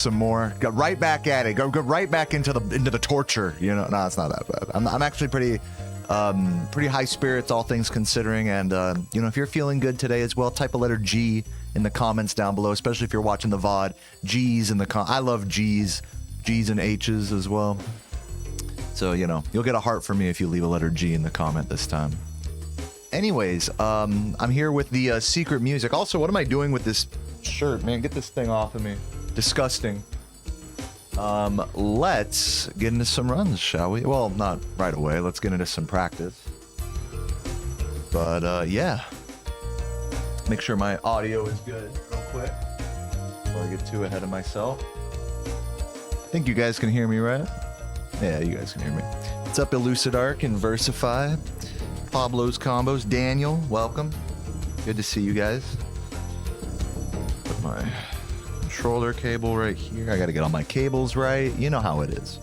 some more. Got right back at it. Go right back into the torture. You know, no, it's not that bad. I'm actually pretty high spirits, all things considering. And you know, if you're feeling good today as well, type a letter G in the comments down below. Especially if you're watching the VOD. G's in the I love G's and H's as well. So you know, you'll get a heart from me if you leave a letter G in the comment this time. Anyways, I'm here with the secret music. Also, what am I doing with this shirt, man? Get this thing off of me. Disgusting. Let's get into some runs, shall we? Well, not right away. Let's get into some practice. But, yeah. Make sure my audio is good real quick before I get too ahead of myself. I think you guys can hear me, right? Yeah, you guys can hear me. What's up, Elucidark and Versify? Pablo's Combos. Daniel, welcome. Good to see you guys. Put my controller cable right here. I gotta get all my cables right. You know how it is.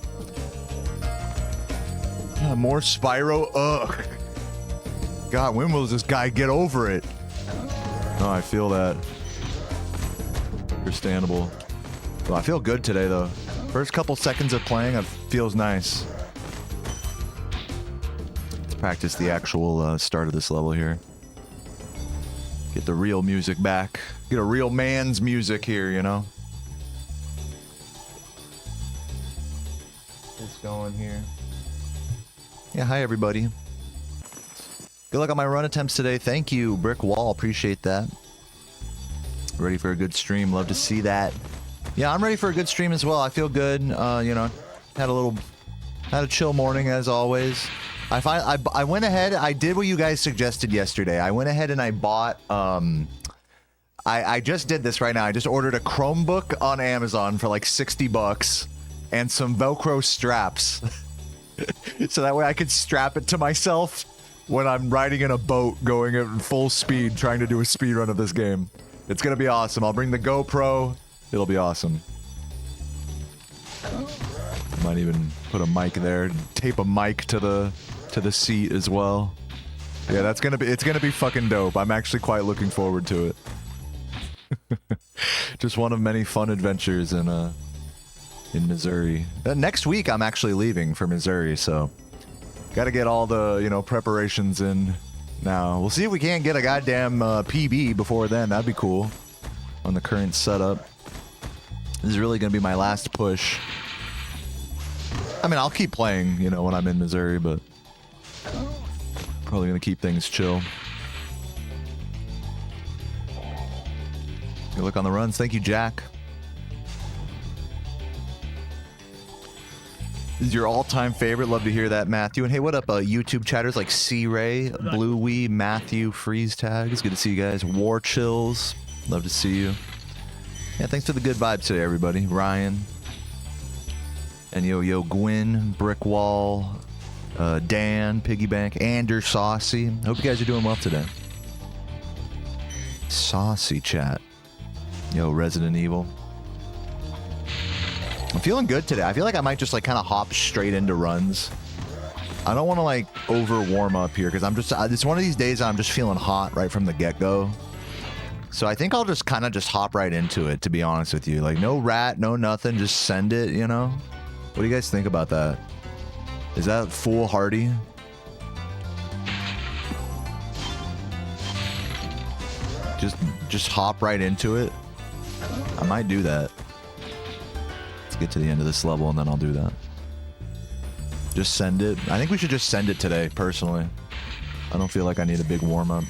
More Spyro. Ugh. God, when will this guy get over it? Oh, I feel that. Understandable. Well, I feel good today, though. First couple seconds of playing, it feels nice. Let's practice the actual start of this level here. Get the real music back. Get a real man's music here, you know? It's going here. Yeah, hi everybody. Good luck on my run attempts today. Thank you, Brick Wall. Appreciate that. Ready for a good stream. Love to see that. Yeah, I'm ready for a good stream as well. I feel good. You know, had a chill morning as always. I went ahead. I did what you guys suggested yesterday. I went ahead and I bought. I just did this right now. I just ordered a Chromebook on Amazon for like $60 and some Velcro straps, so that way I could strap it to myself when I'm riding in a boat going at full speed trying to do a speed run of this game. It's gonna be awesome. I'll bring the GoPro. It'll be awesome. Might even put a mic there, tape a mic to the seat as well. Yeah, it's gonna be fucking dope. I'm actually quite looking forward to it. Just one of many fun adventures in Missouri. Next week I'm actually leaving for Missouri, so gotta get all the, you know, preparations in now. We'll see if we can't get a goddamn PB before then. That'd be cool on the current setup. This is really gonna be my last push. I mean, I'll keep playing, you know, when I'm in Missouri, but probably gonna keep things chill. Good luck on the runs. Thank you, Jack. This is your all-time favorite. Love to hear that, Matthew. And hey, what up, YouTube chatters like C-Ray, Blue Wee, Matthew, Freeze Tags. Good to see you guys. War Chills. Love to see you. Yeah, thanks for the good vibes today, everybody. Ryan. And Yo Gwyn, Brickwall, Dan, Piggybank, Ander, Saucy. Hope you guys are doing well today. Saucy chat. Yo, Resident Evil. I'm feeling good today. I feel like I might just like kind of hop straight into runs. I don't want to like over warm up here because I'm just, it's one of these days I'm just feeling hot right from the get-go. So I think I'll just kind of just hop right into it, to be honest with you. Like no rat, no nothing, just send it, you know? What do you guys think about that? Is that foolhardy? Just hop right into it. I might do that. Let's get to the end of this level and then I'll do that. Just send it. I think we should just send it today, personally. I don't feel like I need a big warm-up.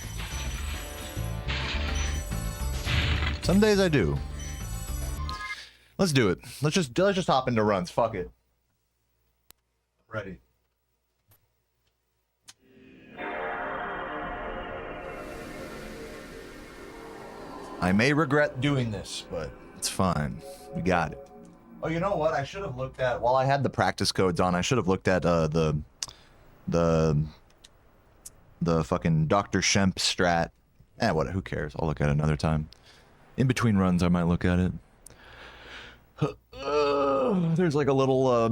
Some days I do. Let's do it. Let's just hop into runs. Fuck it. Ready. I may regret doing this, but it's fine. We got it. Oh, you know what? I should have looked at, while I had the practice codes on, I should have looked at the fucking Dr. Shemp strat. What? Who cares? I'll look at it another time. In between runs, I might look at it. There's like a little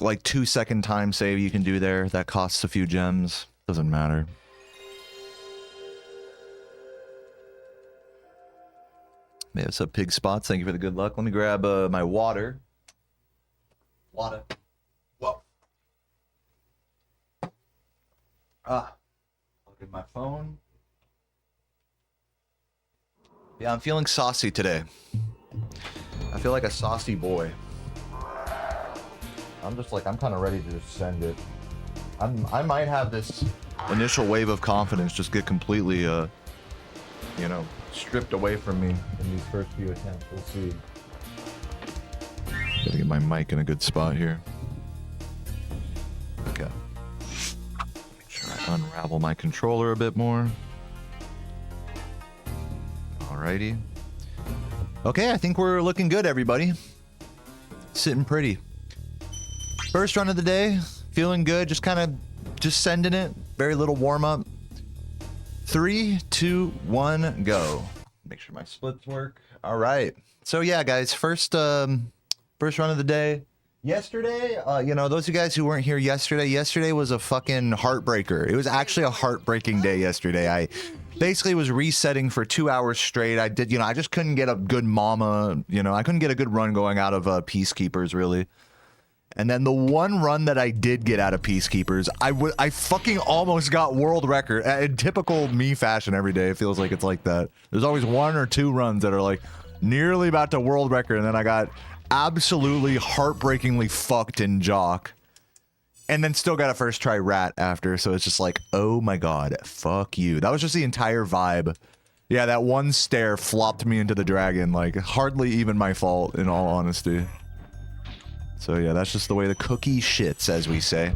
like 2-second time save you can do there. That costs a few gems. Doesn't matter. Yeah, what's up, Pig Spots? Thank you for the good luck. Let me grab my water. Water. Whoa. Look at my phone. Yeah, I'm feeling saucy today. I feel like a saucy boy. I'm just like, I'm kind of ready to just send it. I might have this initial wave of confidence just get completely, you know, stripped away from me in these first few attempts. We'll see. Gotta get my mic in a good spot here. Okay. Make sure I unravel my controller a bit more. Alrighty. Okay, I think we're looking good, everybody. Sitting pretty. First run of the day, feeling good, just sending it. Very little warm-up. 3, 2, 1, go. Make sure my splits work. All right. So yeah, guys, first run of the day. Yesterday, you know, those of you guys who weren't here yesterday was a fucking heartbreaker. It was actually a heartbreaking day yesterday. I basically was resetting for 2 hours straight. I did, you know, I just couldn't get a good mama, you know, I couldn't get a good run going out of Peacekeepers, really. And then the one run that I did get out of Peacekeepers, I fucking almost got world record. In typical me fashion every day, it feels like it's like that. There's always 1 or 2 runs that are like nearly about to world record, and then I got absolutely heartbreakingly fucked in Jock. And then still got a first try rat after, so it's just like, oh my god, fuck you. That was just the entire vibe. Yeah, that one stare flopped me into the dragon, like, hardly even my fault, in all honesty. So yeah, that's just the way the cookie shits, as we say.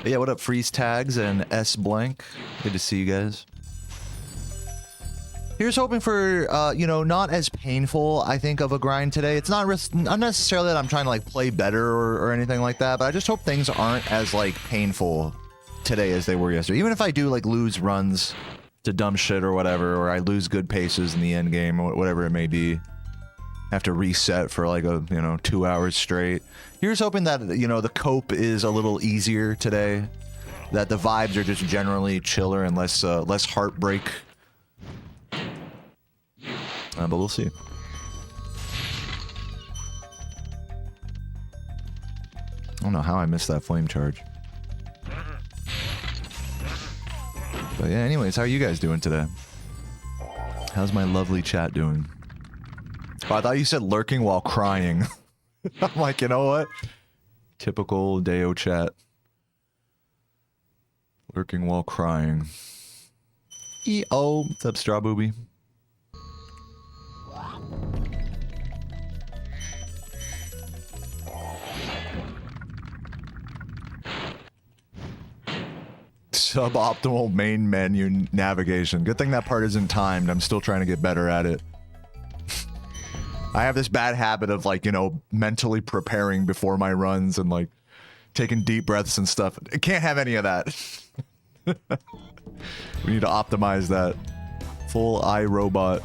But yeah, what up, Freeze Tags and S Blank? Good to see you guys. Here's hoping for, you know, not as painful, I think, of a grind today. It's not necessarily that I'm trying to, like, play better or anything like that, but I just hope things aren't as, like, painful today as they were yesterday. Even if I do, like, lose runs to dumb shit or whatever, or I lose good paces in the end game, or whatever it may be. Have to reset for, like, a, you know, 2 hours straight. Here's hoping that, you know, the cope is a little easier today. That the vibes are just generally chiller and less heartbreak. But we'll see. I don't know how I missed that flame charge. But yeah, anyways, how are you guys doing today? How's my lovely chat doing? Oh, I thought you said lurking while crying. I'm like, you know what? Typical Deo chat. Lurking while crying. E-oh. What's up, Straw Booby? Suboptimal main menu navigation. Good thing that part isn't timed. I'm still trying to get better at it. I have this bad habit of, like, you know, mentally preparing before my runs and, like, taking deep breaths and stuff. I can't have any of that. We need to optimize that. Full iRobot.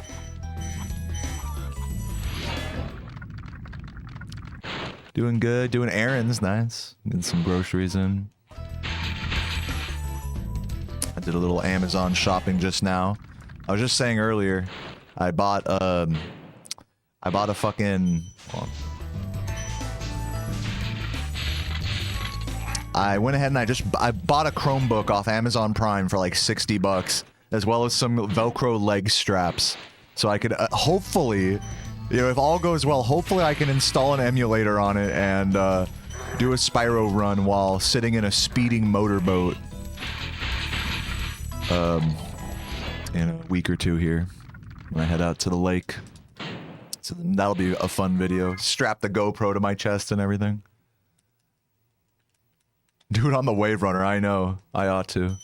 Doing good. Doing errands. Nice. Getting some groceries in. I did a little Amazon shopping just now. I was just saying earlier, I bought a fucking... Hold on. I went ahead and I bought a Chromebook off Amazon Prime for like $60, as well as some Velcro leg straps. So I could hopefully, you know, if all goes well, hopefully I can install an emulator on it and do a Spyro run while sitting in a speeding motorboat. In a week or two here, when I head out to the lake. So that'll be a fun video. Strap the GoPro to my chest and everything. Do it on the Wave Runner, I know. I ought to.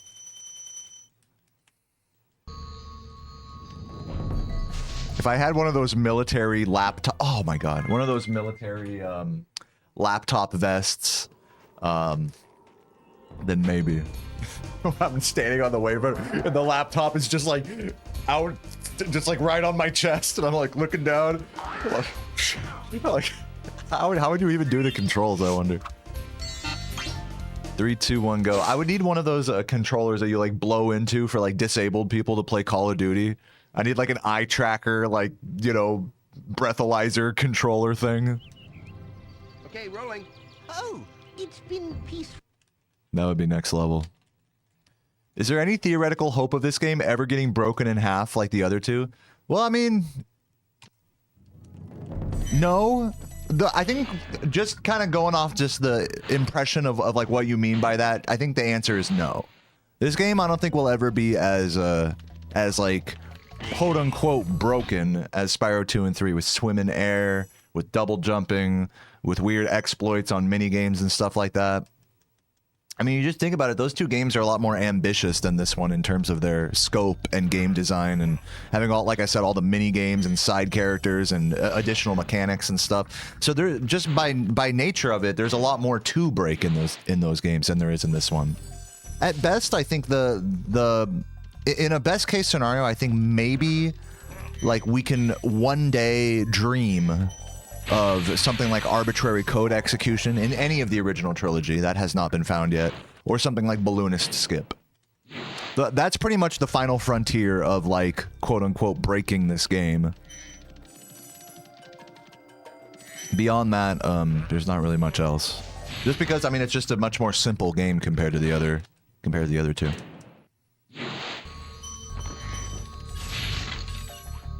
If I had one of those military laptop... Oh my god. One of those military laptop vests, then maybe. I'm standing on the Wave Runner and the laptop is just like out, just like right on my chest, and I'm like looking down. Like, how would you even do the controls, I wonder? 3, 2, 1, go. I would need one of those controllers that you like blow into for like disabled people to play Call of Duty. I need like an eye tracker, like, you know, breathalyzer controller thing. Okay, rolling. Oh, it's been peaceful. That would be next level. Is there any theoretical hope of this game ever getting broken in half like the other two? Well, I mean, no. I think just kind of going off just the impression of like what you mean by that, I think the answer is no. This game I don't think will ever be as like quote unquote broken as Spyro 2 and 3 with swim in air, with double jumping, with weird exploits on mini games and stuff like that. I mean, you just think about it, those two games are a lot more ambitious than this one in terms of their scope and game design and having all, like I said, all the mini games and side characters and additional mechanics and stuff. So there, just by nature of it, there's a lot more to break in those games than there is in this one. At best, I think in a best case scenario, I think maybe like we can one day dream of something like arbitrary code execution in any of the original trilogy. That has not been found yet. Or something like balloonist skip. That's pretty much the final frontier of like quote-unquote breaking this game. Beyond that, there's not really much else. Just because, I mean, it's just a much more simple game compared to the other two.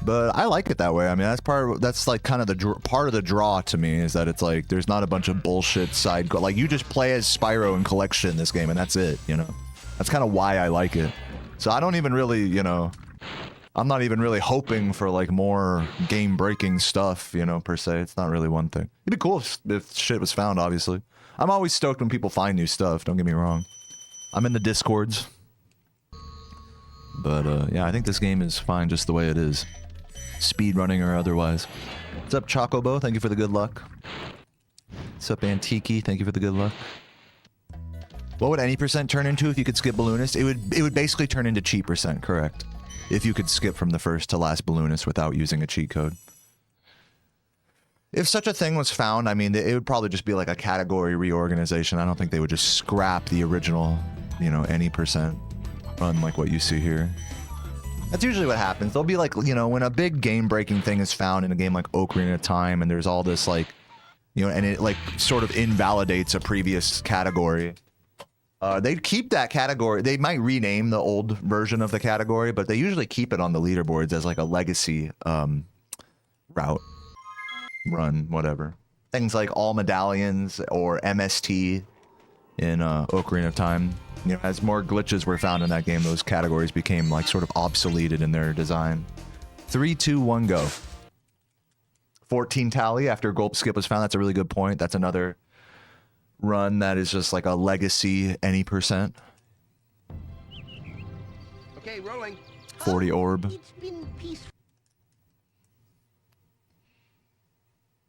But I like it that way. I mean, that's like kind of the part of the draw to me, is that it's like there's not a bunch of bullshit side like you just play as Spyro and collect shit in this game and that's it, you know. That's kind of why I like it. So I don't even really, you know, I'm not even really hoping for like more game breaking stuff, you know, per se. It's not really one thing. It'd be cool if shit was found, obviously. I'm always stoked when people find new stuff, don't get me wrong. I'm in the Discords. But yeah, I think this game is fine just the way it is. Speedrunning or otherwise. What's up, Chocobo? Thank you for the good luck. What's up, Antiki? Thank you for the good luck. What would any percent turn into if you could skip balloonist? It would basically turn into cheat percent, correct? If you could skip from the first to last balloonist without using a cheat code. If such a thing was found, I mean, it would probably just be like a category reorganization. I don't think they would just scrap the original, you know, any percent run like what you see here. That's usually what happens. They'll be like, you know, when a big game-breaking thing is found in a game like Ocarina of Time, and there's all this, like, you know, and it, like, sort of invalidates a previous category. They'd keep that category. They might rename the old version of the category, but they usually keep it on the leaderboards as, like, a legacy route, run, whatever. Things like all medallions or MST in Ocarina of Time. You know, as more glitches were found in that game, those categories became like sort of obsoleted in their design. 3, 2, 1, go. 14 tally after Gulp Skip was found. That's a really good point. That's another run that is just like a legacy any percent. Okay, rolling. 40 orb. It's been peaceful.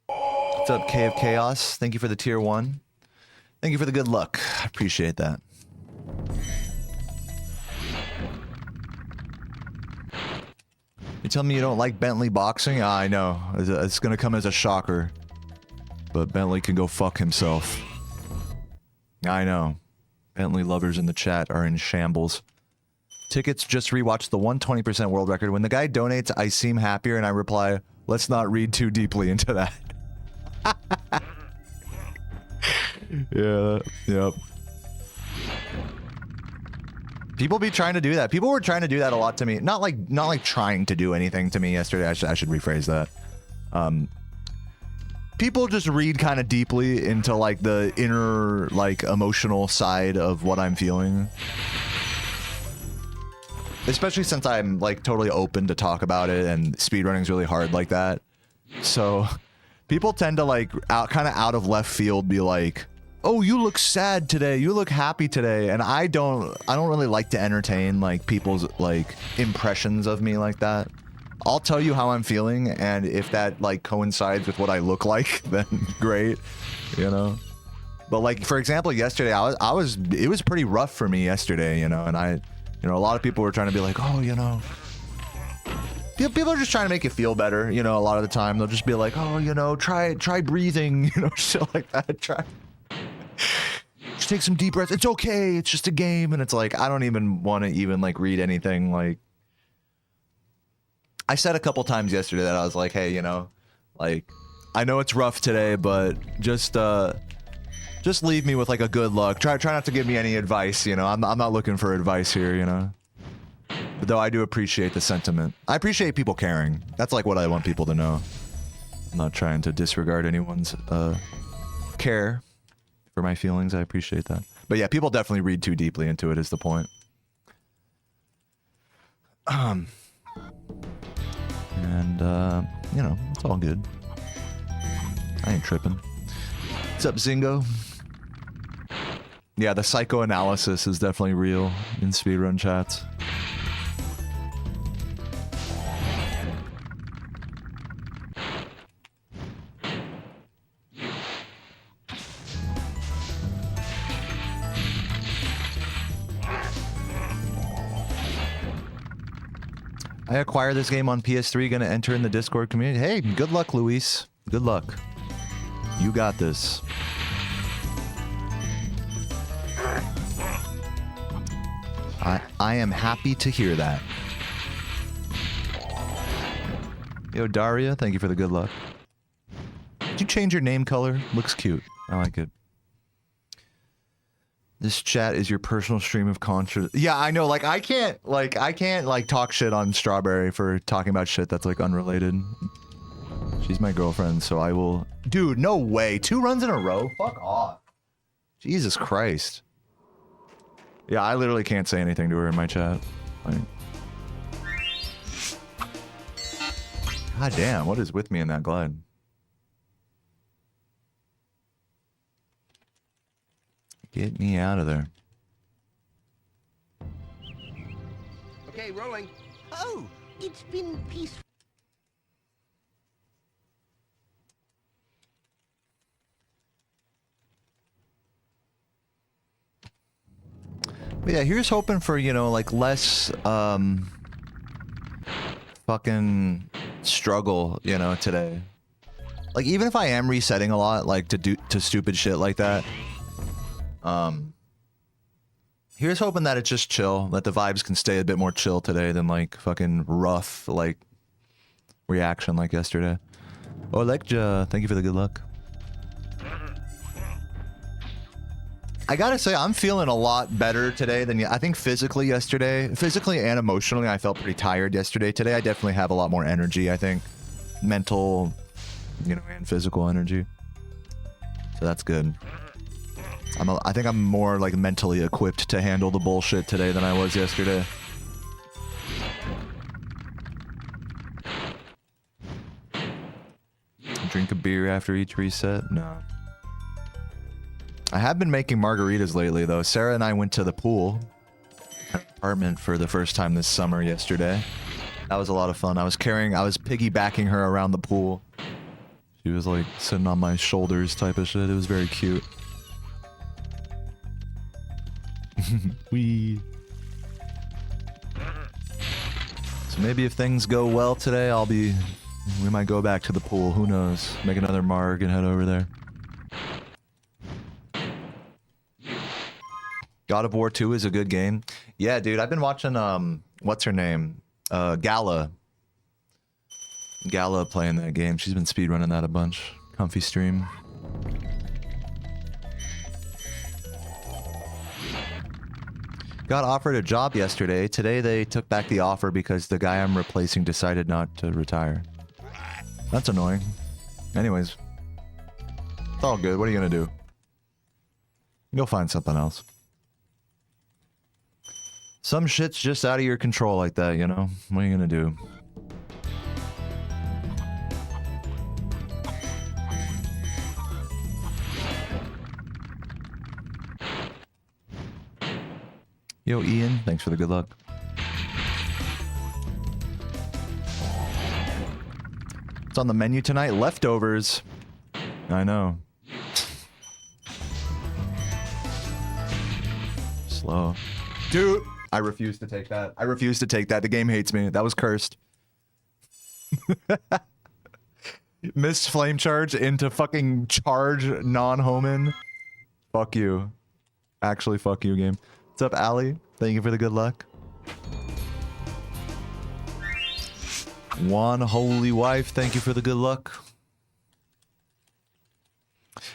What's up, K of Chaos? Thank you for the tier 1. Thank you for the good luck. I appreciate that. You tell me you don't like Bentley boxing? I know. It's gonna come as a shocker. But Bentley can go fuck himself. I know. Bentley lovers in the chat are in shambles. Tickets just rewatched the 120% world record. When the guy donates, I seem happier, and I reply, let's not read too deeply into that. Yeah, yep. People be trying to do that. People were trying to do that a lot to me. Not like trying to do anything to me yesterday. I should rephrase that. People just read kind of deeply into like the inner like emotional side of what I'm feeling. Especially since I'm like totally open to talk about it, and speedrunning's really hard like that. So people tend to like kind of out of left field be like, oh, you look sad today, you look happy today, and I don't really like to entertain like people's like impressions of me like that. I'll tell you how I'm feeling, and if that like coincides with what I look like, then great, you know. But like for example, yesterday it was pretty rough for me yesterday, you know, and a lot of people were trying to be like, oh, you know, people are just trying to make you feel better, you know. A lot of the time they'll just be like, oh, you know, try breathing, you know, shit like that. Just take some deep breaths. It's okay. It's just a game. And it's like, I don't even want to even like read anything like I said a couple times yesterday that I was like, hey, you know, like, I know it's rough today, but just leave me with like a good luck. Try not to give me any advice, you know. I'm not looking for advice here, you know. But though I do appreciate the sentiment. I appreciate people caring. That's like what I want people to know. I'm not trying to disregard anyone's care for my feelings. I appreciate that. But yeah, people definitely read too deeply into it is the point. And you know, it's all good. I ain't tripping. What's up, Zingo? Yeah, the psychoanalysis is definitely real in speedrun chats. I acquired this game on PS3, gonna enter in the Discord community. Hey, good luck, Luis. Good luck. You got this. I am happy to hear that. Yo, Daria, thank you for the good luck. Did you change your name color? Looks cute. I like it. This chat is your personal stream of conscience. Yeah, I know. Like, I can't talk shit on Strawberry for talking about shit that's like unrelated. She's my girlfriend, so I will. Dude, no way. 2 runs in a row? Fuck off. Jesus Christ. Yeah, I literally can't say anything to her in my chat. Like, God damn, what is with me in that glide? Get me out of there. Okay, rolling. Oh, it's been peaceful. But yeah, here's hoping for, you know, like less fucking struggle, you know, today. Like even if I am resetting a lot, like to stupid shit like that. Here's hoping that it's just chill, that the vibes can stay a bit more chill today than like fucking rough like reaction like yesterday. Olegja, thank you for the good luck. I gotta say, I'm feeling a lot better today than I think physically yesterday. Physically and emotionally, I felt pretty tired yesterday. Today, I definitely have a lot more energy, I think. Mental, you know, and physical energy. So that's good. I think I'm more like mentally equipped to handle the bullshit today than I was yesterday. Drink a beer after each reset? No. I have been making margaritas lately, though. Sarah and I went to the pool apartment for the first time this summer yesterday. That was a lot of fun. I was piggybacking her around the pool. She was like sitting on my shoulders type of shit. It was very cute. Wee. So maybe if things go well today, we might go back to the pool. Who knows? Make another marg and head over there. God of War 2 is a good game. Yeah, dude, I've been watching, what's her name? Gala. Gala playing that game. She's been speedrunning that a bunch. Comfy stream. Got offered a job yesterday. Today they took back the offer because the guy I'm replacing decided not to retire. That's annoying. Anyways. It's all good. What are you gonna do? You'll find something else. Some shit's just out of your control like that, you know? What are you gonna do? Yo, Ian, thanks for the good luck. What's on the menu tonight? Leftovers. I know. Slow. Dude! I refuse to take that. I refuse to take that. The game hates me. That was cursed. Missed flame charge into fucking charge non-home-in. Fuck you. Actually, fuck you, game. What's up, Allie? Thank you for the good luck. One holy wife, thank you for the good luck.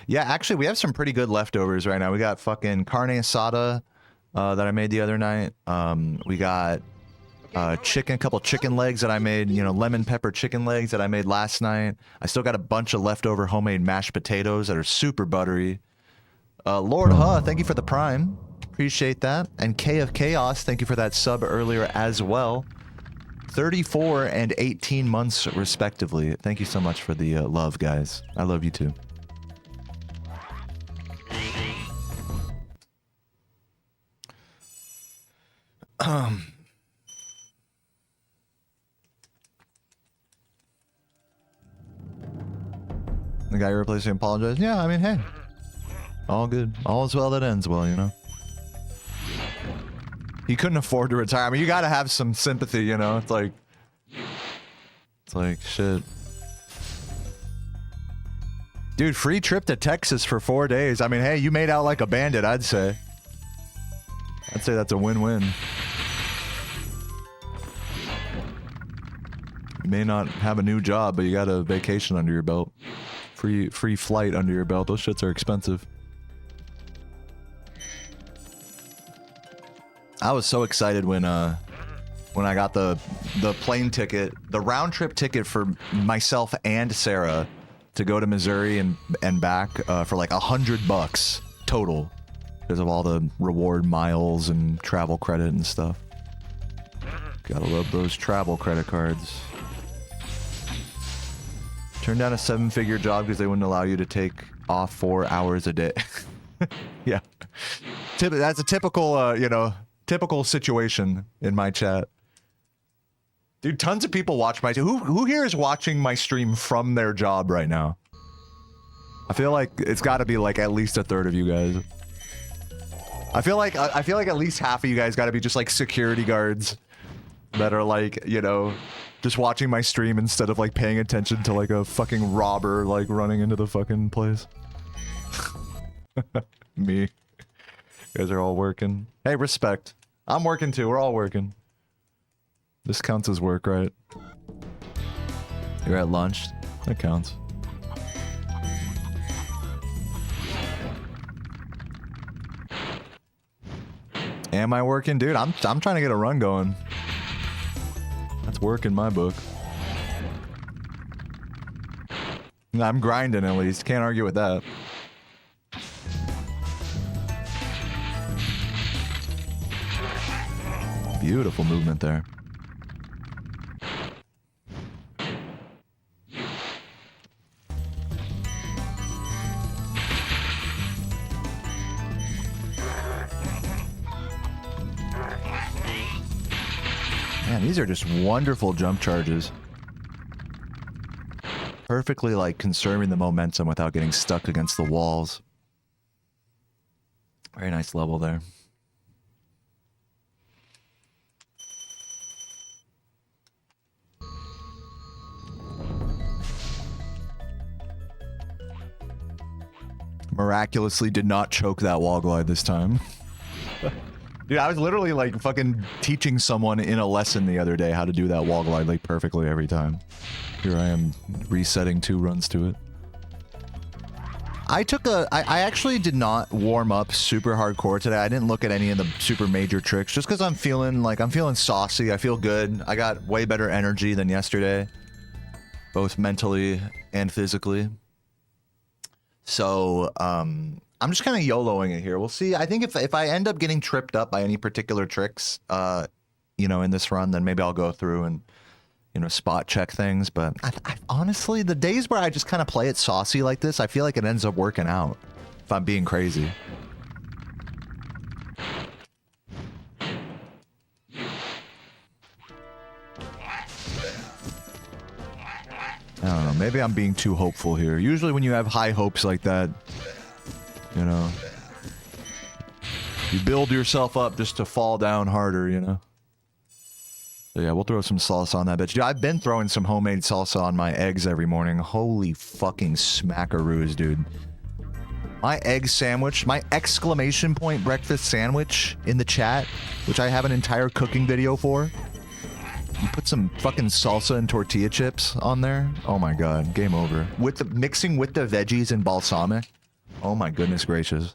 Yeah, actually, we have some pretty good leftovers right now. We got fucking carne asada that I made the other night. We got a couple chicken legs that I made, you know, lemon pepper chicken legs that I made last night. I still got a bunch of leftover homemade mashed potatoes that are super buttery. Lord Huh, thank you for the prime. Appreciate that. And K of Chaos, thank you for that sub earlier as well. 34 and 18 months respectively. Thank you so much for the love, guys. I love you too. The guy you're replacing apologized. Yeah, I mean, hey. All good. All is well that ends well, you know? He couldn't afford to retire. I mean, you gotta have some sympathy, you know? It's like, shit. Dude, free trip to Texas for 4 days. I mean, hey, you made out like a bandit, I'd say. I'd say that's a win-win. You may not have a new job, but you got a vacation under your belt. Free flight under your belt. Those shits are expensive. I was so excited when I got the plane ticket, the round trip ticket for myself and Sarah to go to Missouri and back for like $100 total because of all the reward miles and travel credit and stuff. Gotta love those travel credit cards. Turned down a 7-figure job because they wouldn't allow you to take off 4 hours a day. Yeah, that's a typical you know, typical situation in my chat. Dude, tons of people watch my... Who here is watching my stream from their job right now? I feel like it's got to be like at least a third of you guys. I feel like at least half of you guys got to be just like security guards that are like, you know, just watching my stream instead of like paying attention to like a fucking robber like running into the fucking place. Me. You guys are all working. Hey, respect. I'm working too. We're all working. This counts as work, right? You're at lunch. That counts. Am I working? Dude, I'm trying to get a run going. That's work in my book. I'm grinding at least. Can't argue with that. Beautiful movement there. Man, these are just wonderful jump charges. Perfectly like conserving the momentum without getting stuck against the walls. Very nice level there. Miraculously did not choke that wall glide this time. Dude, I was literally like fucking teaching someone in a lesson the other day how to do that wall glide like perfectly every time. Here I am resetting 2 runs to it. I actually did not warm up super hardcore today. I didn't look at any of the super major tricks just because I'm feeling saucy. I feel good. I got way better energy than yesterday, both mentally and physically. So, I'm just kind of YOLOing it here. We'll see. I think if I end up getting tripped up by any particular tricks, you know, in this run, then maybe I'll go through and, you know, spot check things. But I honestly, the days where I just kind of play it saucy like this, I feel like it ends up working out, if I'm being crazy. I don't know. Maybe I'm being too hopeful here. Usually when you have high hopes like that, you know, you build yourself up just to fall down harder, you know. So yeah, we'll throw some salsa on that bitch. Dude, I've been throwing some homemade salsa on my eggs every morning. Holy fucking smackaroos, dude. My egg sandwich, my exclamation point breakfast sandwich in the chat, which I have an entire cooking video for. You put some fucking salsa and tortilla chips on there. Oh my god, game over. With the mixing with the veggies and balsamic. Oh my goodness gracious.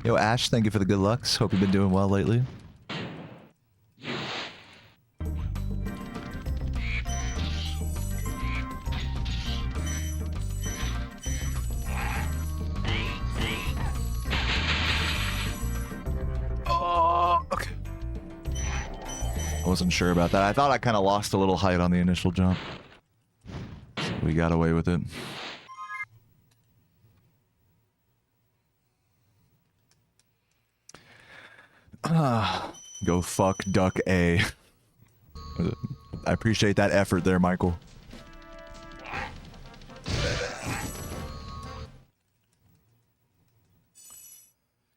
Yo, Ash, thank you for the good lucks. Hope you've been doing well lately. Oh, okay. I wasn't sure about that. I thought I kind of lost a little height on the initial jump. So we got away with it. Go fuck Duck A. I appreciate that effort there, Michael.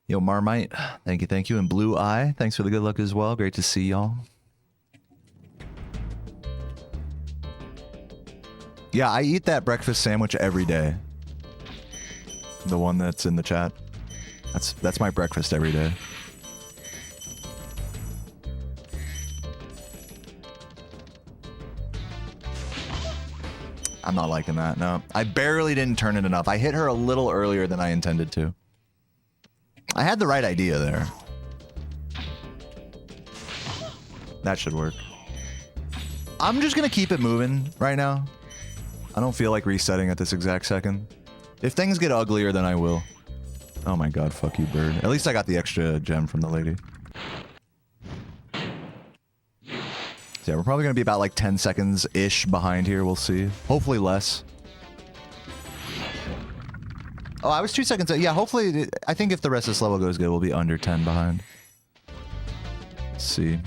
Yo, Marmite, thank you. And Blue Eye, thanks for the good luck as well. Great to see y'all. Yeah, I eat that breakfast sandwich every day. The one that's in the chat. That's my breakfast every day. I'm not liking that, no. I barely didn't turn it enough. I hit her a little earlier than I intended to. I had the right idea there. That should work. I'm just gonna keep it moving right now. I don't feel like resetting at this exact second. If things get uglier, then I will. Oh my god, fuck you, bird. At least I got the extra gem from the lady. So yeah, we're probably going to be about like 10 seconds-ish behind here. We'll see. Hopefully less. Oh, I was 2 seconds. Yeah, hopefully. I think if the rest of this level goes good, we'll be under 10 behind. Let's see.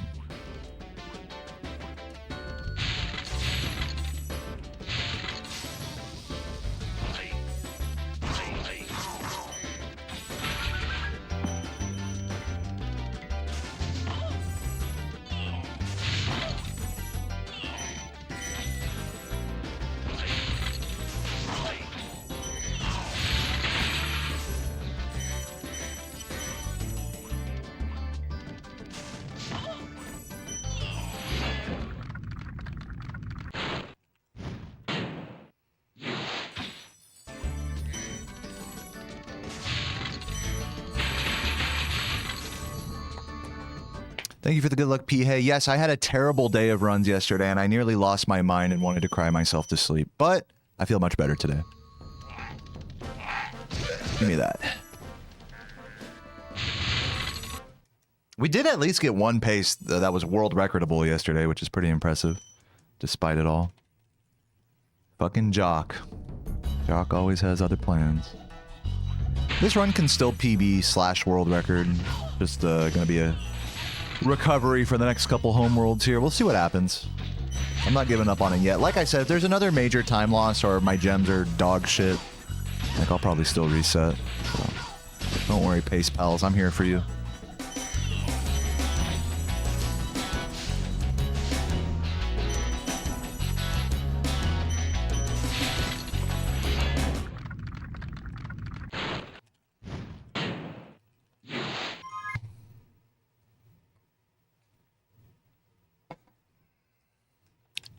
Thank you for the good luck, P. Hey. Yes, I had a terrible day of runs yesterday, and I nearly lost my mind and wanted to cry myself to sleep. But I feel much better today. Give me that. We did at least get one pace that was world recordable yesterday, which is pretty impressive, despite it all. Fucking Jock. Jock always has other plans. This run can still PB / world record. Just gonna be a recovery for the next couple home worlds here. We'll see what happens. I'm not giving up on it yet. Like I said, if there's another major time loss or my gems are dog shit, like I'll probably still reset. So don't worry, Pace Pals. I'm here for you.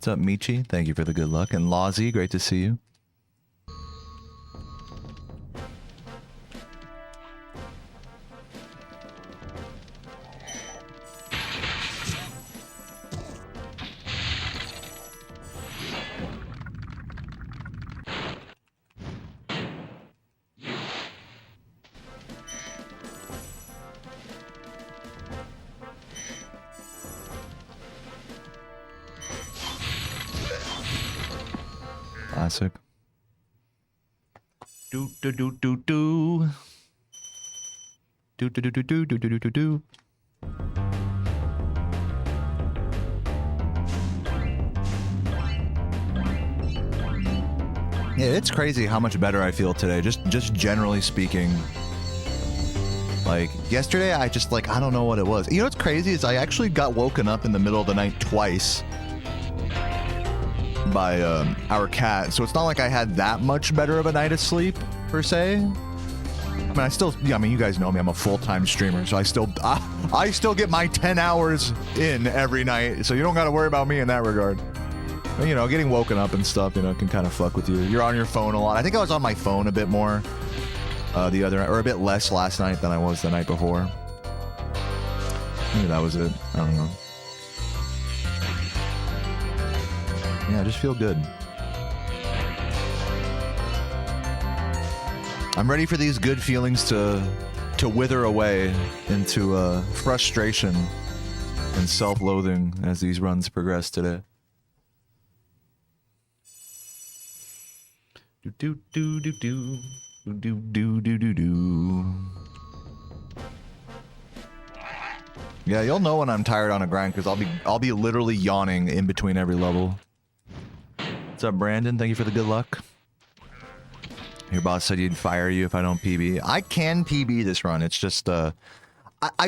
What's up, Michi? Thank you for the good luck. And Lawsy, great to see you. Classic. Do do do do do. Do do do do do do do do do. Yeah, it's crazy how much better I feel today. Just generally speaking. Like yesterday, I just I don't know what it was. You know what's crazy is I actually got woken up in the middle of the night twice. by our cat, so it's not like I had that much better of a night of sleep per se. I mean, I mean, you guys know me. I'm a full-time streamer, so I still get my 10 hours in every night, so you don't got to worry about me in that regard. But, you know, getting woken up and stuff, you know, can kind of fuck with you. You're on your phone a lot. I think I was on my phone a bit more the other night, or a bit less last night than I was the night before. Maybe that was it. I don't know. Yeah, I just feel good. I'm ready for these good feelings to wither away into frustration and self-loathing as these runs progress today. Do do do do do do do do do do. Yeah, you'll know when I'm tired on a grind because I'll be literally yawning in between every level. What's up, Brandon? Thank you for the good luck. Your boss said he'd fire you if I don't PB. I can PB this run. It's just, I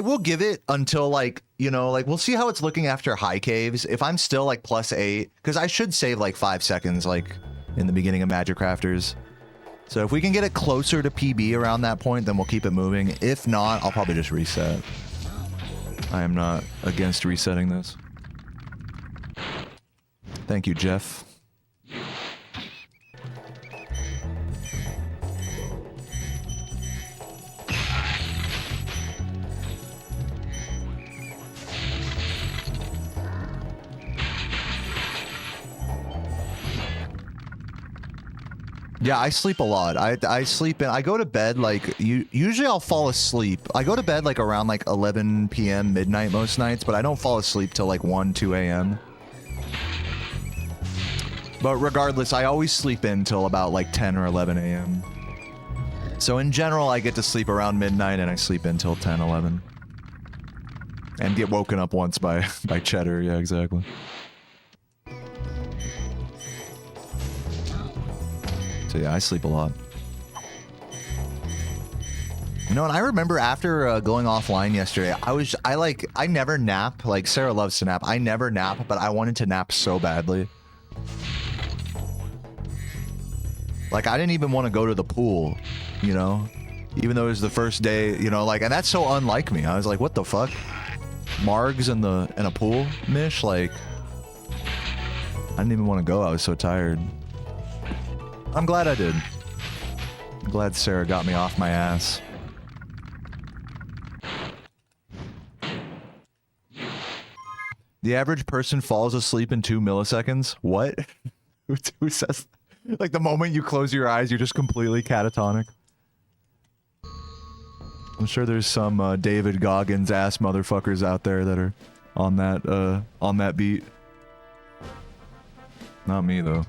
will give it until, like, you know, like, we'll see how it's looking after high caves. If I'm still, like, +8, because I should save, like, 5 seconds, like, in the beginning of Magic Crafters. So if we can get it closer to PB around that point, then we'll keep it moving. If not, I'll probably just reset. I am not against resetting this. Thank you, Jeff. Yeah, I sleep a lot. I sleep in. I go to bed like usually I'll fall asleep. I go to bed like around like 11 p.m. midnight most nights, but I don't fall asleep till like 1, 2 a.m. But regardless, I always sleep in till about like 10 or 11 a.m. So in general, I get to sleep around midnight and I sleep in till 10, 11. And get woken up once by Cheddar. Yeah, exactly. So yeah, I sleep a lot. You know, and I remember after going offline yesterday, I never nap. Like, Sarah loves to nap. I never nap, but I wanted to nap so badly. Like, I didn't even want to go to the pool, you know? Even though it was the first day, you know, like, and that's so unlike me. I was like, what the fuck? Margs in a pool? Mish? Like, I didn't even want to go. I was so tired. I'm glad I did. I'm glad Sarah got me off my ass. The average person falls asleep in 2 milliseconds? What? Who says? Like the moment you close your eyes, you're just completely catatonic. I'm sure there's some David Goggins ass motherfuckers out there that are on that beat. Not me though.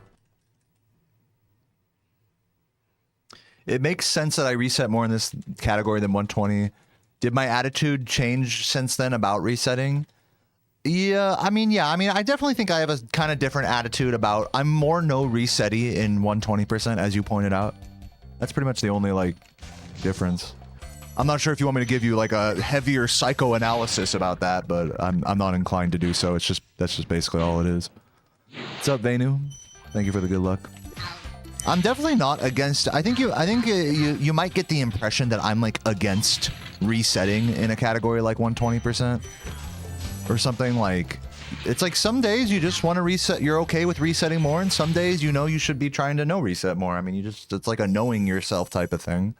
It makes sense that I reset more in this category than 120. Did my attitude change since then about resetting? Yeah, I mean, I definitely think I have a kind of different attitude about... I'm more no resetty in 120%, as you pointed out. That's pretty much the only, like, difference. I'm not sure if you want me to give you, like, a heavier psychoanalysis about that, but I'm not inclined to do so. That's just basically all it is. What's up, Venu? Thank you for the good luck. I'm definitely not against... I think you might get the impression that I'm, like, against resetting in a category like 120%. Or something. Like, it's like some days you just want to reset, you're okay with resetting more, and some days you know you should be trying to no reset more. I mean, it's like a knowing yourself type of thing,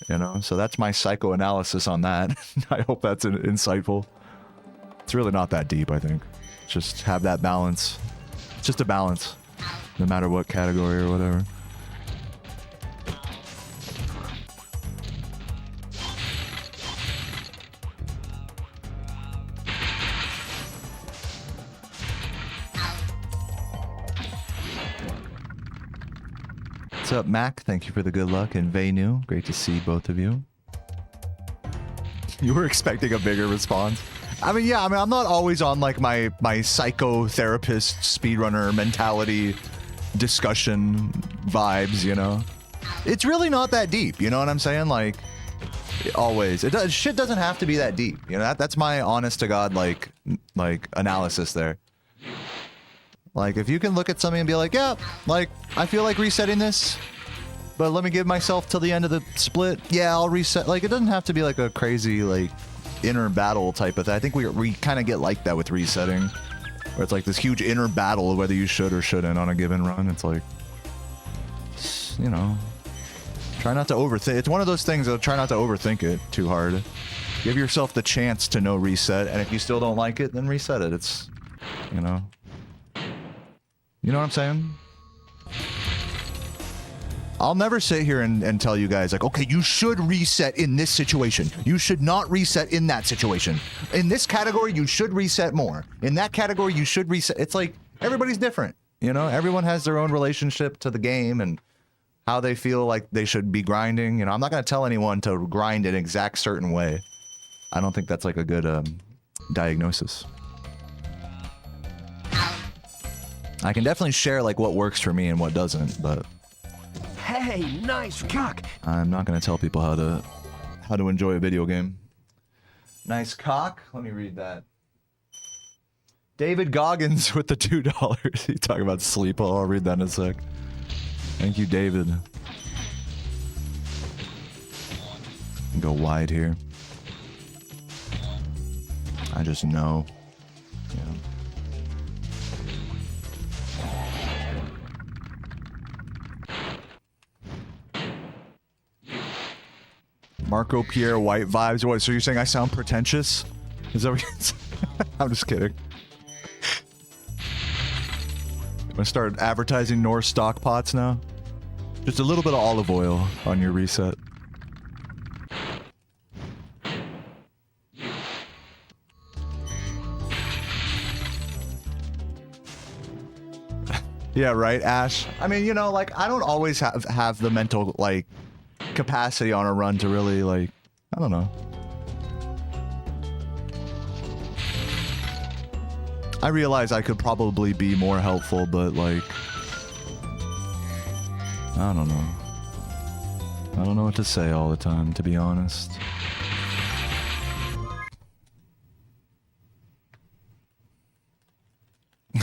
you know. So that's my psychoanalysis on that. I hope that's insightful. It's really not that deep, I think. Just have that balance. It's just a balance, no matter what category or whatever. What's up, Mac? Thank you for the good luck. And Venu, great to see both of you. You were expecting a bigger response. I mean, yeah, I'm not always on like my psychotherapist speedrunner mentality discussion vibes, you know? It's really not that deep, you know what I'm saying? Like, always. Shit doesn't have to be that deep, you know? That's my honest to God, like analysis there. Like, if you can look at something and be like, yeah, like, I feel like resetting this, but let me give myself till the end of the split. Yeah, I'll reset. Like, it doesn't have to be like a crazy, like, inner battle type of thing. I think we kind of get like that with resetting, where it's like this huge inner battle of whether you should or shouldn't on a given run. It's like, you know, try not to overthink. It's one of those things that try not to overthink it too hard. Give yourself the chance to no reset, and if you still don't like it, then reset it. It's, you know. You know what I'm saying? I'll never sit here and tell you guys, like, okay, you should reset in this situation. You should not reset in that situation. In this category, you should reset more. In that category, you should reset. It's like, everybody's different, you know? Everyone has their own relationship to the game and how they feel like they should be grinding. You know, I'm not going to tell anyone to grind an exact certain way. I don't think that's like a good diagnosis. I can definitely share like what works for me and what doesn't, but Hey, nice cock. I'm not going to tell people how to enjoy a video game. Nice cock. Let me read that. David Goggins with the $2. You talk about sleep. I'll read that in a sec. Thank you, David. Go wide here. I just know. Yeah. Marco Pierre White vibes. What? So you're saying I sound pretentious? Is that what you're saying? I'm just kidding. I'm gonna start advertising North stock pots now. Just a little bit of olive oil on your reset. Yeah, right, Ash. I mean, you know, like, I don't always have the mental, like, capacity on a run to really, like, I don't know. I realize I could probably be more helpful, but, like, I don't know. I don't know what to say all the time, to be honest.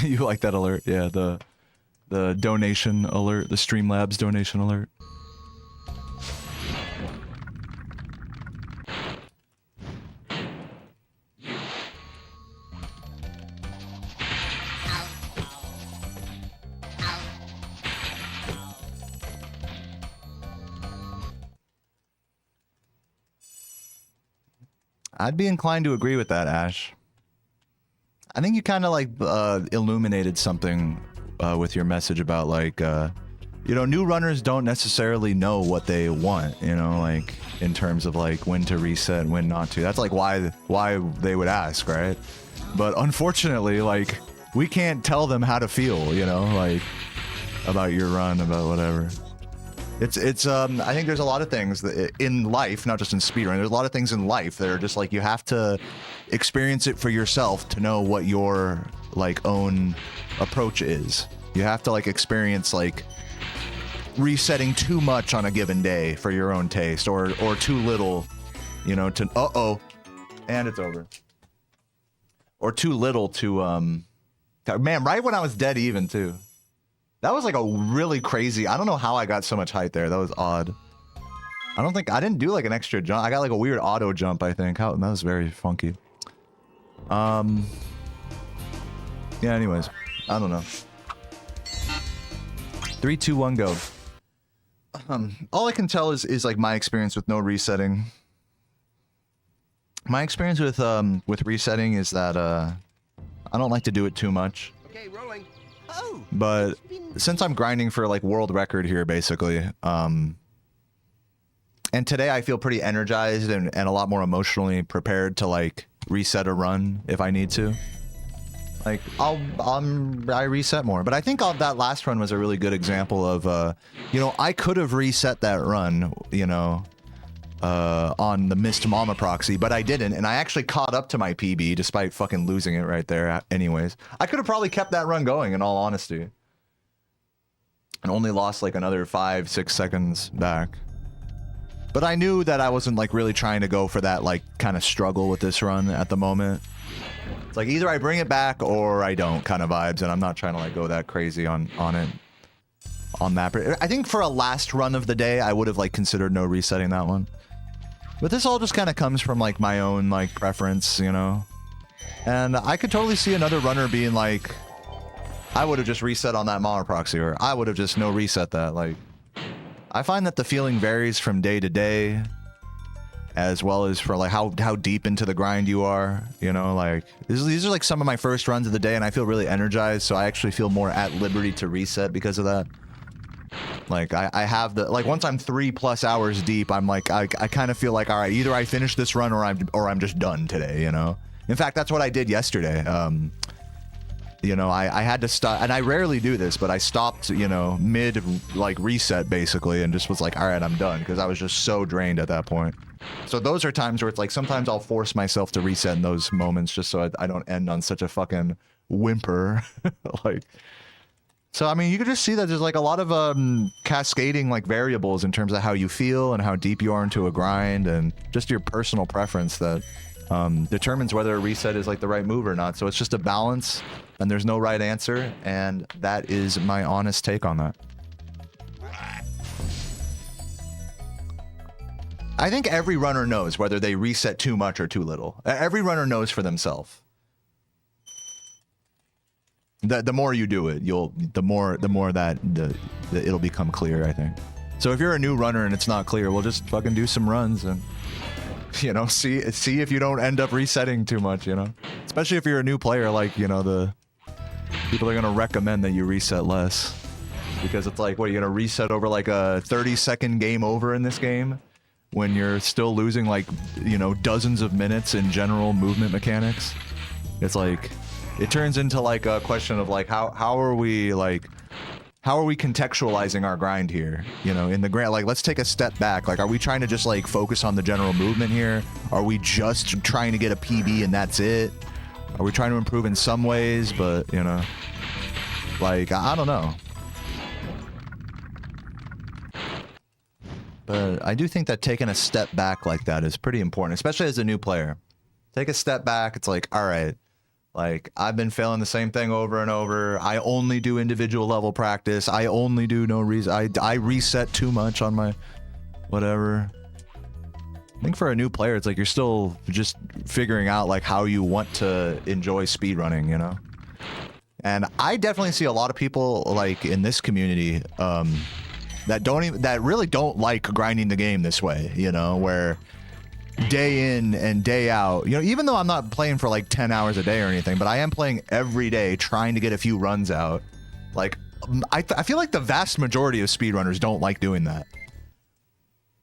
You like that alert? Yeah, the donation alert, the Streamlabs donation alert. I'd be inclined to agree with that, Ash. I think you kind of like illuminated something with your message about like, you know, new runners don't necessarily know what they want, you know, like in terms of like when to reset and when not to. That's like why they would ask, right? But unfortunately, like we can't tell them how to feel, you know, like about your run, about whatever. It's I think there's a lot of things that in life, not just in speedrunning, there's a lot of things in life that are just like you have to experience it for yourself to know what your like own approach is. You have to like experience like resetting too much on a given day for your own taste, or too little, you know, to and it's over. Or too little to man, right when I was dead even too. That was like a really crazy, I don't know how I got so much height there. That was odd. I didn't do like an extra jump. I got like a weird auto jump, I think. That was very funky. Yeah, anyways. I don't know. 3, 2, 1, go. All I can tell is like my experience with no resetting. My experience with resetting is that I don't like to do it too much. Okay, rolling. Oh, but since I'm grinding for like world record here, basically, and today I feel pretty energized and a lot more emotionally prepared to like reset a run if I need to. Like I reset more, but I think that last run was a really good example of, you know, I could have reset that run, you know, on the missed Mama proxy, but I didn't, and I actually caught up to my PB despite fucking losing it right there anyways. I could have probably kept that run going in all honesty. And only lost like another 5-6 seconds back. But I knew that I wasn't like really trying to go for that like kind of struggle with this run at the moment. It's like either I bring it back or I don't kind of vibes, and I'm not trying to like go that crazy on it. On that, I think for a last run of the day, I would have like considered no resetting that one. But this all just kind of comes from like my own like preference, you know. And I could totally see another runner being like, I would have just reset on that mono proxy, or I would have just no reset that. Like, I find that the feeling varies from day to day, as well as for like how deep into the grind you are, you know. Like these are like some of my first runs of the day, and I feel really energized, so I actually feel more at liberty to reset because of that. Like I have the like once I'm 3+ hours deep, I'm like I kind of feel like, all right, either I finish this run or I'm just done today, you know. In fact, that's what I did yesterday. You know, I had to stop, and I rarely do this, but I stopped, you know, mid like reset basically, and just was like, all right, I'm done, because I was just so drained at that point. So those are times where it's like sometimes I'll force myself to reset in those moments just so I don't end on such a fucking whimper. Like. So, I mean, you can just see that there's like a lot of cascading like variables in terms of how you feel and how deep you are into a grind, and just your personal preference that determines whether a reset is like the right move or not. So it's just a balance, and there's no right answer, and that is my honest take on that. I think every runner knows whether they reset too much or too little. Every runner knows for themselves. The more you do it, the more that it'll become clear, I think. So if you're a new runner and it's not clear, we'll just fucking do some runs and, you know, see if you don't end up resetting too much, you know. Especially if you're a new player, like, you know, the people are gonna recommend that you reset less, because it's like, what, you're gonna reset over like a 30-second game over in this game when you're still losing like, you know, dozens of minutes in general movement mechanics. It's like, it turns into like a question of like how are we contextualizing our grind here, you know, in the grind. Like, let's take a step back. Like, are we trying to just like focus on the general movement here? Are we just trying to get a PB and that's it? Are we trying to improve in some ways, but, you know, like, I don't know. But I do think that taking a step back like that is pretty important, especially as a new player. Take a step back. It's like, all right, like, I've been failing the same thing over and over. I only do individual level practice. I only do no reason. I reset too much on my whatever. I think for a new player, it's like you're still just figuring out like how you want to enjoy speedrunning, you know? And I definitely see a lot of people like in this community that really don't like grinding the game this way, you know, where day in and day out, you know, even though I'm not playing for like 10 hours a day or anything, but I am playing every day trying to get a few runs out. Like, I feel like the vast majority of speedrunners don't like doing that.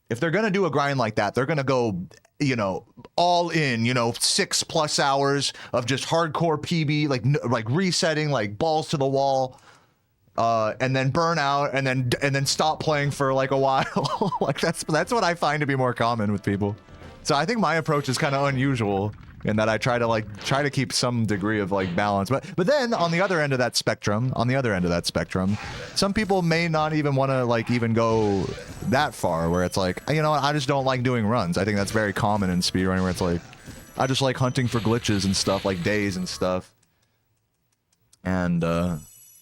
If they're gonna do a grind like that, they're gonna go, you know, all in, you know, 6+ hours of just hardcore PB, like resetting, like balls to the wall, and then burn out, and then stop playing for like a while. Like that's what I find to be more common with people. So I think my approach is kind of unusual in that I try to keep some degree of like balance. But then on the other end of that spectrum, some people may not even want to like even go that far, where it's like, you know what, I just don't like doing runs. I think that's very common in speedrunning, where it's like, I just like hunting for glitches and stuff, like days and stuff. And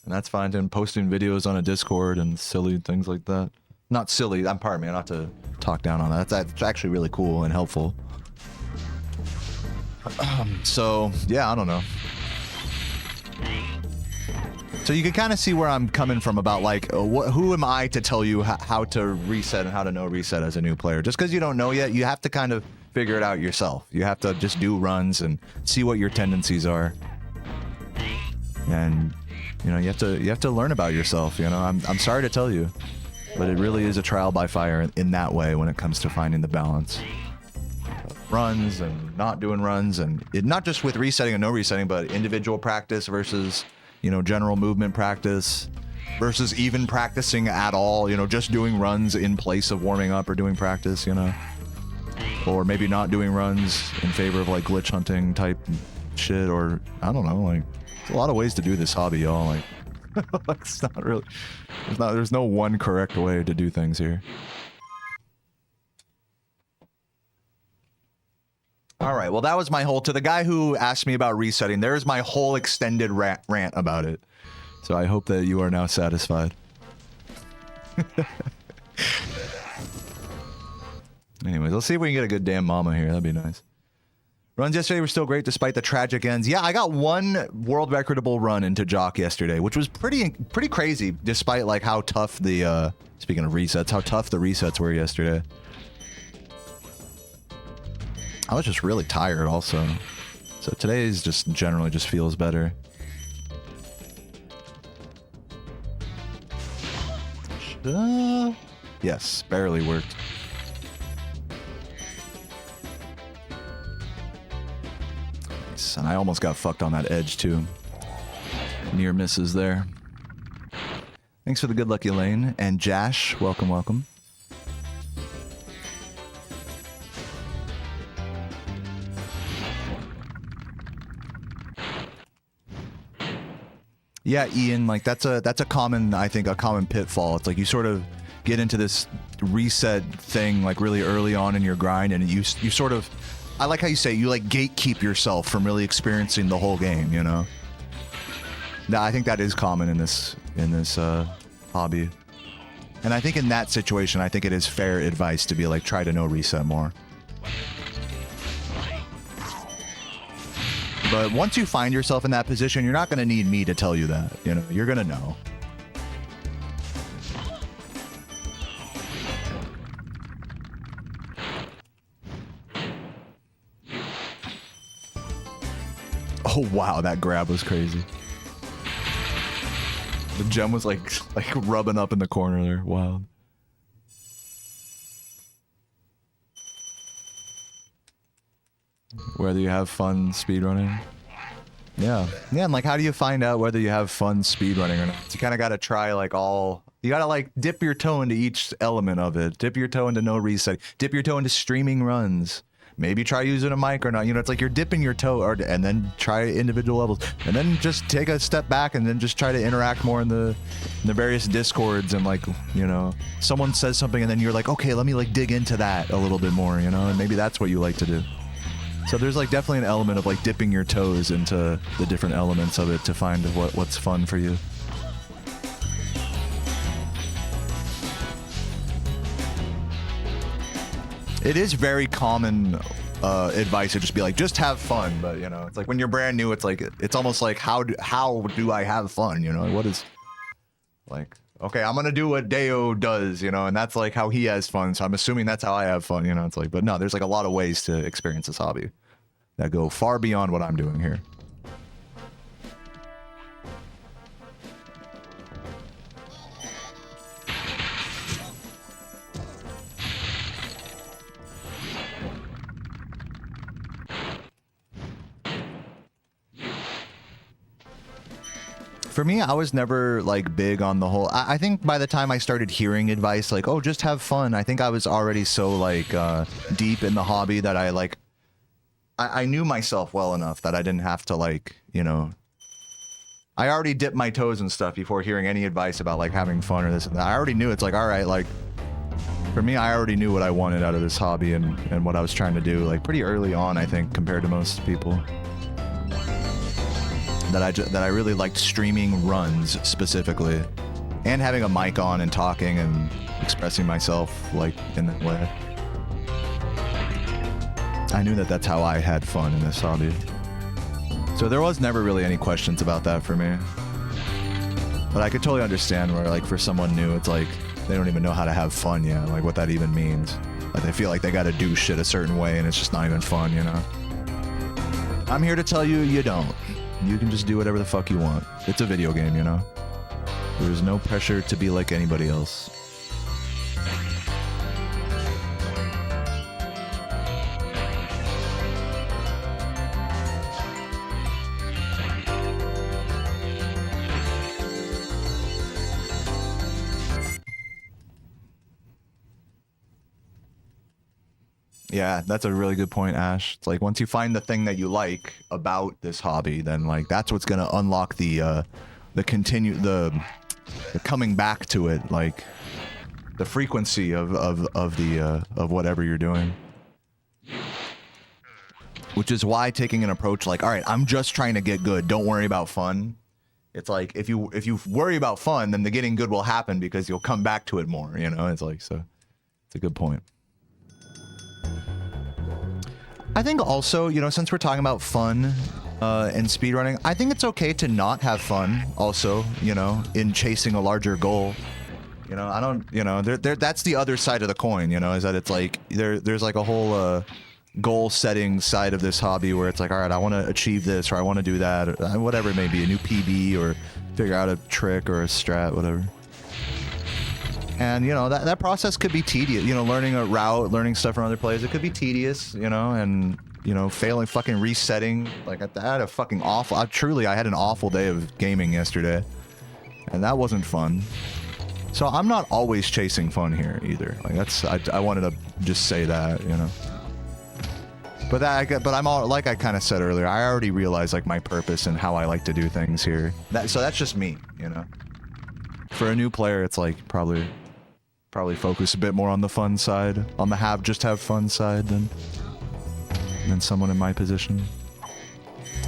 that's fine, and posting videos on a Discord and silly things like that. Not silly, pardon me, not to talk down on that. That's actually really cool and helpful. So, yeah, I don't know. So you can kind of see where I'm coming from about, like, who am I to tell you how to reset and how to no reset as a new player? Just because you don't know yet, you have to kind of figure it out yourself. You have to just do runs and see what your tendencies are. And, you know, you have to learn about yourself, you know? I'm sorry to tell you, but it really is a trial by fire in that way when it comes to finding the balance. Runs and not doing runs, and not just with resetting and no resetting, but individual practice versus, you know, general movement practice versus even practicing at all, you know, just doing runs in place of warming up or doing practice, you know, or maybe not doing runs in favor of like glitch hunting type shit, or I don't know, like there's a lot of ways to do this hobby, y'all. Like it's not really, there's no one correct way to do things here. All right, well, that was my whole... To the guy who asked me about resetting, there's my whole extended rant about it. So I hope that you are now satisfied. Anyways, let's see if we can get a good damn mama here. That'd be nice. Runs yesterday were still great despite the tragic ends. Yeah, I got one world recordable run into Jock yesterday, which was pretty crazy, despite like how tough the speaking of resets, how tough the resets were yesterday. I was just really tired also. So today's just generally just feels better. Yes, barely worked. And I almost got fucked on that edge too. Near misses there. Thanks for the good luck, Elaine. And Jash, welcome, welcome. Yeah, Ian, like that's a common, I think, a common pitfall. It's like you sort of get into this reset thing like really early on in your grind, and you sort of, I like how you say you like gatekeep yourself from really experiencing the whole game, you know? Now, I think that is common in this hobby. And I think in that situation, I think it is fair advice to be like, try to no reset more. But once you find yourself in that position, you're not going to need me to tell you that, you know? You're going to know. Oh, wow, that grab was crazy. The gem was like rubbing up in the corner there. Wild. Whether you have fun speedrunning. Yeah. Yeah, and like how do you find out whether you have fun speedrunning or not? You kind of got to try like all... You got to like dip your toe into each element of it. Dip your toe into no reset. Dip your toe into streaming runs. Maybe try using a mic or not. You know, it's like you're dipping your toe and then try individual levels. And then just take a step back and then just try to interact more in the various discords and like, you know, someone says something and then you're like, okay, let me like dig into that a little bit more, you know, and maybe that's what you like to do. So there's like definitely an element of like dipping your toes into the different elements of it to find what's fun for you. It is very common advice to just be like, just have fun. But, you know, it's like when you're brand new, it's like, it's almost like, how do I have fun? You know, what is like, okay, I'm going to do what Deo does, you know, and that's like how he has fun. So I'm assuming that's how I have fun, you know, it's like, but no, there's like a lot of ways to experience this hobby that go far beyond what I'm doing here. For me, I was never like big on the whole... I think by the time I started hearing advice like, oh, just have fun, I think I was already so like deep in the hobby that I like... I knew myself well enough that I didn't have to like, you know... I already dipped my toes and stuff before hearing any advice about like having fun or this and that. I already knew it's like, all right, like... For me, I already knew what I wanted out of this hobby and what I was trying to do like pretty early on, I think, compared to most people. That I really liked streaming runs specifically, and having a mic on and talking and expressing myself like in that way. I knew that that's how I had fun in this hobby. So there was never really any questions about that for me. But I could totally understand where like for someone new, it's like they don't even know how to have fun yet, like what that even means. Like they feel like they got to do shit a certain way and it's just not even fun, you know? I'm here to tell you, you don't. You can just do whatever the fuck you want. It's a video game, you know? There's no pressure to be like anybody else. Yeah, that's a really good point, Ash. It's like once you find the thing that you like about this hobby, then like that's what's gonna unlock the coming back to it, like the frequency of whatever you're doing. Which is why taking an approach like, all right, I'm just trying to get good, don't worry about fun. It's like, if you worry about fun, then the getting good will happen because you'll come back to it more, you know? It's like, so it's a good point. I think also, you know, since we're talking about fun and speedrunning, I think it's okay to not have fun also, you know, in chasing a larger goal. You know, I don't, you know, that's the other side of the coin, you know, is that it's like, there's like a whole goal setting side of this hobby where it's like, all right, I want to achieve this, or I want to do that, or whatever it may be, a new PB, or figure out a trick or a strat, whatever. And, you know, that process could be tedious, you know, learning a route, learning stuff from other players, it could be tedious, you know, and, you know, failing, fucking resetting. Like, I had a fucking awful, I had an awful day of gaming yesterday, and that wasn't fun. So I'm not always chasing fun here either. Like, that's, I wanted to just say that, you know. But I'm all, like I kind of said earlier, I already realized like my purpose and how I like to do things here. So that's just me, you know. For a new player, it's like probably focus a bit more on the fun side, on the have fun side than someone in my position.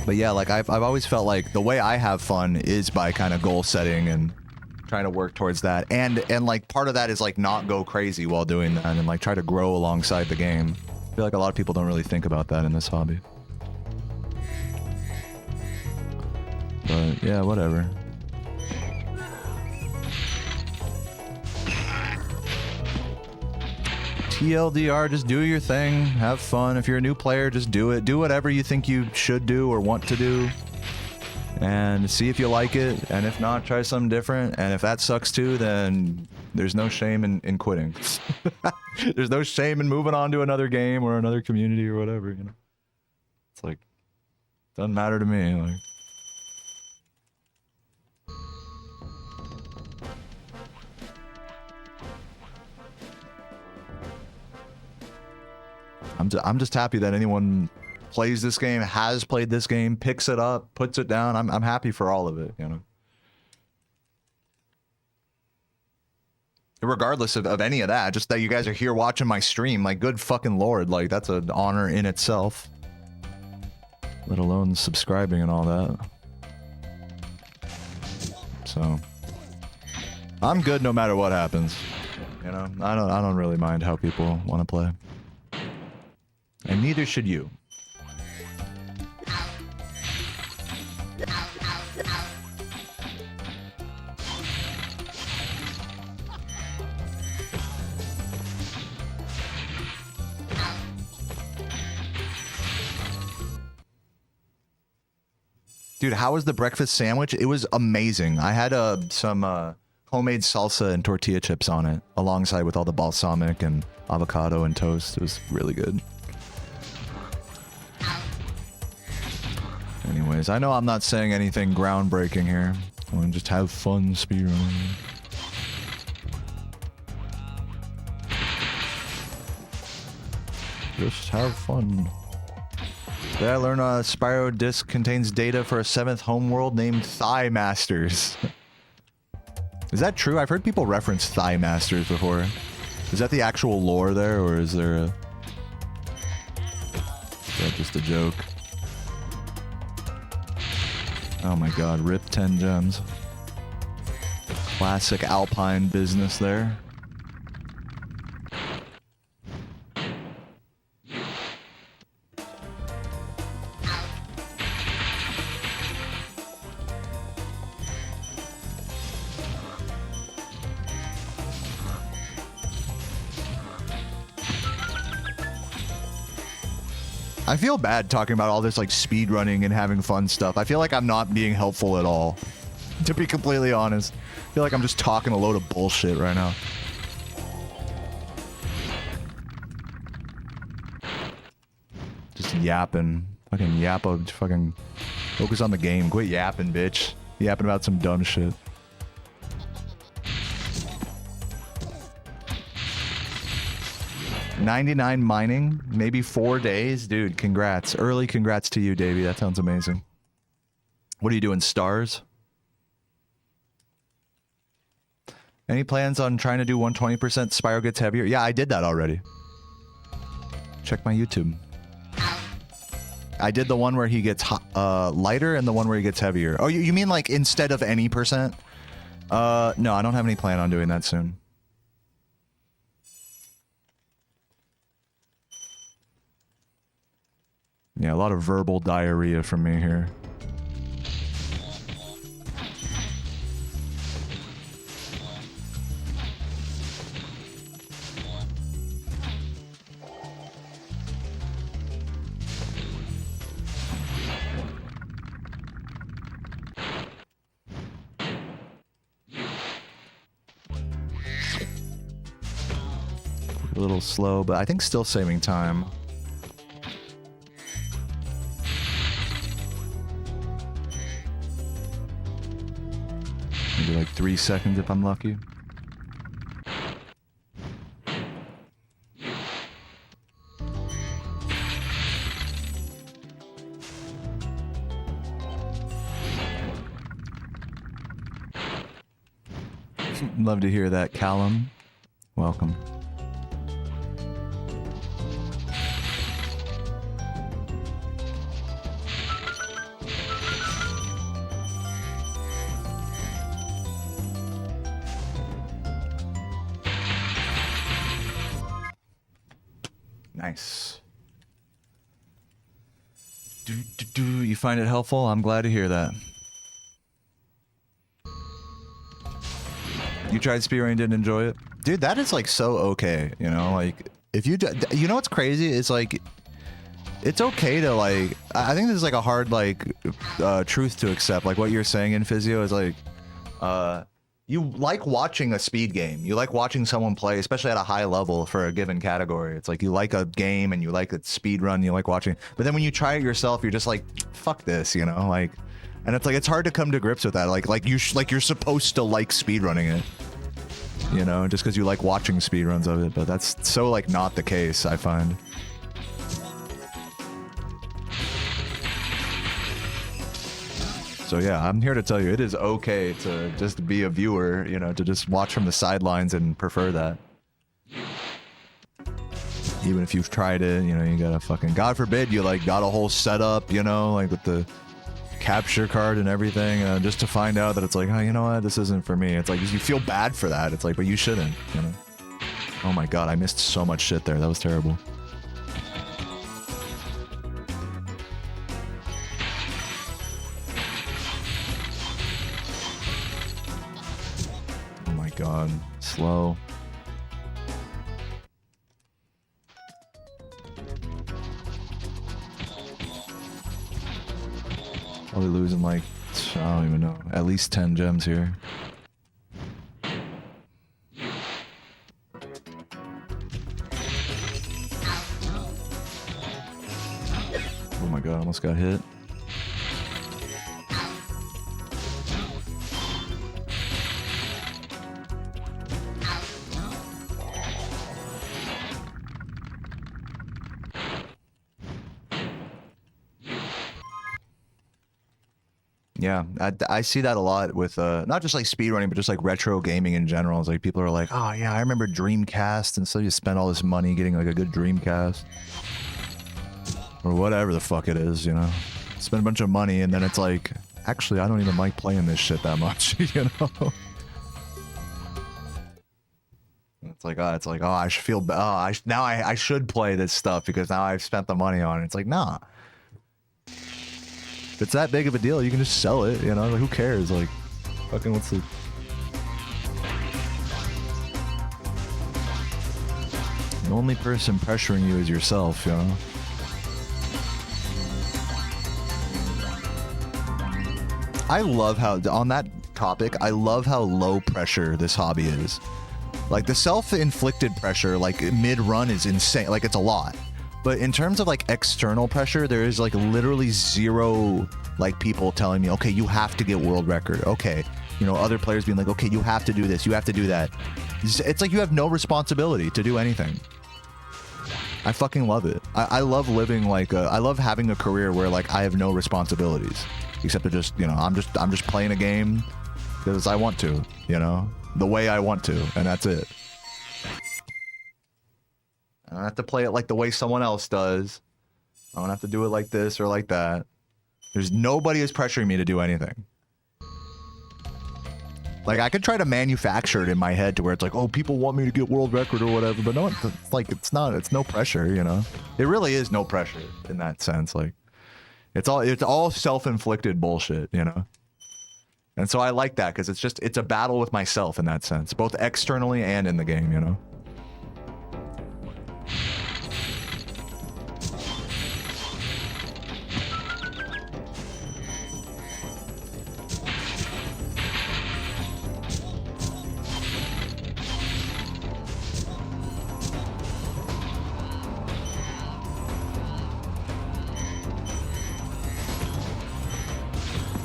But yeah, like I've always felt like the way I have fun is by kind of goal setting and trying to work towards that, and like part of that is like not go crazy while doing that and like try to grow alongside the game. I feel like a lot of people don't really think about that in this hobby. But yeah, whatever. TLDR, just do your thing, have fun. If you're a new player, just do it. Do whatever you think you should do or want to do. And see if you like it. And if not, try something different. And if that sucks too, then there's no shame in quitting. There's no shame in moving on to another game or another community or whatever, you know. It's like, doesn't matter to me. Like, I'm just happy that anyone plays this game, has played this game, picks it up, puts it down. I'm happy for all of it, you know. Regardless of any of that, just that you guys are here watching my stream, like, good fucking lord, like, that's an honor in itself. Let alone subscribing and all that. So, I'm good no matter what happens. You know, I don't really mind how people want to play. And neither should you. Dude, how was the breakfast sandwich? It was amazing. I had some homemade salsa and tortilla chips on it, alongside with all the balsamic and avocado and toast. It was really good. Anyways, I know I'm not saying anything groundbreaking here. I want to just have fun speedrunning. Just have fun. Did I learn Spyro Disc contains data for a 7th homeworld named Thigh Masters? Is that true? I've heard people reference Thigh Masters before. Is that the actual lore there, or is there a... Is that just a joke? Oh my god, rip 10 gems. Classic Alpine business there. I feel bad talking about all this like speedrunning and having fun stuff. I feel like I'm not being helpful at all, to be completely honest. I feel like I'm just talking a load of bullshit right now. Just yapping. Fucking yappo. Fucking focus on the game. Quit yapping, bitch. Yapping about some dumb shit. $99 mining, maybe 4 days. Dude, congrats. Early congrats to you, Davey. That sounds amazing. What are you doing, stars? Any plans on trying to do 120% Spyro Gets Heavier? Yeah, I did that already. Check my YouTube. I did the one where he gets lighter and the one where he gets heavier. Oh, you mean like instead of any percent? No, I don't have any plan on doing that soon. Yeah, a lot of verbal diarrhea from me here. A little slow, but I think still saving time. Maybe like 3 seconds if I'm lucky. Love to hear that, Callum. Welcome. Nice. You find it helpful? I'm glad to hear that. You tried speedrunning, didn't enjoy it? Dude, that is like so okay, you know? Like, if you you know what's crazy? It's like, it's okay to like, I think this is like a hard like truth to accept. Like what you're saying in Physio is like, you like watching a speed game. You like watching someone play, especially at a high level for a given category. It's like you like a game and you like a speed run, you like watching. But then when you try it yourself, you're just like, fuck this, you know? Like, and it's like, it's hard to come to grips with that. Like you're supposed to like speed running it, you know, just because you like watching speedruns of it. But that's so like not the case, I find. So yeah, I'm here to tell you it is okay to just be a viewer, you know, to just watch from the sidelines and prefer that. Even if you've tried it, you know, you gotta fucking, God forbid you like got a whole setup, you know, like with the capture card and everything, just to find out that it's like, oh, you know what, this isn't for me. It's like, you feel bad for that. It's like, but you shouldn't, you know. Oh my God, I missed so much shit there. That was terrible. Oh my God, slow. Probably losing like, I don't even know, at least 10 gems here. Oh my God, almost got hit. Yeah, I see that a lot with not just like speedrunning, but just like retro gaming in general. It's like people are like, oh yeah, I remember Dreamcast, and so you spend all this money getting like a good Dreamcast. Or whatever the fuck it is, you know? Spend a bunch of money, and then it's like, actually, I don't even like playing this shit that much, you know? It's like, oh, I should feel, now I should play this stuff because now I've spent the money on it. It's like, nah. If it's that big of a deal, you can just sell it, you know? Like, who cares? Like, fucking what's the... The only person pressuring you is yourself, you know? I love how, on that topic, I love how low pressure this hobby is. Like, the self-inflicted pressure, like, mid-run is insane. Like, it's a lot. But in terms of like external pressure, there is like literally zero like people telling me, okay, you have to get world record. Okay, you know, other players being like, okay, you have to do this, you have to do that. It's like you have no responsibility to do anything. I fucking love it. I love living like I love having a career where like I have no responsibilities except to just, you know, I'm just playing a game because I want to, you know, the way I want to, and that's it. I don't have to play it like the way someone else does. I don't have to do it like this or like that. There's nobody is pressuring me to do anything. Like, I could try to manufacture it in my head to where it's like, oh, people want me to get world record or whatever, but no, it's like, it's not, it's no pressure, you know? It really is no pressure in that sense. Like, it's all self-inflicted bullshit, you know? And so I like that because it's a battle with myself in that sense, both externally and in the game, you know?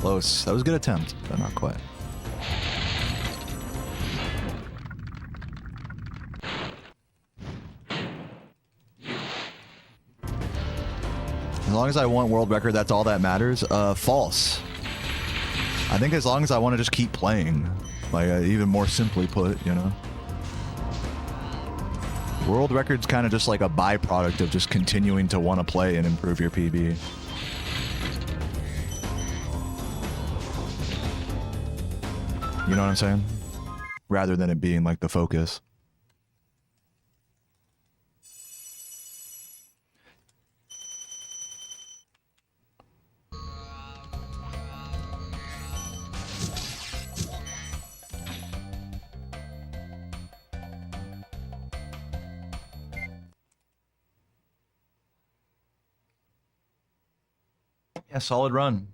Close. That was a good attempt, but not quite. As long as I want world record, that's all that matters. False. I think as long as I want to just keep playing, like even more simply put, you know. World record's kind of just like a byproduct of just continuing to want to play and improve your PB. You know what I'm saying? Rather than it being like the focus. Yeah, solid run.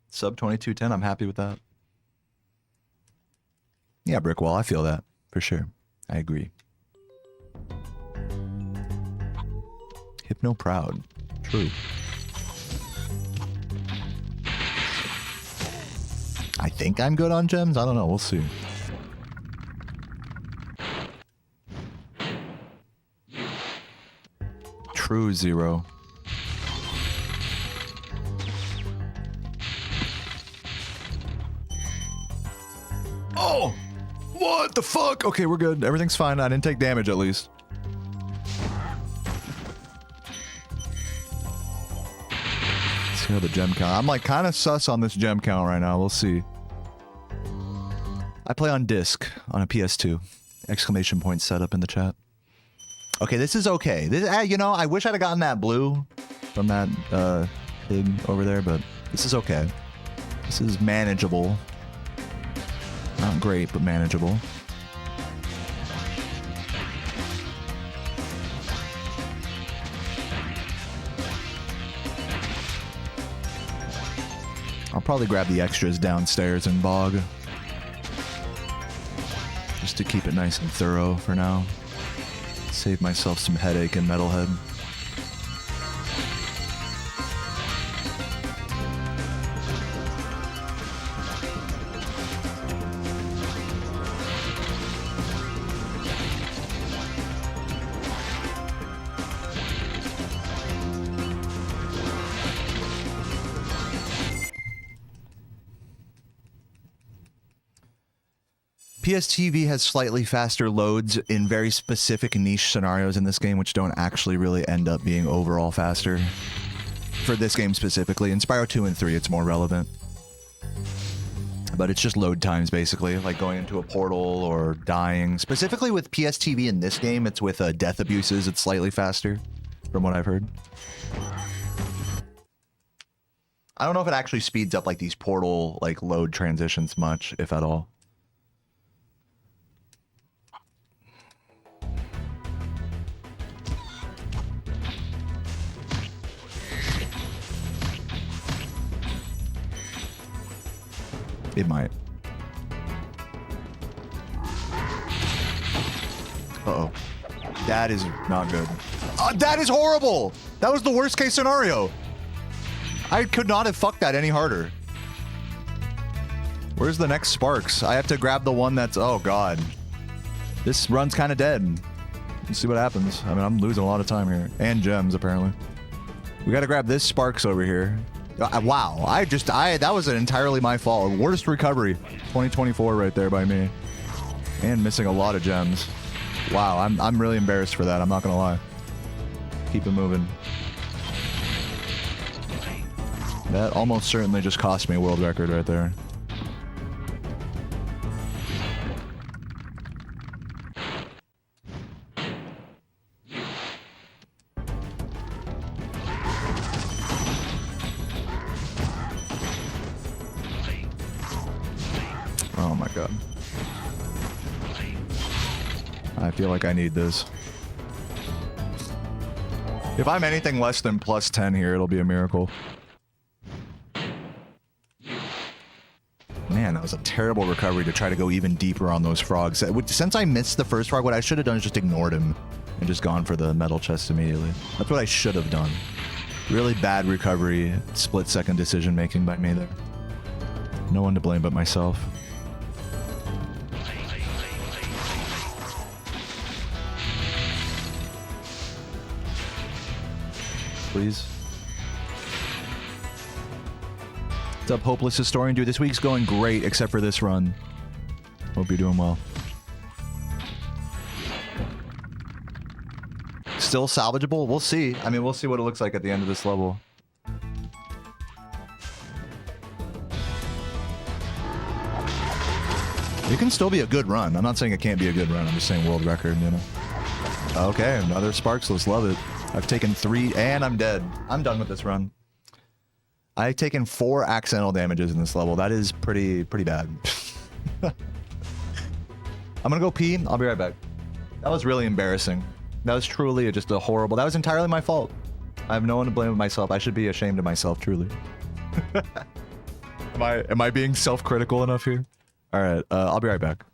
Sub 2210, I'm happy with that. Yeah, Brickwall, I feel that, for sure. I agree. Hypno proud. True. I think I'm good on gems? I don't know, we'll see. True zero. Oh! What the fuck? Okay, we're good. Everything's fine. I didn't take damage at least. Let's see how the gem count. I'm like kind of sus on this gem count right now. We'll see. I play on disc on a PS2. Exclamation point set up in the chat. Okay, this is okay. This, you know, I wish I'd have gotten that blue from that pig over there, but this is okay. This is manageable. Not great, but manageable. I'll probably grab the extras downstairs and bog. Just to keep it nice and thorough for now. Save myself some headache and metalhead. PSTV has slightly faster loads in very specific niche scenarios in this game, which don't actually really end up being overall faster. For this game specifically. In Spyro 2 and 3, it's more relevant. But it's just load times, basically, like going into a portal or dying. Specifically with PSTV in this game, it's with death abuses, it's slightly faster, from what I've heard. I don't know if it actually speeds up like these portal like load transitions much, if at all. It might. Uh-oh. That is not good. That is horrible! That was the worst case scenario. I could not have fucked that any harder. Where's the next Sparks? I have to grab the one that's... Oh, God. This run's kind of dead. Let's see what happens. I mean, I'm losing a lot of time here. And gems, apparently. We gotta grab this Sparks over here. Wow, that was entirely my fault. Worst recovery 2024 right there by me. And missing a lot of gems. Wow, I'm really embarrassed for that, I'm not gonna lie. Keep it moving. That almost certainly just cost me a world record right there. Oh my god. I feel like I need this. If I'm anything less than plus 10 here, it'll be a miracle. Man, that was a terrible recovery to try to go even deeper on those frogs. Since I missed the first frog, what I should have done is just ignored him and just gone for the metal chest immediately. That's what I should have done. Really bad recovery, split-second decision-making by me there. No one to blame but myself. Please. What's up, Hopeless Historian? Dude, this week's going great, except for this run. Hope you're doing well. Still salvageable? We'll see. I mean, we'll see what it looks like at the end of this level. It can still be a good run. I'm not saying it can't be a good run. I'm just saying world record, you know. Okay, another Sparksless. Love it. I've taken 3, and I'm dead. I'm done with this run. I've taken 4 accidental damages in this level. That is pretty bad. I'm gonna go pee. I'll be right back. That was really embarrassing. That was truly just a horrible... That was entirely my fault. I have no one to blame but myself. I should be ashamed of myself, truly. Am I being self-critical enough here? All right, I'll be right back.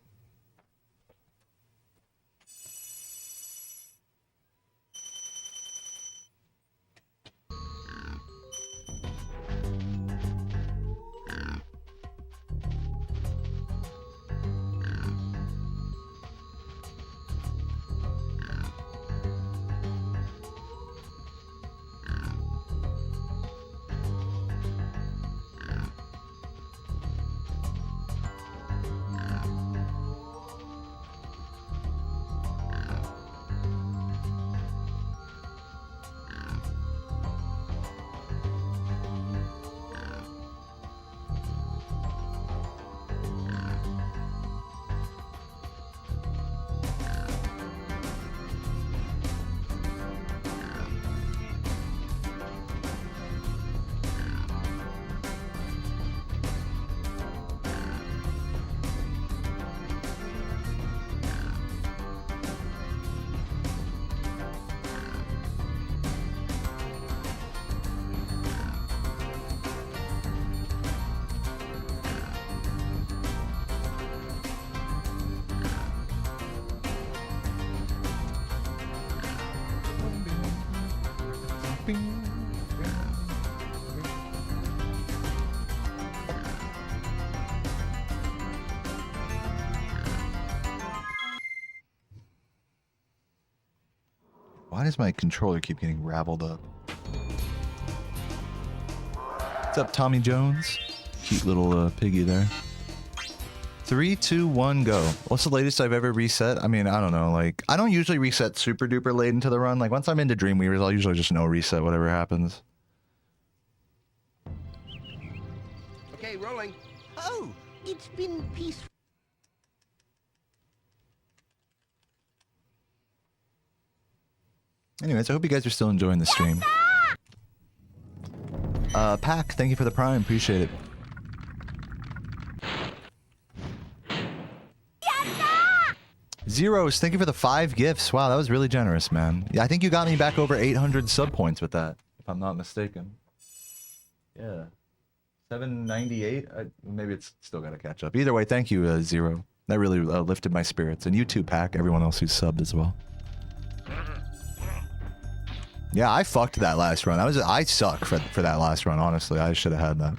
Why does my controller keep getting raveled up? What's up, Tommy Jones? Cute little piggy there. 3, 2, 1, go. What's the latest I've ever reset? I mean, I don't know. Like, I don't usually reset super duper late into the run. Like, once I'm into Dreamweavers, I'll usually just no reset whatever happens. Okay, rolling. Oh, it's been peaceful. Anyways, I hope you guys are still enjoying the stream. Pack, thank you for the Prime. Appreciate it. Zeros, thank you for the 5 gifts. Wow, that was really generous, man. Yeah, I think you got me back over 800 sub points with that, if I'm not mistaken. Yeah. 798? Maybe it's still got to catch up. Either way, thank you, Zero. That really lifted my spirits. And you too, Pack, everyone else who's subbed as well. Yeah, I fucked that last run. I suck for that last run, honestly. I should have had that.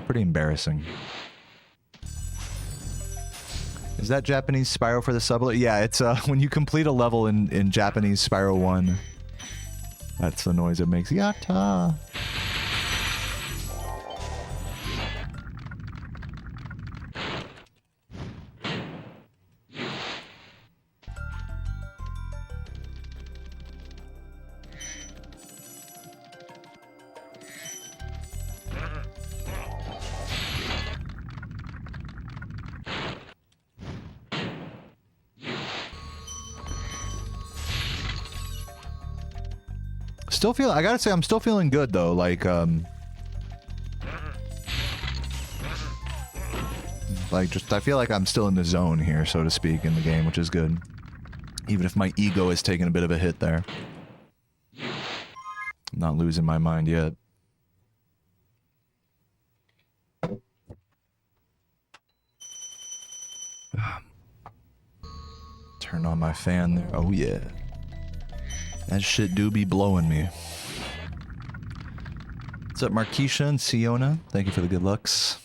Pretty embarrassing. Is that Japanese Spyro for the sub? Yeah, it's when you complete a level in Japanese Spyro 1. That's the noise it makes. Yatta! Still feel, I gotta say, I'm still feeling good though. Like just, I feel like I'm still in the zone here, so to speak, in the game, which is good. Even if my ego is taking a bit of a hit there. I'm not losing my mind yet. Turn on my fan there. Oh yeah. That shit do be blowing me. What's up, Marquisha and Siona? Thank you for the good looks.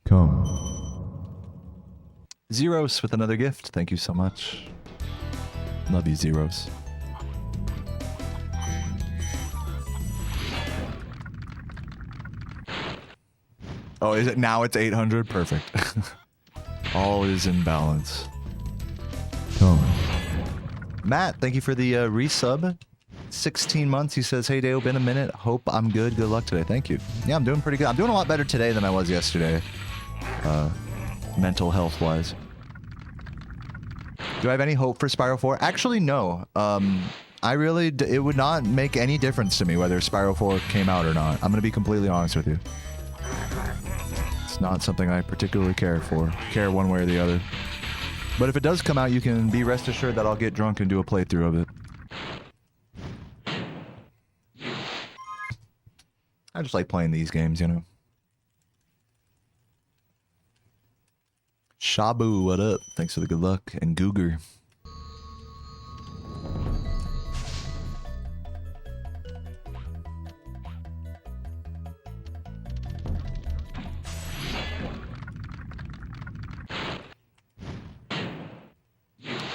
Come. Zeros with another gift. Thank you so much. Love you, Zeros. Oh, is it now? It's 800? Perfect. All is in balance. Come. Matt, thank you for the resub. 16 months. He says, hey, Dale, been a minute. Hope I'm good. Good luck today. Thank you. Yeah, I'm doing pretty good. I'm doing a lot better today than I was yesterday. Mental health-wise. Do I have any hope for Spyro 4? Actually, no. I really... It would not make any difference to me whether Spyro 4 came out or not. I'm going to be completely honest with you. It's not something I particularly care one way or the other. But if it does come out, you can be rest assured that I'll get drunk and do a playthrough of it. I just like playing these games, you know. Shabu, what up? Thanks for the good luck. And Googer.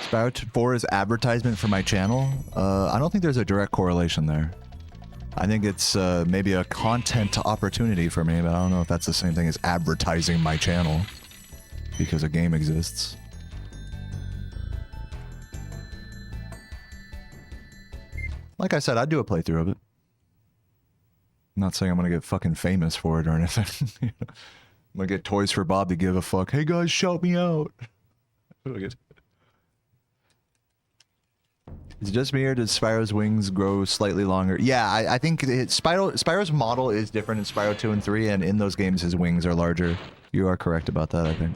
Spyro 4 is advertisement for my channel. I don't think there's a direct correlation there. I think it's maybe a content opportunity for me, but I don't know if that's the same thing as advertising my channel because a game exists. Like I said, I'd do a playthrough of it. I'm not saying I'm gonna get fucking famous for it or anything. I'm gonna get Toys for Bob to give a fuck. Hey guys, shout me out. Is it just me or does Spyro's wings grow slightly longer? Yeah, I think Spyro's model is different in Spyro 2 and 3, and in those games his wings are larger. You are correct about that, I think.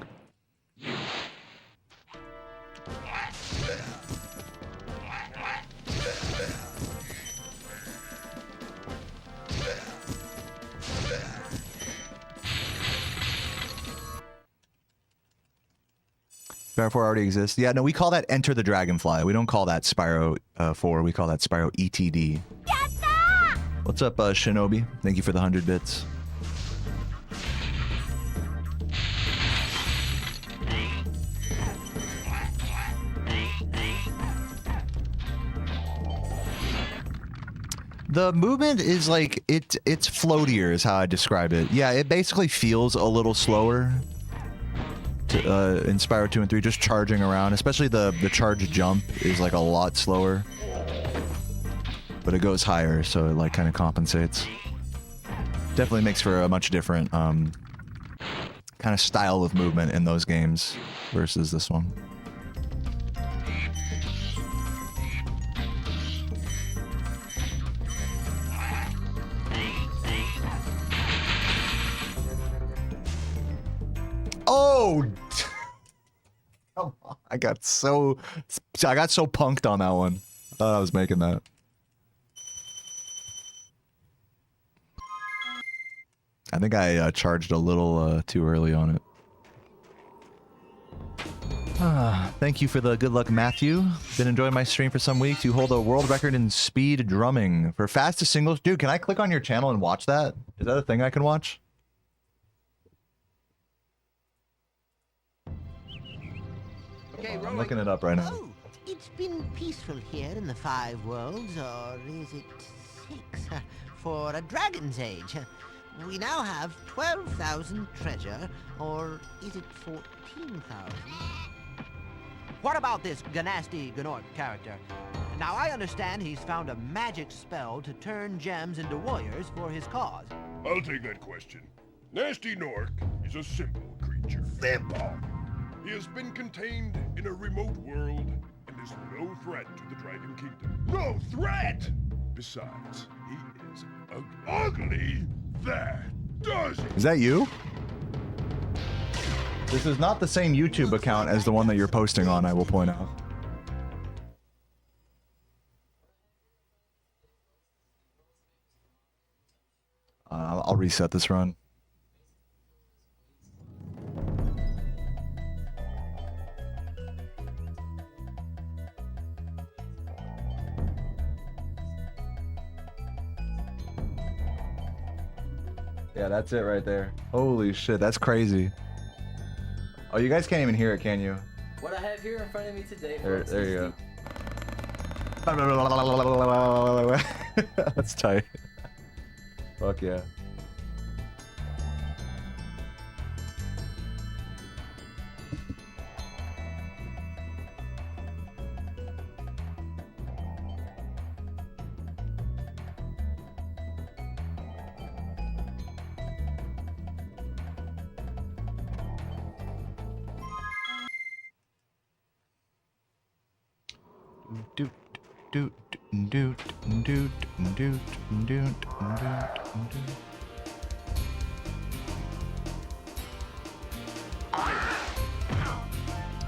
Spyro 4 already exists. Yeah, no, we call that Enter the Dragonfly. We don't call that Spyro 4. We call that Spyro ETD. Yatta! What's up, Shinobi? Thank you for the 100 bits. The movement is like, it's floatier is how I describe it. Yeah, it basically feels a little slower. In Spyro 2 and 3, just charging around, especially the charge jump is like a lot slower, but it goes higher, so it like kind of compensates. Definitely makes for a much different kind of style of movement in those games versus this one. Oh, come on. I got so punked on that one. I thought I was making that. I think I charged a little too early on it. Thank you for the good luck, Matthew. Been enjoying my stream for some weeks. You hold a world record in speed drumming for fastest singles. Dude, can I click on your channel and watch that? Is that a thing I can watch? Okay, I'm looking it up right now. Oh, it's been peaceful here in the 5 worlds, or is it 6? For a dragon's age. We now have 12,000 treasure, or is it 14,000? What about this Ganasty Gnort character? Now, I understand he's found a magic spell to turn gems into warriors for his cause. I'll take that question. Nasty Nork is a simple creature. Simple! He has been contained in a remote world and is no threat to the Dragon Kingdom. No threat! Besides, he is ugly. Ugly? That does it! Is that you? This is not the same YouTube account as the one that you're posting on, I will point out. I'll reset this run. Yeah, that's it right there. Holy shit, that's crazy. Oh, you guys can't even hear it, can you? What I have here in front of me today. There you go. That's tight. Fuck yeah. Doot doot doot doot doot doot doot.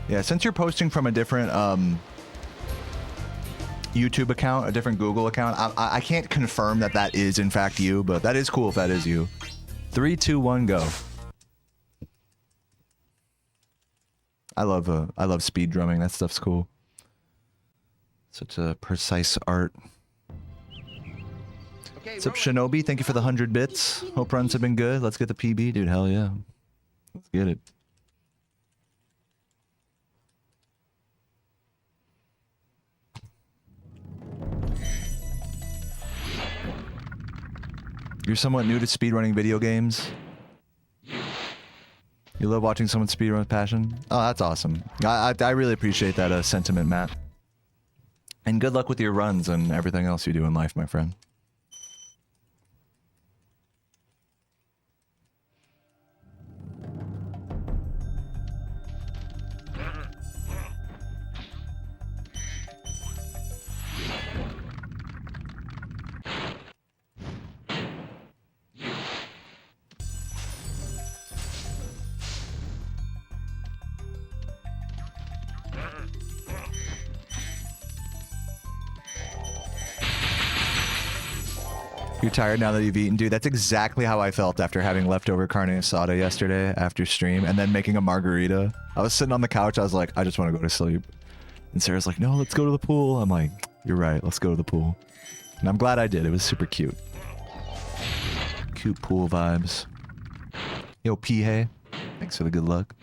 Yeah, since you're posting from a different YouTube account, a different Google account, I can't confirm that that is in fact you, but that is cool if that is you. 3, 2, 1, go. I love speed drumming. That stuff's cool. Such a precise art. Okay, What's up, Shinobi? Thank you for the 100 bits. Hope runs have been good. Let's get the PB, dude. Hell yeah. Let's get it. You're somewhat new to speedrunning video games. You love watching someone speedrun with passion? Oh, that's awesome. I really appreciate that sentiment, Matt. And good luck with your runs and everything else you do in life, my friend. You're tired now that you've eaten, dude. That's exactly how I felt after having leftover carne asada yesterday after stream and then making a margarita. I was sitting on the couch. I was like, I just want to go to sleep. And Sarah's like, no, let's go to the pool. I'm like, you're right. Let's go to the pool. And I'm glad I did. It was super cute. Cute pool vibes. Yo, P-Hey. Thanks for the good luck.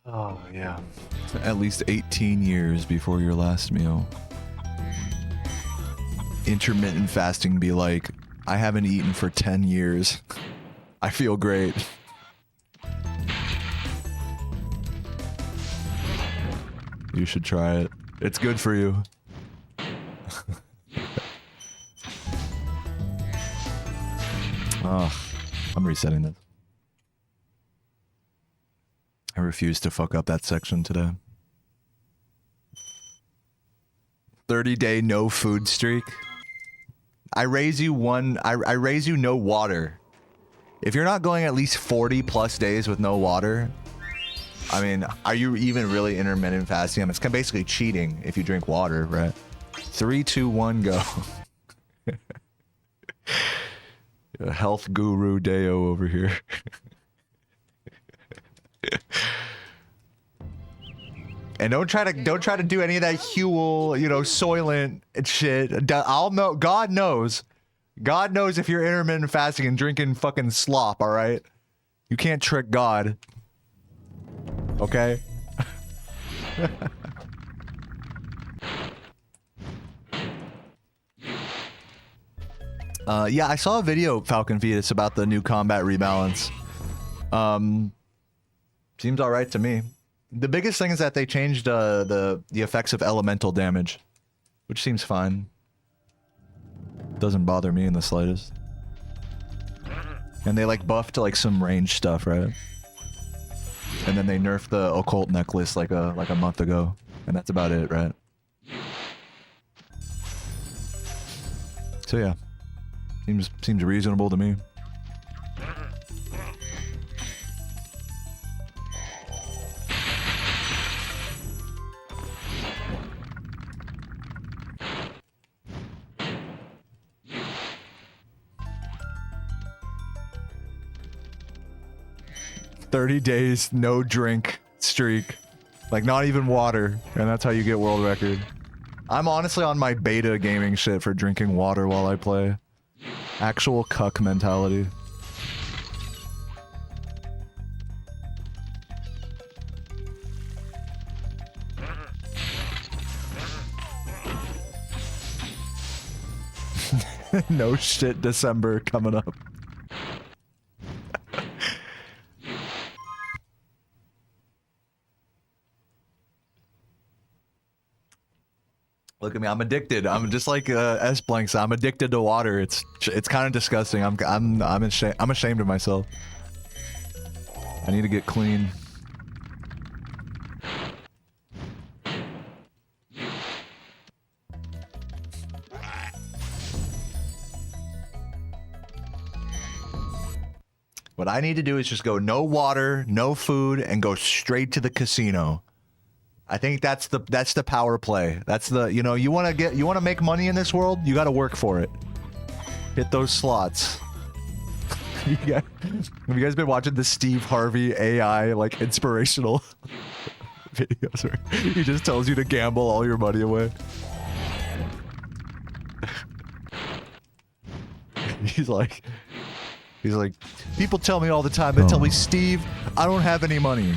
Oh, yeah. At least 18 years before your last meal. Intermittent fasting be like, I haven't eaten for 10 years. I feel great. You should try it. It's good for you. Oh, I'm resetting this. I refuse to fuck up that section today. 30-day no food streak. I raise you no water. If you're not going at least 40 plus days with no water, I mean, are you even really intermittent fasting? I mean, it's basically cheating if you drink water, right? 3, 2, 1, go. A health guru Deo over here. And don't try to do any of that Huel, you know, Soylent and shit. I'll know. God knows if you're intermittent fasting and drinking fucking slop. All right, you can't trick God. Okay. Yeah, I saw a video, Falcon Fetus, about the new combat rebalance. Seems all right to me. The biggest thing is that they changed the effects of elemental damage, which seems fine. Doesn't bother me in the slightest. And they like buffed like some range stuff, right? And then they nerfed the occult necklace like a month ago, and that's about it, right? So yeah, seems reasonable to me. "30 days, no drink streak." Like, not even water. And that's how you get world record. I'm honestly on my beta gaming shit for drinking water while I play. Actual cuck mentality. No shit, December coming up. Look at me, I'm addicted. I'm just like S blanks. I'm addicted to water. It's kind of disgusting. I'm ashamed of myself. I need to get clean. What I need to do is just go no water, no food, and go straight to the casino. I think that's the power play. That's the, you know, you want to make money in this world, you got to work for it. Hit those slots. Have you guys been watching the Steve Harvey AI like inspirational videos where he just tells you to gamble all your money away? He's like, people tell me all the time, they tell me, "Steve, I don't have any money."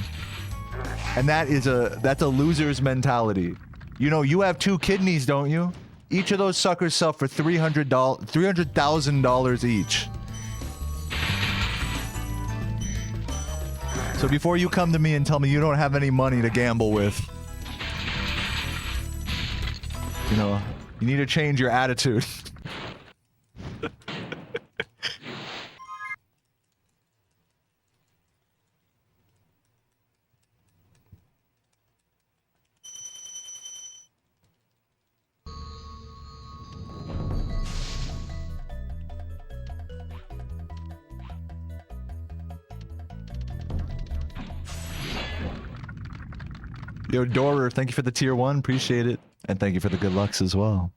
And that's a loser's mentality. You know, you have 2 kidneys, don't you? Each of those suckers sell for $300,000 each. So before you come to me and tell me you don't have any money to gamble with, you know, you need to change your attitude. Yo, Dorer, thank you for the tier 1. Appreciate it. And thank you for the good lucks as well.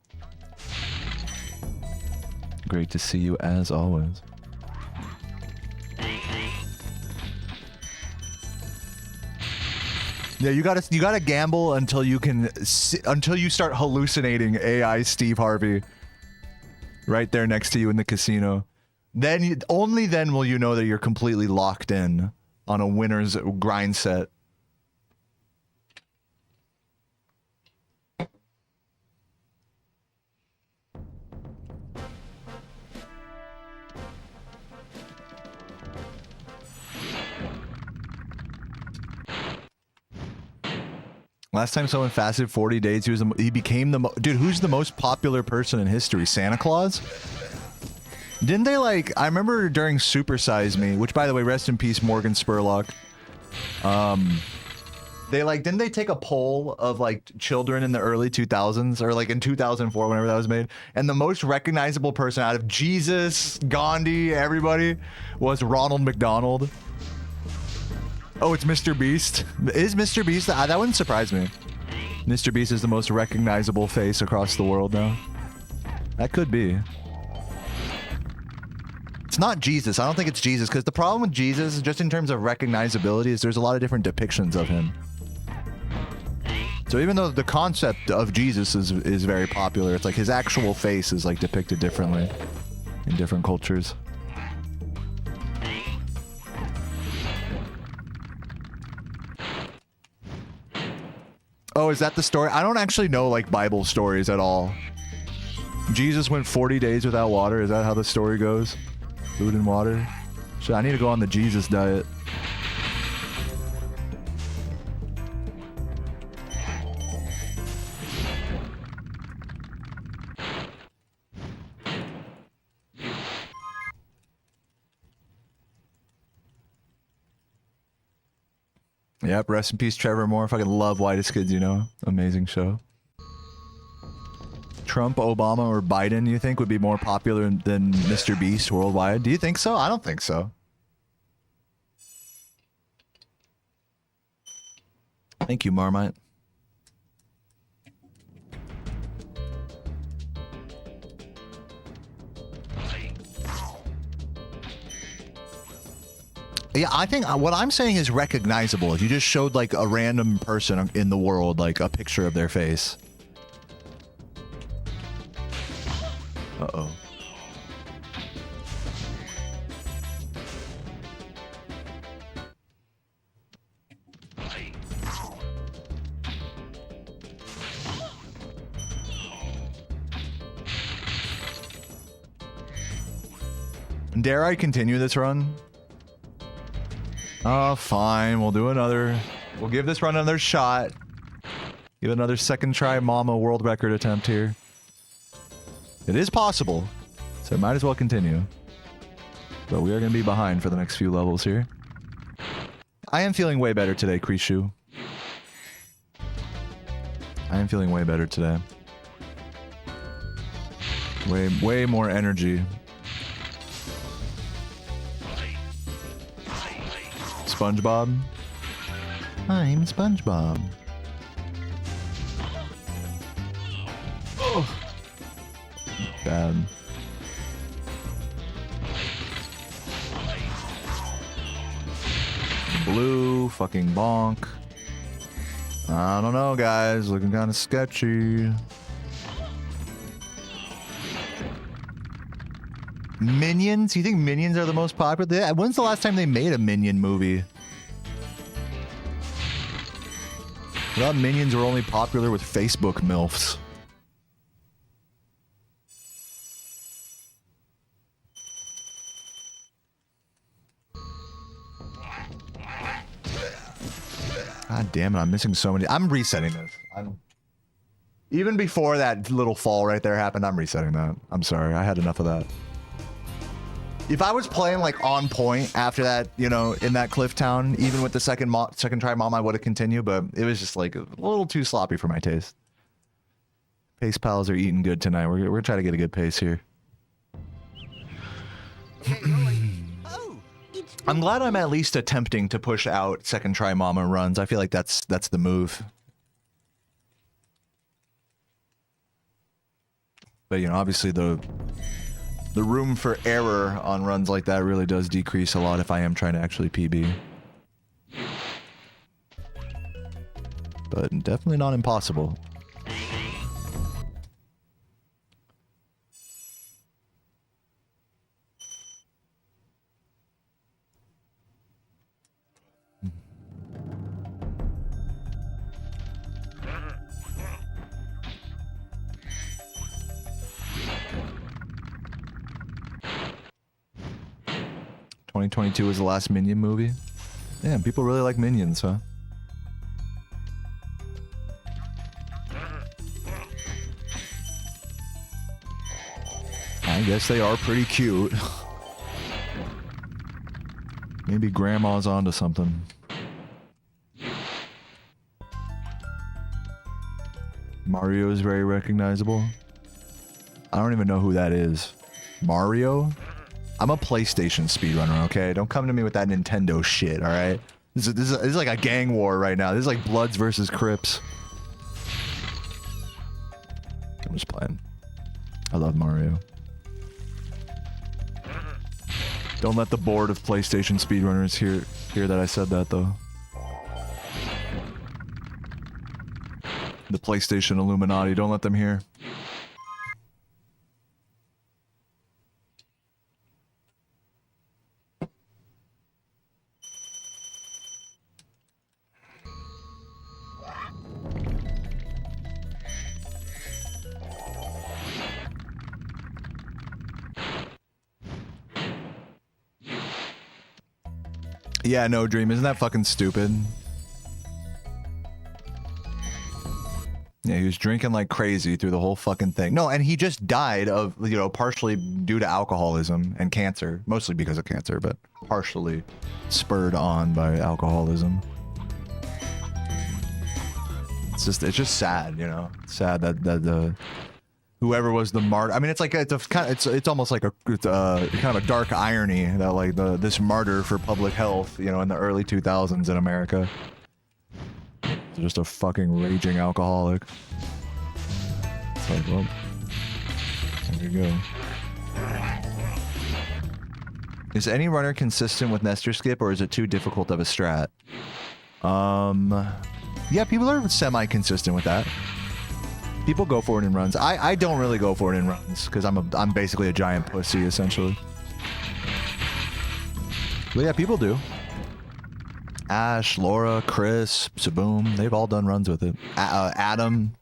Great to see you as always. Yeah, you gotta gamble until you start hallucinating AI Steve Harvey right there next to you in the casino. Then only then will you know that you're completely locked in on a winner's grind set. Last time someone fasted 40 days, he became the dude. Who's the most popular person in history? Santa Claus? Didn't they like? I remember during Super Size Me, which by the way, rest in peace, Morgan Spurlock. They like, didn't they take a poll of like children in the early 2000s or like in 2004, whenever that was made, and the most recognizable person out of Jesus, Gandhi, everybody was Ronald McDonald. Oh, it's Mr. Beast. Is Mr. Beast? That wouldn't surprise me. Mr. Beast is the most recognizable face across the world now. That could be. It's not Jesus. I don't think it's Jesus, because the problem with Jesus, just in terms of recognizability, is there's a lot of different depictions of him. So even though the concept of Jesus is very popular, it's like his actual face is like depicted differently in different cultures. Oh, is that the story? I don't actually know like Bible stories at all. Jesus went 40 days without water. Is that how the story goes? Food and water? Shit, I need to go on the Jesus diet. Yep, rest in peace, Trevor Moore. Fucking love Whitest Kids, you know? Amazing show. Trump, Obama, or Biden, you think, would be more popular than Mr. Beast worldwide? Do you think so? I don't think so. Thank you, Marmite. Yeah, I think what I'm saying is recognizable. If you just showed like a random person in the world like a picture of their face. Uh-oh. Dare I continue this run? Oh, fine. We'll do another. We'll give this run another shot. Give it another second try mama world record attempt here. It is possible, so might as well continue. But we are going to be behind for the next few levels here. I am feeling way better today, Krishu. I am feeling way better today. Way more energy. SpongeBob. I'm SpongeBob. Oh. Bad. Blue, fucking bonk. I don't know, guys. Looking kind of sketchy. Minions? You think Minions are the most popular? When's the last time they made a Minion movie? I thought Minions were only popular with Facebook MILFs. God damn it, I'm missing so many. I'm resetting this. Even before that little fall right there happened, I'm resetting that. I'm sorry, I had enough of that. If I was playing like on point after that, you know, in that cliff town, even with the second try mom, I would have continued, but it was just like a little too sloppy for my taste. Pace pals are eating good tonight. We're gonna try to get a good pace here. I'm glad I'm at least attempting to push out second try mama runs. I feel like that's the move. But you know, obviously the room for error on runs like that really does decrease a lot if I am trying to actually PB. But definitely not impossible. '22 was the last Minion movie. Damn, people really like Minions, huh? I guess they are pretty cute. Maybe grandma's onto something. Mario is very recognizable. I don't even know who that is. Mario? I'm a PlayStation speedrunner, okay? Don't come to me with that Nintendo shit, alright? This is like a gang war right now. This is like Bloods versus Crips. I'm just playing. I love Mario. Don't let the board of PlayStation speedrunners hear that I said that, though. The PlayStation Illuminati, don't let them hear. Yeah, no, Dream, isn't that fucking stupid? Yeah, he was drinking like crazy through the whole fucking thing. No, and he just died of, you know, partially due to alcoholism and cancer. Mostly because of cancer, but partially spurred on by alcoholism. It's just sad, you know? Sad that the whoever was the martyr. I mean, it's like it's almost like it's kind of a dark irony that like this martyr for public health, you know, in the early 2000s in America. Just a fucking raging alcoholic. It's like, well, there you go. Is any runner consistent with Nestor Skip, or is it too difficult of a strat? Yeah, people are semi-consistent with that. People go for it in runs. I don't really go for it in runs because I'm basically a giant pussy essentially. But yeah, people do. Ash, Laura, Chris, Saboom, they've all done runs with it. Adam,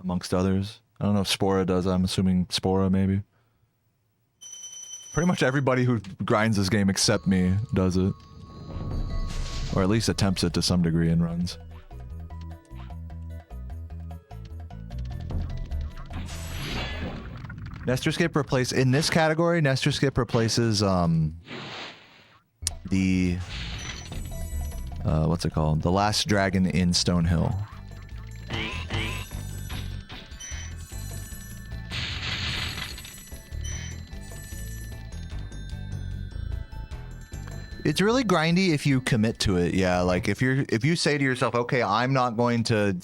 amongst others. I don't know if Spora does. I'm assuming Spora maybe. Pretty much everybody who grinds this game except me does it. Or at least attempts it to some degree in runs. Nestor Skip in this category, Nestor Skip replaces the what's it called? The Last Dragon in Stonehill. It's really grindy if you commit to it. Yeah, like if you say to yourself, okay, I'm not going to,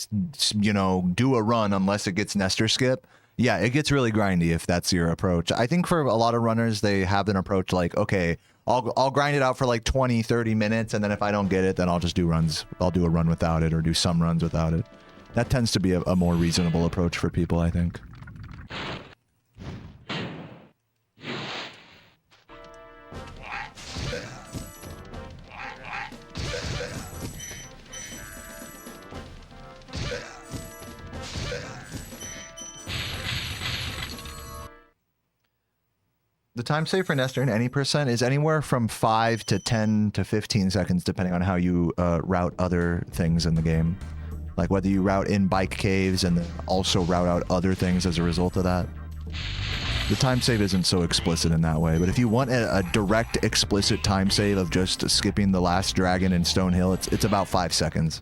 you know, do a run unless it gets Nestor Skip. Yeah, it gets really grindy if that's your approach. I think for a lot of runners, they have an approach like, okay, I'll grind it out for like 20, 30 minutes, and then if I don't get it, then I'll just do runs. I'll do a run without it or do some runs without it. That tends to be a more reasonable approach for people, I think. The time save for Nestor in any percent is anywhere from 5 to 10 to 15 seconds, depending on how you route other things in the game. Like whether you route in bike caves and then also route out other things as a result of that. The time save isn't so explicit in that way, but if you want a direct, explicit time save of just skipping the Last Dragon in Stonehill, it's about 5 seconds.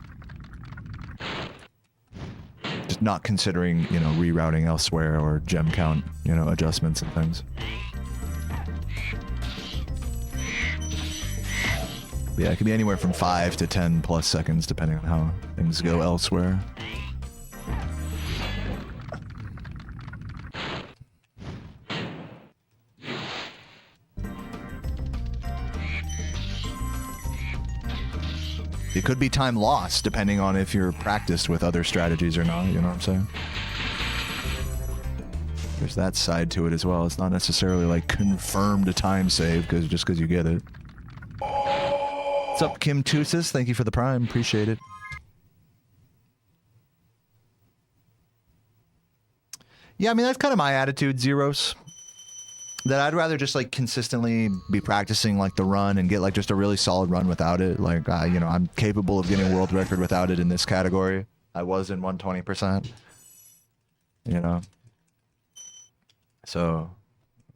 Just not considering, you know, rerouting elsewhere or gem count, you know, adjustments and things. Yeah, it can be anywhere from 5 to 10 plus seconds, depending on how things go elsewhere. It could be time lost, depending on if you're practiced with other strategies or not, you know what I'm saying? There's that side to it as well. It's not necessarily like confirmed a time save just because you get it. What's up, Kim Tusis? Thank you for the Prime. Appreciate it. Yeah, I mean, that's kind of my attitude, Zeros. That I'd rather just, like, consistently be practicing, like, the run and get, like, just a really solid run without it. Like, you know, I'm capable of getting a world record without it in this category. I was in 120%. You know? So...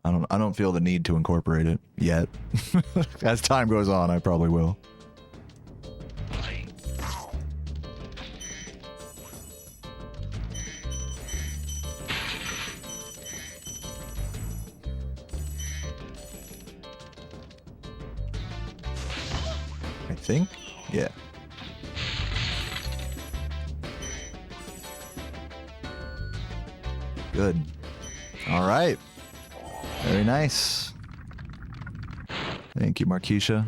I don't feel the need to incorporate it yet. As time goes on, I probably will. think. Yeah. Good. All right. Very nice. Thank you, Marquisha.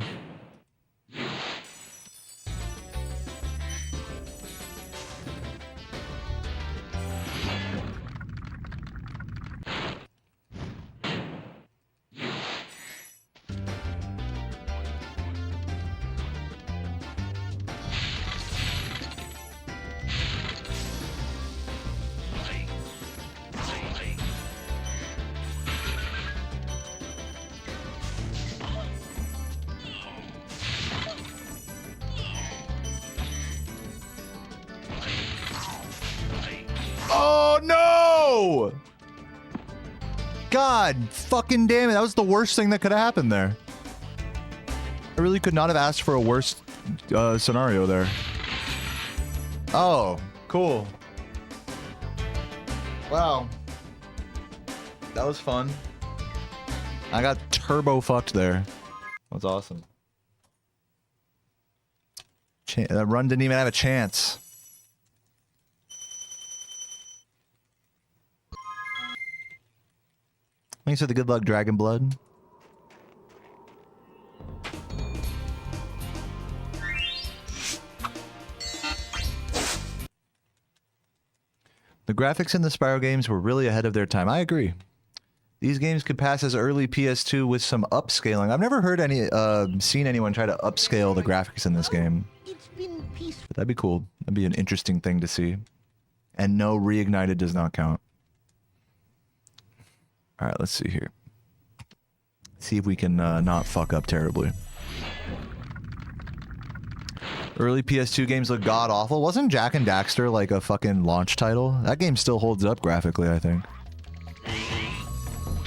Oh no! God fucking damn it. That was the worst thing that could have happened there. I really could not have asked for a worse scenario there. Oh, cool. Wow. That was fun. I got turbo fucked there. That's awesome. That run didn't even have a chance. Thanks for the good luck, Dragon Blood. The graphics in the Spyro games were really ahead of their time. I agree. These games could pass as early PS2 with some upscaling. I've never heard seen anyone try to upscale the graphics in this game. It's been peaceful. But that'd be cool. That'd be an interesting thing to see. And no, reignited does not count. All right, let's see here. See if we can not fuck up terribly. Early PS2 games look god-awful. Wasn't Jak and Daxter like a fucking launch title? That game still holds up graphically, I think.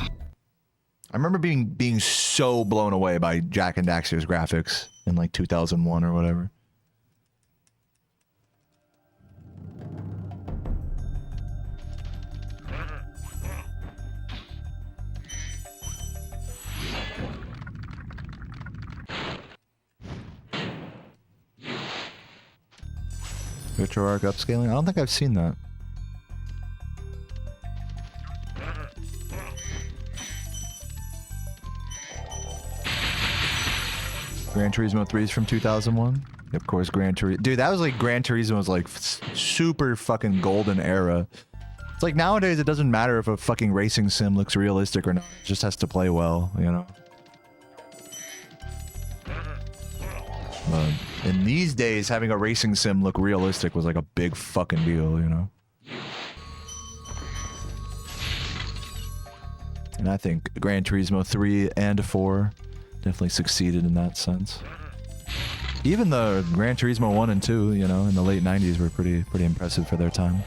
I remember being so blown away by Jak and Daxter's graphics in like 2001 or whatever. RetroArch upscaling? I don't think I've seen that. Gran Turismo 3 is from 2001. Of course, Gran Turismo. Dude, that was like Gran Turismo was like super fucking golden era. It's like nowadays it doesn't matter if a fucking racing sim looks realistic or not. It just has to play well, you know? In these days, having a racing sim look realistic was like a big fucking deal, you know? And I think Gran Turismo 3 and 4 definitely succeeded in that sense. Even the Gran Turismo 1 and 2, you know, in the late 90s were pretty impressive for their time.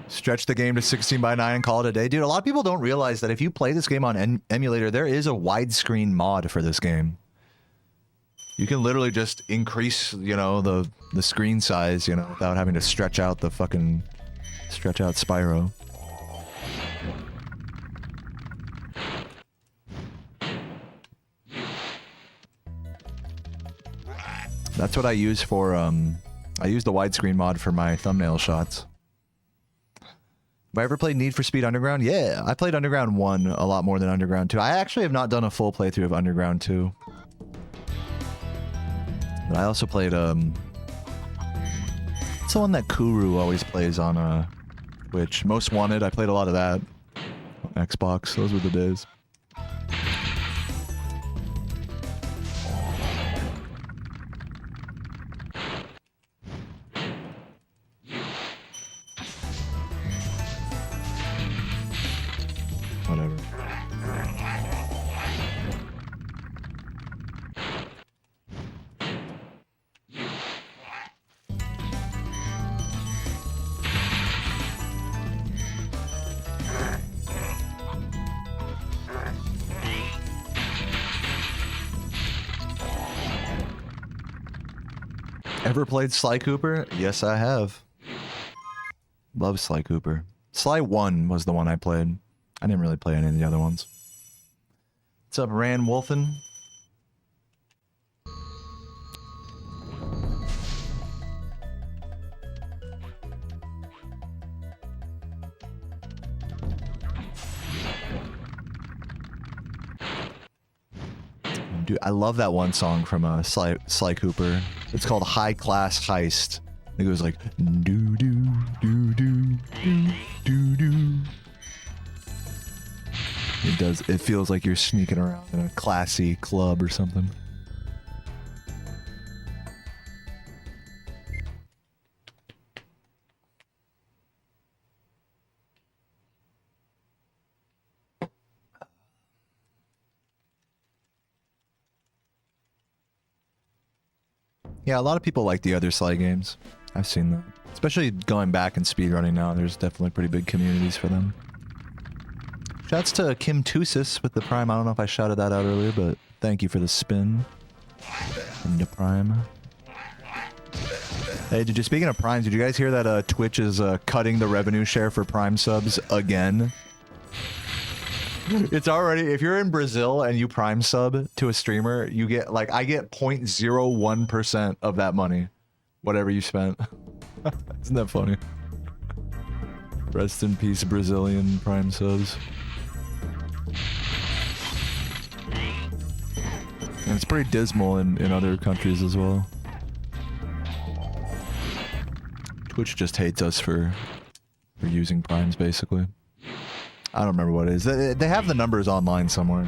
Stretch the game to 16:9 and call it a day. Dude, a lot of people don't realize that if you play this game on emulator, there is a widescreen mod for this game. You can literally just increase, you know, the screen size, you know, without having to stretch out Spyro. That's what I use for, I use the widescreen mod for my thumbnail shots. Have I ever played Need for Speed Underground? Yeah, I played Underground 1 a lot more than Underground 2. I actually have not done a full playthrough of Underground 2. But I also played, it's the one that Kuru always plays on, Twitch. Most Wanted, I played a lot of that. On Xbox, those were the days. Whatever. Ever played Sly Cooper? Yes, I have. Love Sly Cooper. Sly 1 was the one I played. I didn't really play any of the other ones. What's up, Ran Wolfen? Dude, I love that one song from Sly Cooper. It's called High Class Heist. It goes like doo doo doo doo doo doo doo. It does. It feels like you're sneaking around in a classy club or something. Yeah, a lot of people like the other Sly games. I've seen that. Especially going back and speedrunning now, there's definitely pretty big communities for them. Shouts to Kim Tusis with the Prime. I don't know if I shouted that out earlier, but thank you for the spin. Into Prime. Hey, speaking of Primes, did you guys hear that Twitch is cutting the revenue share for Prime subs again? It's already, if you're in Brazil and you Prime sub to a streamer, you get, like, I get 0.01% of that money. Whatever you spent. Isn't that funny? Rest in peace, Brazilian Prime subs. And it's pretty dismal in other countries as well. Twitch just hates us for using Primes, basically. I don't remember what it is. They have the numbers online somewhere.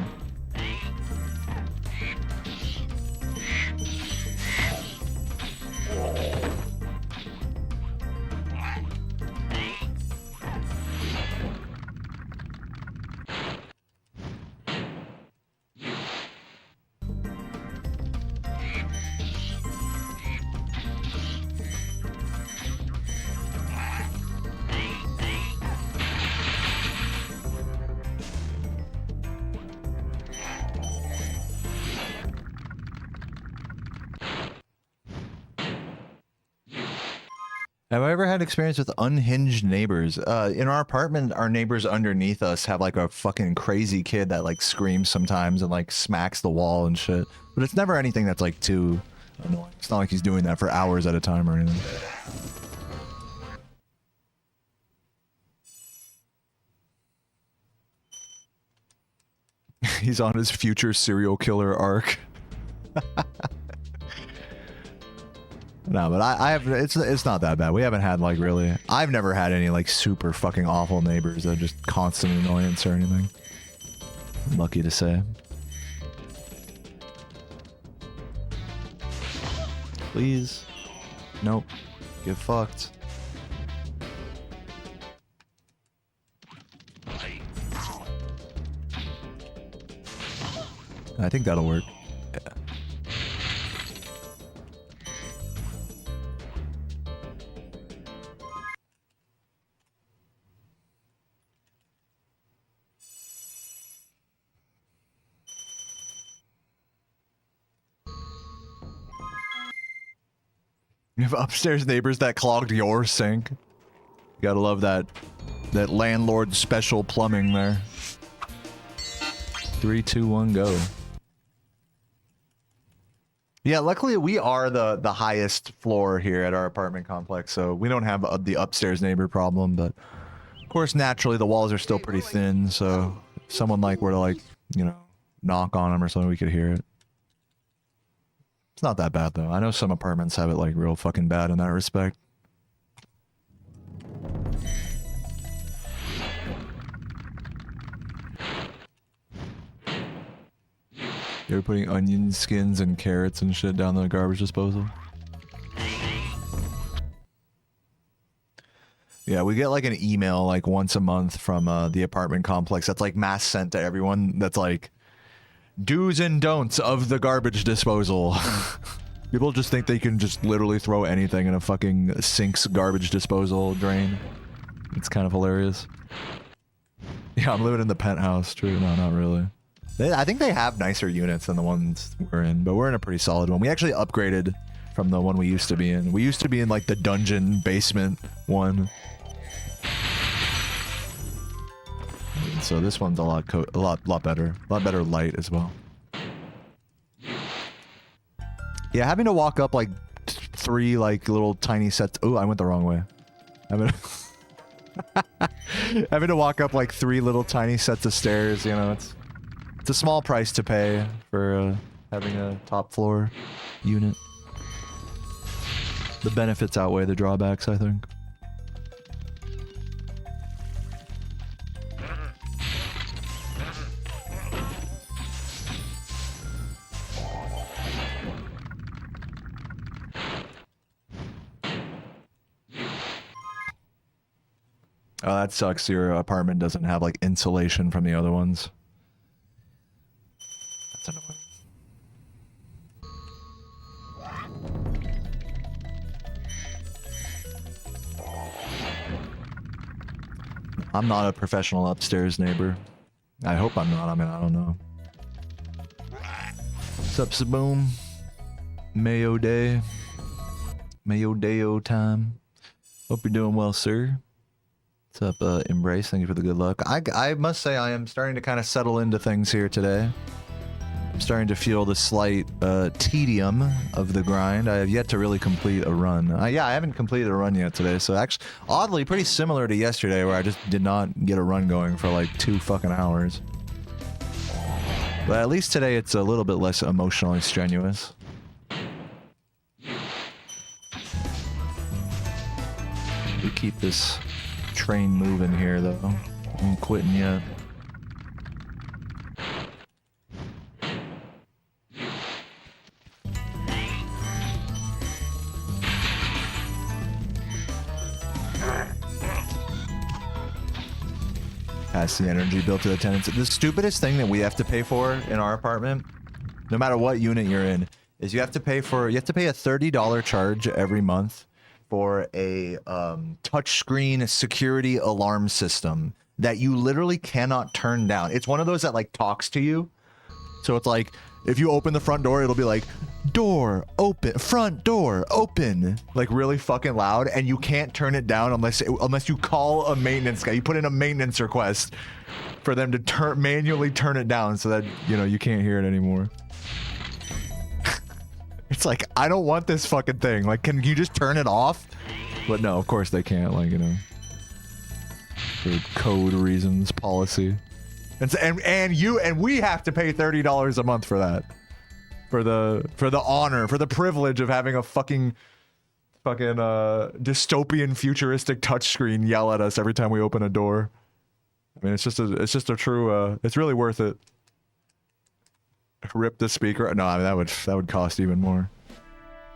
Have I ever had experience with unhinged neighbors? In our apartment, our neighbors underneath us have like a fucking crazy kid that like screams sometimes and like smacks the wall and shit. But it's never anything that's like too annoying. It's not like he's doing that for hours at a time or anything. He's on his future serial killer arc. No, but I have, it's not that bad. We haven't had like really, I've never had any like super fucking awful neighbors that are just constant annoyance or anything. I'm lucky to say. Please. Nope. Get fucked. I think that'll work. Yeah. You have upstairs neighbors that clogged your sink. You gotta love that landlord special plumbing there. 3, 2, 1, go. Yeah, luckily we are the highest floor here at our apartment complex, so we don't have the upstairs neighbor problem, but of course naturally the walls are still pretty thin, so if someone like were to like, you know, knock on them or something, we could hear it. It's not that bad though. I know some apartments have it like real fucking bad in that respect. You're putting onion skins and carrots and shit down the garbage disposal? Yeah, we get like an email like once a month from the apartment complex that's like mass sent to everyone that's like do's and don'ts of the garbage disposal. People just think they can just literally throw anything in a fucking sink's garbage disposal drain. It's kind of hilarious. Yeah, I'm living in the penthouse. True. No, not really. I think they have nicer units than the ones we're in, but we're in a pretty solid one. We actually upgraded from the one we used to be in. We used to be in like the dungeon basement one. so this one's a lot better. A lot better light as well. Yeah, having to walk up like 3 like little tiny sets. Oh, I went the wrong way. Having to walk up like 3 little tiny sets of stairs, you know, it's a small price to pay for having a top floor unit. The benefits outweigh the drawbacks, I think. Oh, that sucks. Your apartment doesn't have like insulation from the other ones. That's annoying. I'm not a professional upstairs neighbor. I hope I'm not. I mean, I don't know. What's up, Saboom? Mayo Day. Mayo Day-o time. Hope you're doing well, sir. What's up, Embrace? Thank you for the good luck. I must say I am starting to kind of settle into things here today. I'm starting to feel the slight tedium of the grind. I have yet to really complete a run. Yeah, I haven't completed a run yet today, so actually, oddly, pretty similar to yesterday where I just did not get a run going for like 2 fucking hours. But at least today it's a little bit less emotionally strenuous. We keep this train moving here, though. I ain't quitting yet. Pass the energy bill to the tenants. The stupidest thing that we have to pay for in our apartment, no matter what unit you're in, is you have to pay a $30 charge every month for a touchscreen security alarm system that you literally cannot turn down. It's one of those that like talks to you. So it's like, if you open the front door, it'll be like, door open, front door open, like really fucking loud, and you can't turn it down unless you call a maintenance guy. You put in a maintenance request for them to manually turn it down so that, you know, you can't hear it anymore. It's like, I don't want this fucking thing. Like, can you just turn it off? But no, of course they can't, like, you know, for code reasons, policy. And so, and we have to pay $30 a month for that. For the honor, for the privilege of having a fucking dystopian futuristic touchscreen yell at us every time we open a door. I mean, it's just a true it's really worth it. Rip the speaker. No, I mean that would cost even more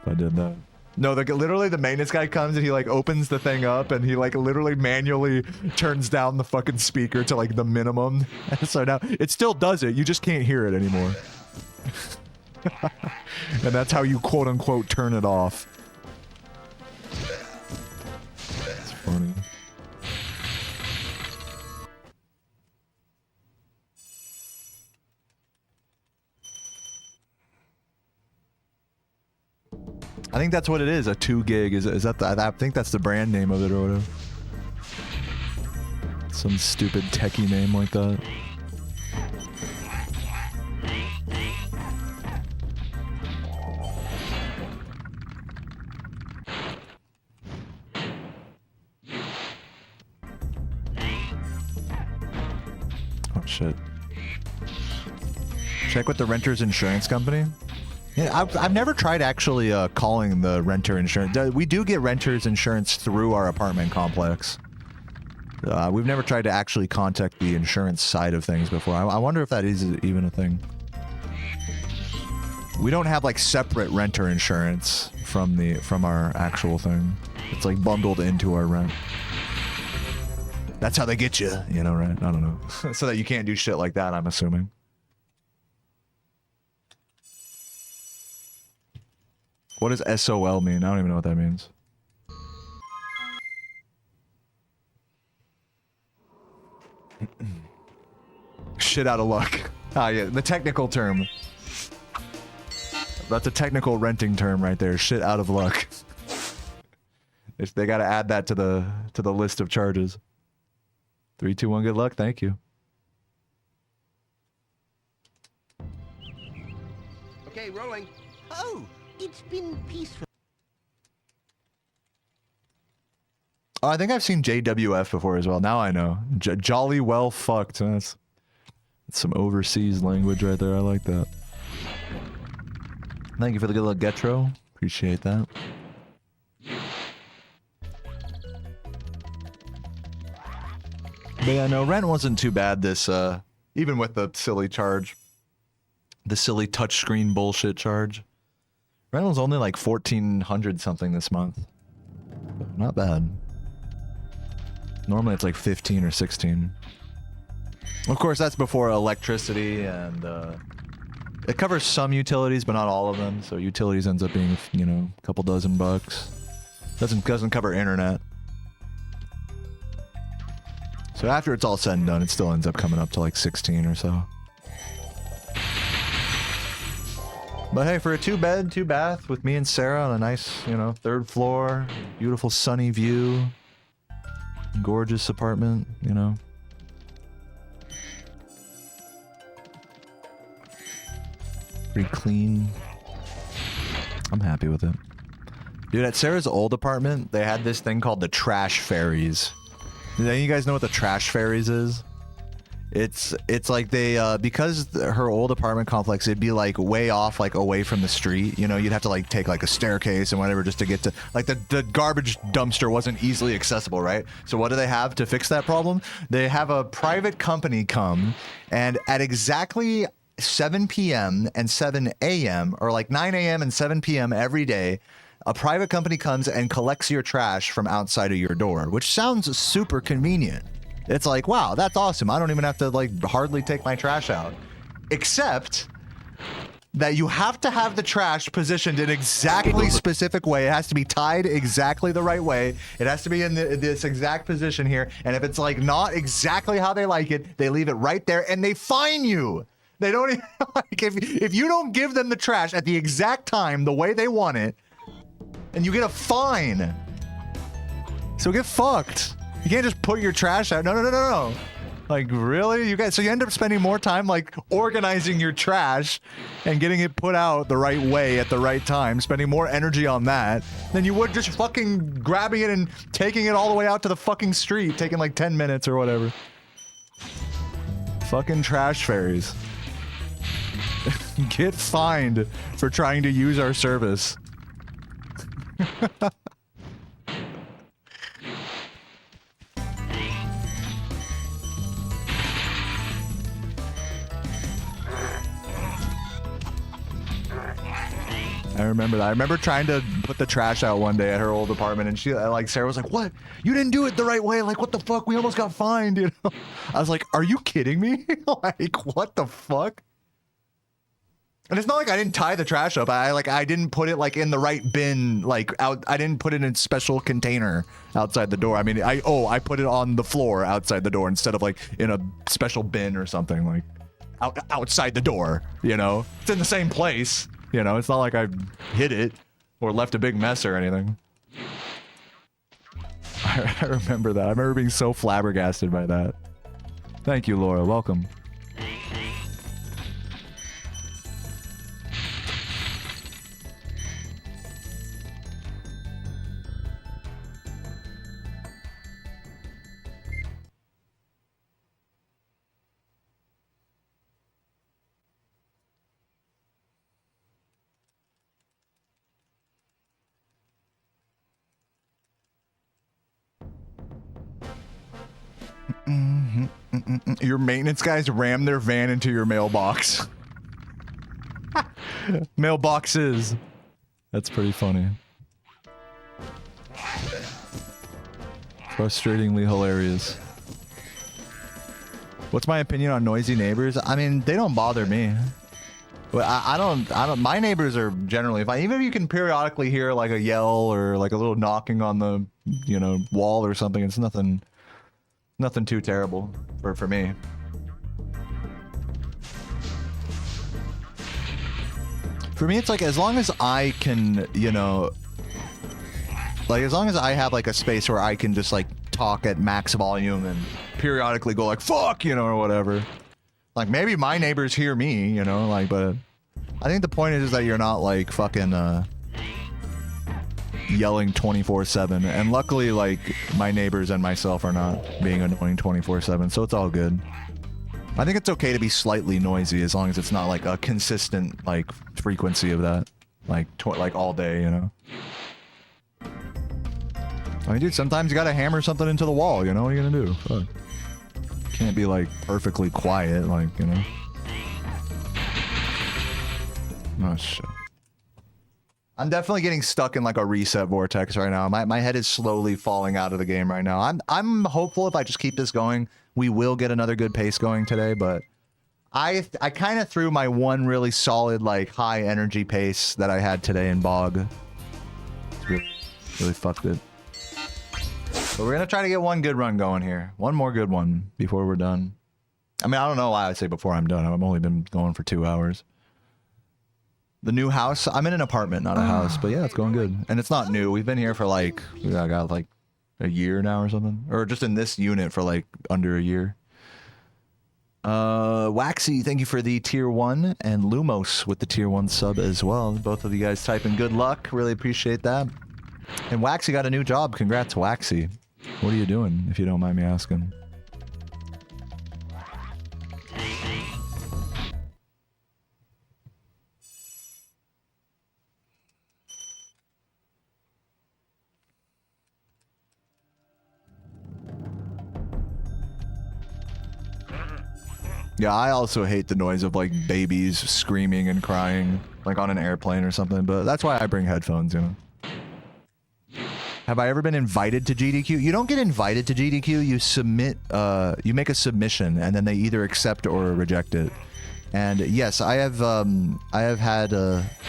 if I did that. No, literally the maintenance guy comes and he like opens the thing up and he like literally manually turns down the fucking speaker to like the minimum. So now it still does it. You just can't hear it anymore. And that's how you quote unquote turn it off. It's funny. I think that's what it is. A 2 gig is that I think that's the brand name of it or whatever. Some stupid techie name like that. Oh shit. Check with the renter's insurance company. Yeah, I've never tried actually calling the renter insurance. We do get renter's insurance through our apartment complex. We've never tried to actually contact the insurance side of things before. I wonder if that is even a thing. We don't have like separate renter insurance from our actual thing. It's like bundled into our rent. That's how they get you, you know, right? I don't know. So that you can't do shit like that, I'm assuming. What does SOL mean? I don't even know what that means. Shit out of luck. Ah, yeah, the technical term. That's a technical renting term right there. Shit out of luck. They gotta add that to the list of charges. 3, 2, 1, good luck. Thank you. Okay, rolling. Oh, it's been peaceful. Oh, I think I've seen JWF before as well. Now I know. Jolly well fucked. That's some overseas language right there. I like that. Thank you for the good little getro. Appreciate that. But yeah, no, rent wasn't too bad this, even with the silly charge. The silly touchscreen bullshit charge. Rent was only like 1,400 something this month. So not bad. Normally it's like 15 or 16. Of course, that's before electricity and, it covers some utilities, but not all of them. So utilities ends up being, you know, a couple dozen bucks. Doesn't cover internet. So after it's all said and done, it still ends up coming up to like 16 or so. But hey, for a 2-bed, 2-bath with me and Sarah on a nice, you know, 3rd floor, beautiful sunny view, gorgeous apartment, you know. Pretty clean. I'm happy with it. Dude, at Sarah's old apartment, they had this thing called the trash fairies. Do any of you guys know what the trash fairies is? It's like they, because her old apartment complex, it'd be like way off, like away from the street. You know, you'd have to like take like a staircase and whatever just to get to, like the garbage dumpster wasn't easily accessible, right? So what do they have to fix that problem? They have a private company come and at exactly 7 p.m. and 7 a.m. or like 9 a.m. and 7 p.m. every day, a private company comes and collects your trash from outside of your door, which sounds super convenient. It's like, wow, that's awesome. I don't even have to like hardly take my trash out. Except that you have to have the trash positioned in exactly specific way. It has to be tied exactly the right way. It has to be in this exact position here. And if it's like not exactly how they like it, they leave it right there and they fine you. They don't even, like, if you don't give them the trash at the exact time, the way they want it, and you get a fine. So get fucked. You can't just put your trash out. No. Like, really? You guys, so you end up spending more time, like, organizing your trash and getting it put out the right way at the right time, spending more energy on that than you would just fucking grabbing it and taking it all the way out to the fucking street, taking like 10 minutes or whatever. Fucking trash fairies. Get fined for trying to use our service. I remember that. I remember trying to put the trash out one day at her old apartment, and she, like, Sarah was like, "What? You didn't do it the right way. Like, what the fuck? We almost got fined." You know? I was like, "Are you kidding me? Like, what the fuck?" And it's not like I didn't tie the trash up. I didn't put it like in the right bin, like out. I didn't put it in a special container outside the door. I mean, I put it on the floor outside the door instead of like in a special bin or something, like outside the door. You know, it's in the same place. You know, it's not like I hid it or left a big mess or anything. I remember that. I remember being so flabbergasted by that. Thank you, Laura. Welcome. Your maintenance guys ram their van into your mailbox. Mailboxes. That's pretty funny. Frustratingly hilarious. What's my opinion on noisy neighbors? I mean, they don't bother me. But I don't, my neighbors are generally fine. Even if you can periodically hear like a yell or like a little knocking on the, you know, wall or something, it's nothing too terrible for me. For me, it's like, as long as I can, you know, like, as long as I have like a space where I can just like talk at max volume and periodically go like, fuck, you know, or whatever. Like, maybe my neighbors hear me, you know, like, but I think the point is that you're not like fucking yelling 24/7, and luckily like my neighbors and myself are not being annoying 24/7, so it's all good. I think it's okay to be slightly noisy as long as it's not like a consistent like frequency of that, like all day, you know. I mean, dude, sometimes you gotta hammer something into the wall, you know. What are you gonna do? Fuck. Can't be like perfectly quiet, like, you know. Oh shit. I'm definitely getting stuck in like a reset vortex right now. My head is slowly falling out of the game right now. I'm hopeful if I just keep this going, we will get another good pace going today, but I kind of threw my one really solid like high energy pace that I had today in Bog. It's really fucked it. But we're gonna try to get one good run going here. One more good one before we're done. I mean, I don't know why I say before I'm done. I've only been going for 2 hours. The new house, I'm in an apartment, not a house, but yeah, it's going good. And it's not new. We've been here for like, I got like a year now or something. Or just in this unit for like under a year. Waxy, thank you for the tier 1, and Lumos with the tier 1 sub as well. Both of you guys typing good luck. Really appreciate that. And Waxy got a new job. Congrats, Waxy. What are you doing, if you don't mind me asking? Yeah, I also hate the noise of like babies screaming and crying, like on an airplane or something, but that's why I bring headphones, you know. Have I ever been invited to GDQ? You don't get invited to GDQ, you submit, you make a submission, and then they either accept or reject it. And yes, I have had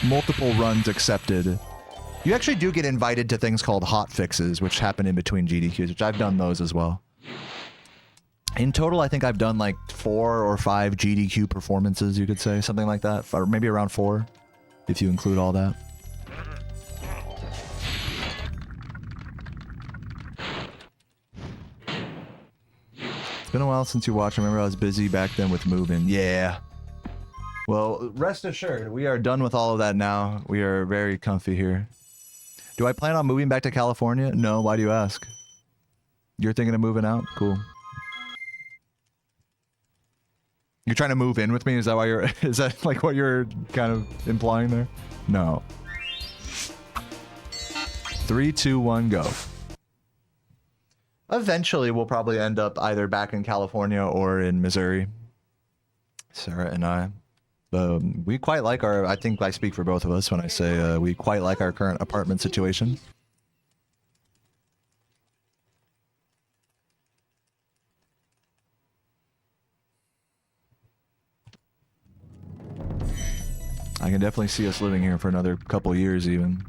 multiple runs accepted. You actually do get invited to things called hot fixes, which happen in between GDQs, which I've done those as well. In total, I think I've done like 4 or 5 GDQ performances, you could say, something like that, or maybe around 4, if you include all that. It's been a while since you watched. I remember I was busy back then with moving. Yeah. Well, rest assured, we are done with all of that now. We are very comfy here. Do I plan on moving back to California? No. Why do you ask? You're thinking of moving out? Cool. You're trying to move in with me? Is that why you're... Is that like what you're kind of implying there? No. 3, 2, 1, go. Eventually, we'll probably end up either back in California or in Missouri. Sarah and I. We quite like our... I think I speak for both of us when I say we quite like our current apartment situation. I can definitely see us living here for another couple years even.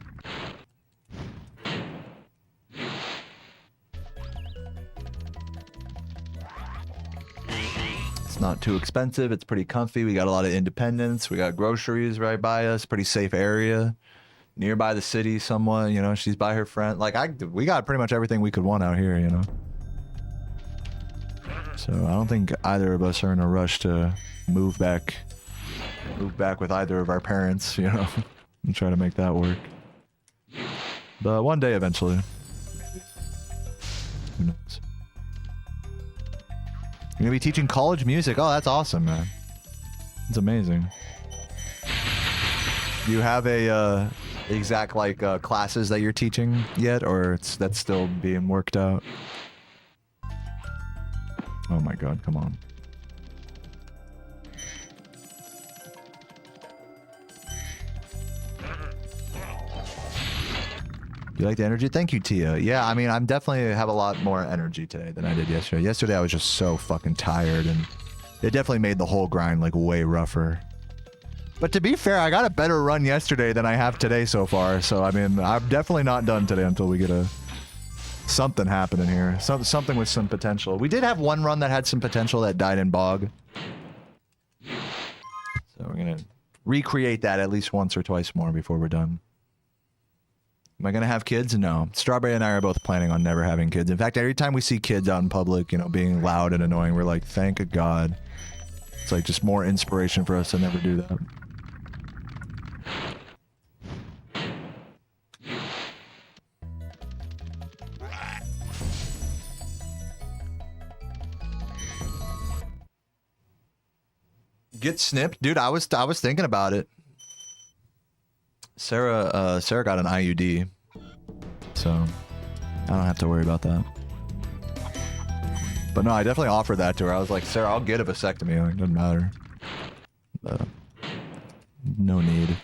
It's not too expensive. It's pretty comfy. We got a lot of independence. We got groceries right by us. Pretty safe area. Nearby the city somewhat. You know, she's by her friend. Like, we got pretty much everything we could want out here, you know. So I don't think either of us are in a rush to move back with either of our parents, you know, and try to make that work. But one day eventually. Who knows? You're gonna be teaching college music. Oh, that's awesome, man. It's amazing. Do you have a exact like classes that you're teaching yet, or that's still being worked out? Oh my god, come on. You like the energy? Thank you, Tia. Yeah, I mean, I'm definitely have a lot more energy today than I did yesterday. Yesterday, I was just so fucking tired, and it definitely made the whole grind, like, way rougher. But to be fair, I got a better run yesterday than I have today so far, so, I mean, I'm definitely not done today until we get something happening here. Something with some potential. We did have one run that had some potential that died in Bog. So we're gonna recreate that at least once or twice more before we're done. Am I gonna have kids? No. Strawberry and I are both planning on never having kids. In fact, every time we see kids out in public, you know, being loud and annoying, we're like, thank God. It's like just more inspiration for us to never do that. Get snipped, dude. I was thinking about it. Sarah got an IUD, so I don't have to worry about that. But no, I definitely offered that to her. I was like, Sarah, I'll get a vasectomy. Like, doesn't matter. No need.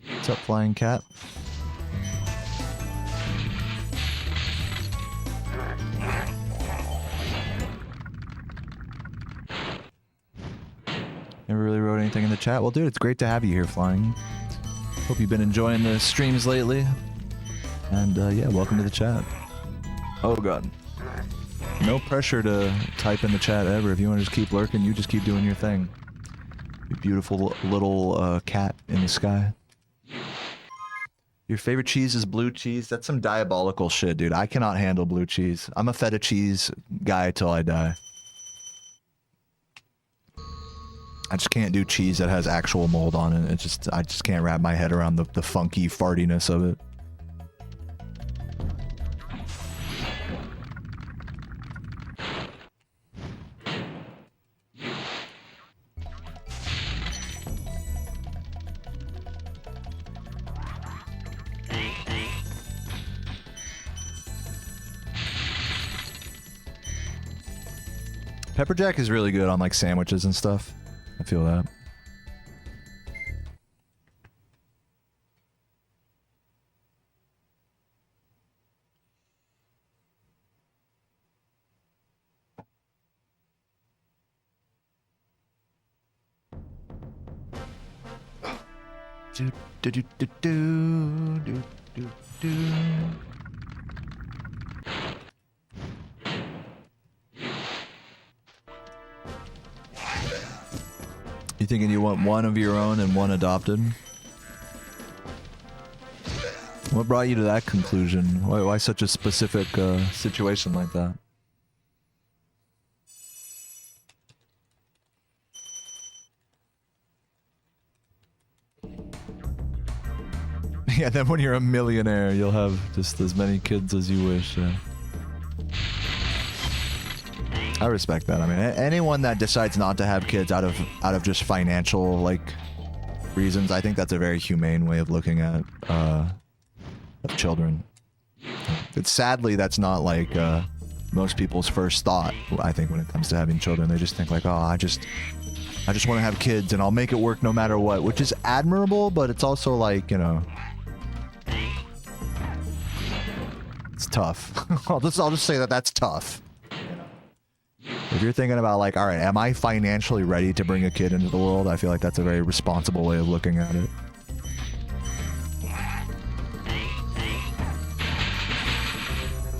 What's up, flying cat? Never really wrote anything in the chat. Well, dude, it's great to have you here, Flying. Hope you've been enjoying the streams lately. And, yeah, welcome to the chat. Oh, God. No pressure to type in the chat ever. If you want to just keep lurking, you just keep doing your thing. You beautiful little cat in the sky. Your favorite cheese is blue cheese? That's some diabolical shit, dude. I cannot handle blue cheese. I'm a feta cheese guy till I die. I just can't do cheese that has actual mold on it. I just can't wrap my head around the funky fartiness of it. Pepper jack is really good on like sandwiches and stuff. I feel that. Do do do do do do do do. You thinking you want one of your own and one adopted? What brought you to that conclusion? Why such a specific situation like that? Yeah, then when you're a millionaire, you'll have just as many kids as you wish. I respect that. I mean, anyone that decides not to have kids out of just financial like reasons, I think that's a very humane way of looking at children. But sadly, that's not like most people's first thought. I think when it comes to having children, they just think like, oh, I just want to have kids and I'll make it work no matter what, which is admirable, but it's also like, you know, it's tough. I'll just say that that's tough. If you're thinking about like, all right, am I financially ready to bring a kid into the world? I feel like that's a very responsible way of looking at it.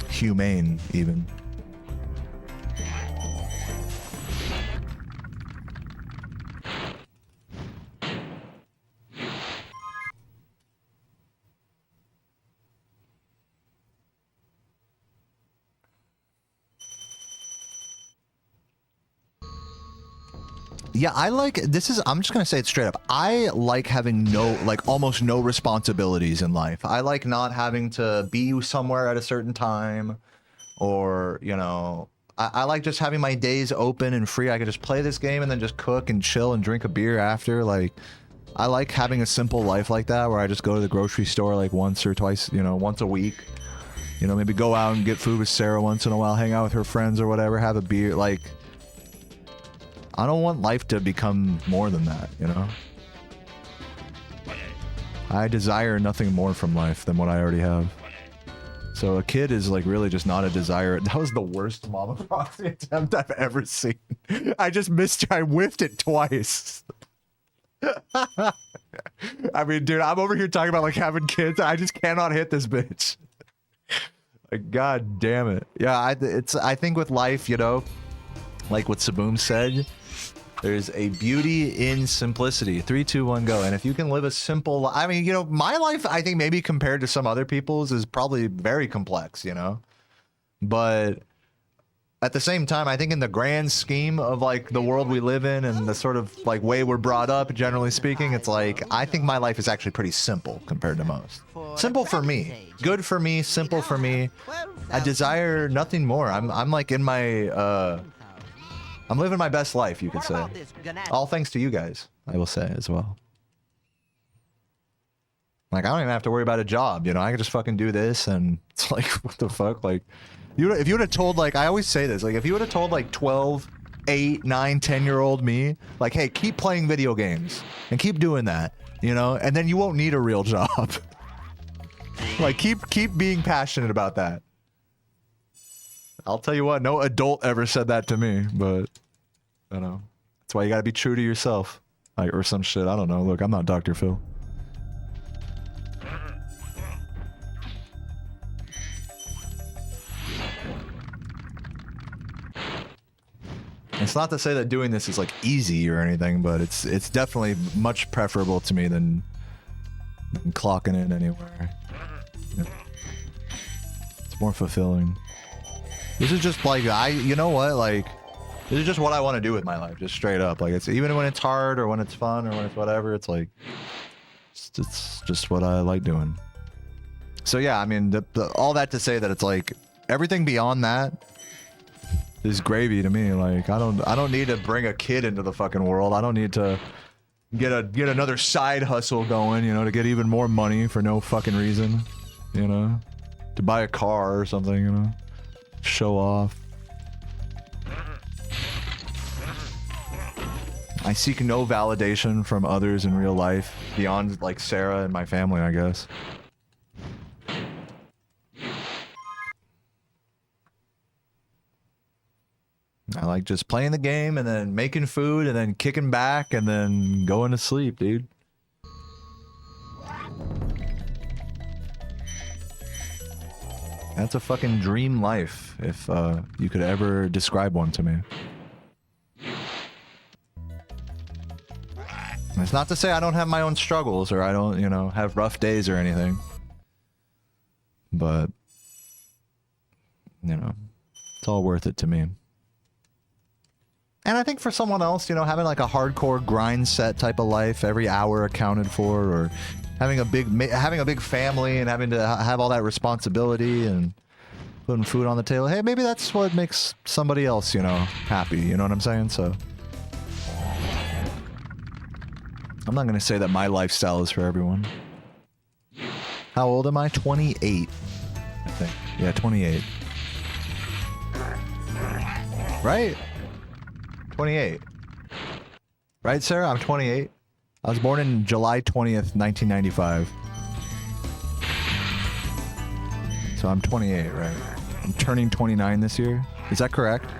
Humane, even. Yeah, I like, I'm just gonna say it straight up. I like having almost no responsibilities in life. I like not having to be somewhere at a certain time, or, you know, I like just having my days open and free. I could just play this game and then just cook and chill and drink a beer after. Like, I like having a simple life like that, where I just go to the grocery store like once or twice, you know, once a week. You know, maybe go out and get food with Sarah once in a while, hang out with her friends or whatever, have a beer, like... I don't want life to become more than that, you know? I desire nothing more from life than what I already have. So a kid is like really just not a desire. That was the worst Mama Proxy attempt I've ever seen. I just missed, I whiffed it twice. I mean, dude, I'm over here talking about like having kids. I just cannot hit this bitch. Like, God damn it. Yeah, I think with life, you know, like what Saboom said, there's a beauty in simplicity. 3, 2, 1, go. And if you can live a simple, I mean, you know, my life, I think maybe compared to some other people's is probably very complex, you know? But at the same time, I think in the grand scheme of like the world we live in and the sort of like way we're brought up, generally speaking, it's like, I think my life is actually pretty simple compared to most. For for Simple for Dragon's me. Age. Good for me, We simple now for me. have I 12,000 desire treasure nothing more. I'm like in my I'm living my best life, you could What say. about this Gannett? All thanks to you guys, I will say as well. Like I don't even have to worry about a job, you know. I can just fucking do this, and it's like, what the fuck? Like, if you would have told, like, I always say this, like, if you would have told like 12, 8, 9, 10-year-old me, like, hey, keep playing video games and keep doing that, you know, and then you won't need a real job. Like, keep being passionate about that. I'll tell you what, no adult ever said that to me, but I don't know. That's why you gotta be true to yourself, like, or some shit. I don't know. Look, I'm not Dr. Phil. It's not to say that doing this is like easy or anything, but it's definitely much preferable to me than clocking in anywhere. Yeah. It's more fulfilling. This is just like you know what, like this is just what I want to do with my life, just straight up. Like it's even when it's hard or when it's fun or when it's whatever, it's like it's just what I like doing. So yeah, I mean, all that to say that it's like everything beyond that is gravy to me. Like I don't need to bring a kid into the fucking world. I don't need to get another side hustle going, you know, to get even more money for no fucking reason, you know, to buy a car or something, you know, show off. I seek no validation from others in real life beyond like Sarah and my family, I guess. I like just playing the game and then making food and then kicking back and then going to sleep, dude. That's a fucking dream life, if you could ever describe one to me. It's not to say I don't have my own struggles or I don't, you know, have rough days or anything. But, you know, it's all worth it to me. And I think for someone else, you know, having like a hardcore grind set type of life, every hour accounted for, or having a big family and having to have all that responsibility and putting food on the table, hey, maybe that's what makes somebody else, you know, happy. You know what I'm saying? So I'm not going to say that my lifestyle is for everyone. How old am I? 28, I think. Yeah, 28. Right? 28. Right, Sarah? I'm 28. I was born in July 20th, 1995. So I'm 28, right? I'm turning 29 this year. Is that correct?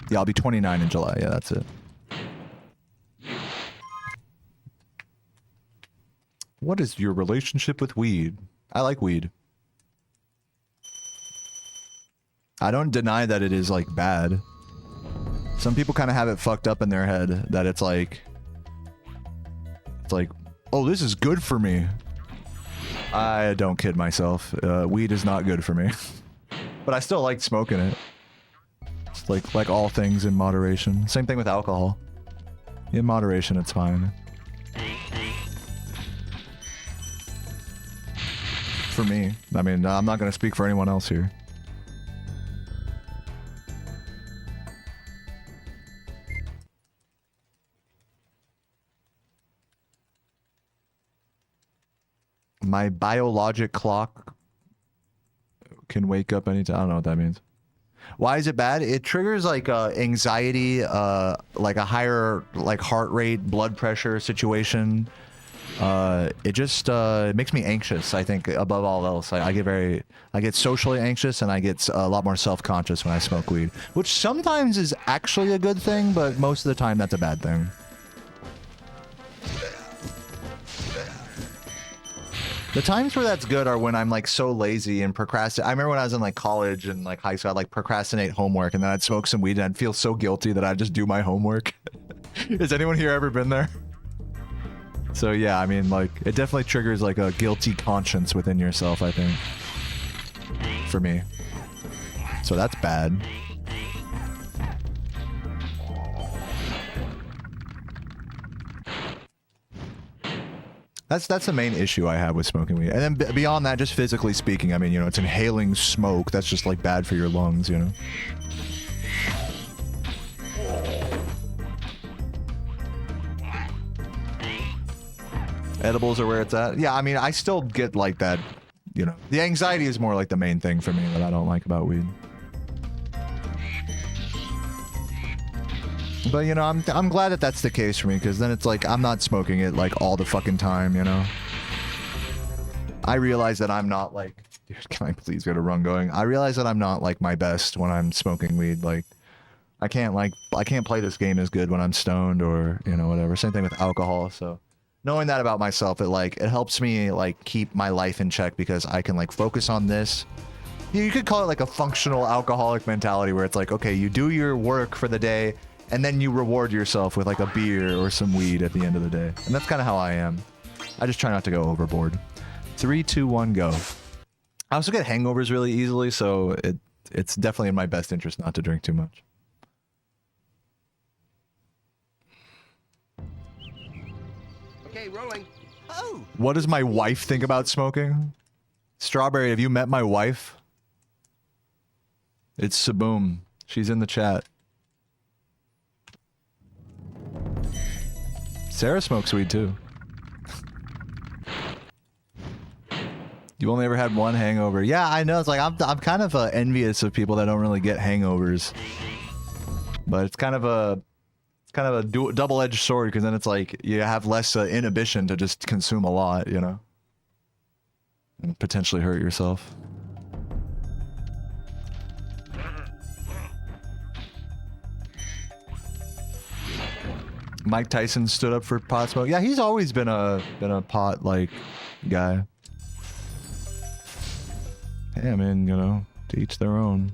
Yeah, I'll be 29 in July. Yeah, that's it. What is your relationship with weed? I like weed. I don't deny that it is like bad. Some people kind of have it fucked up in their head that it's like, oh, this is good for me. I don't kid myself. Weed is not good for me, but I still like smoking it. It's like all things in moderation. Same thing with alcohol. In moderation, it's fine. For me, I mean, I'm not gonna speak for anyone else here. My biologic clock can wake up anytime. I don't know what that means. Why is it bad? It triggers like anxiety, like a higher like heart rate, blood pressure situation. It just it makes me anxious. I think above all else, I get socially anxious and I get a lot more self-conscious when I smoke weed, which sometimes is actually a good thing, but most of the time that's a bad thing. The times where that's good are when I'm like so lazy and procrastinate. I remember when I was in like college and like high school, I'd like procrastinate homework and then I'd smoke some weed and I'd feel so guilty that I'd just do my homework. Has anyone here ever been there? So yeah, I mean, like it definitely triggers like a guilty conscience within yourself, I think. For me. So that's bad. That's the main issue I have with smoking weed. And then beyond that, just physically speaking, I mean, you know, it's inhaling smoke. That's just like bad for your lungs, you know. Edibles are where it's at. Yeah, I mean, I still get like that, you know. The anxiety is more like the main thing for me that I don't like about weed. But, you know, I'm glad that that's the case for me, because then it's like I'm not smoking it like all the fucking time, you know. I realize that I'm not like, dude, can I please get a run going? I realize that I'm not like my best when I'm smoking weed. Like, I can't play this game as good when I'm stoned or, you know, whatever. Same thing with alcohol, so. Knowing that about myself, it helps me like keep my life in check, because I can like focus on this. You could call it like a functional alcoholic mentality, where it's like, okay, you do your work for the day and then you reward yourself with like a beer or some weed at the end of the day. And that's kind of how I am. I just try not to go overboard. 3, 2, 1, go. I also get hangovers really easily, so it's definitely in my best interest not to drink too much. Okay, rolling. Oh, What does my wife think about smoking? Strawberry, have you met my wife? It's Saboom. She's in the chat. Sarah smokes weed too. You only ever had one hangover. Yeah, I know. It's like I'm kind of envious of people that don't really get hangovers. But it's kind of a double-edged sword, because then it's like you have less inhibition to just consume a lot, you know, and potentially hurt yourself. Mike Tyson stood up for pot smoke. Yeah, he's always been a pot like guy. Hey, I mean, you know, to each their own.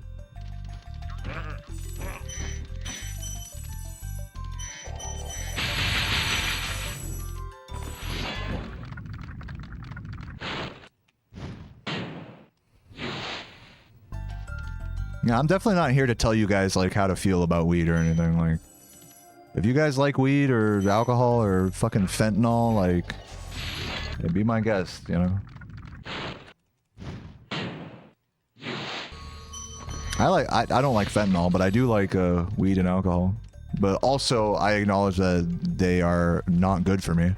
Yeah, I'm definitely not here to tell you guys like how to feel about weed or anything. Like, if you guys like weed or alcohol or fucking fentanyl, like, yeah, be my guest, you know. I don't like fentanyl, but I do like weed and alcohol. But also, I acknowledge that they are not good for me.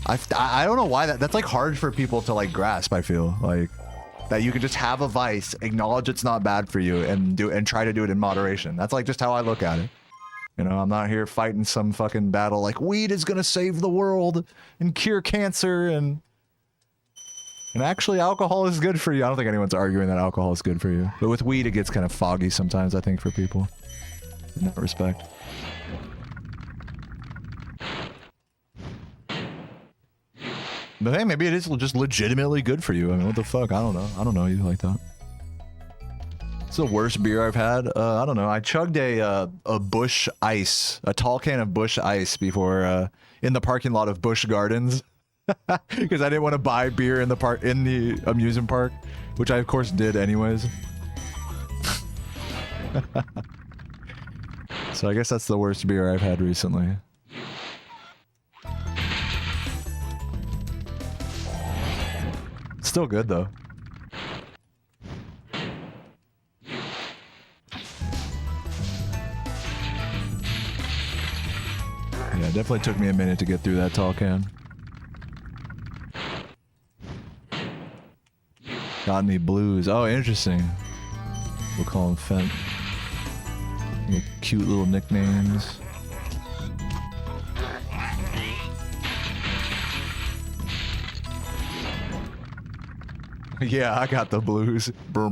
I don't know why that's like hard for people to like grasp. I feel like that you can just have a vice, acknowledge it's not bad for you, and try to do it in moderation. That's like just how I look at it. You know, I'm not here fighting some fucking battle like weed is gonna save the world and cure cancer and actually alcohol is good for you. I don't think anyone's arguing that alcohol is good for you. But with weed, it gets kind of foggy sometimes, I think, for people in that respect. But hey, maybe it is just legitimately good for you. I mean, what the fuck? I don't know. I don't know you like that. It's the worst beer I've had. I don't know. I chugged a Busch Ice, a tall can of Busch Ice before in the parking lot of Busch Gardens, because I didn't want to buy beer in the amusement park, which I of course did anyways. So I guess that's the worst beer I've had recently. Still good though. Yeah, it definitely took me a minute to get through that tall can. Got any blues? Oh, interesting. We'll call them Fent. Cute little nicknames. Yeah, I got the blues. You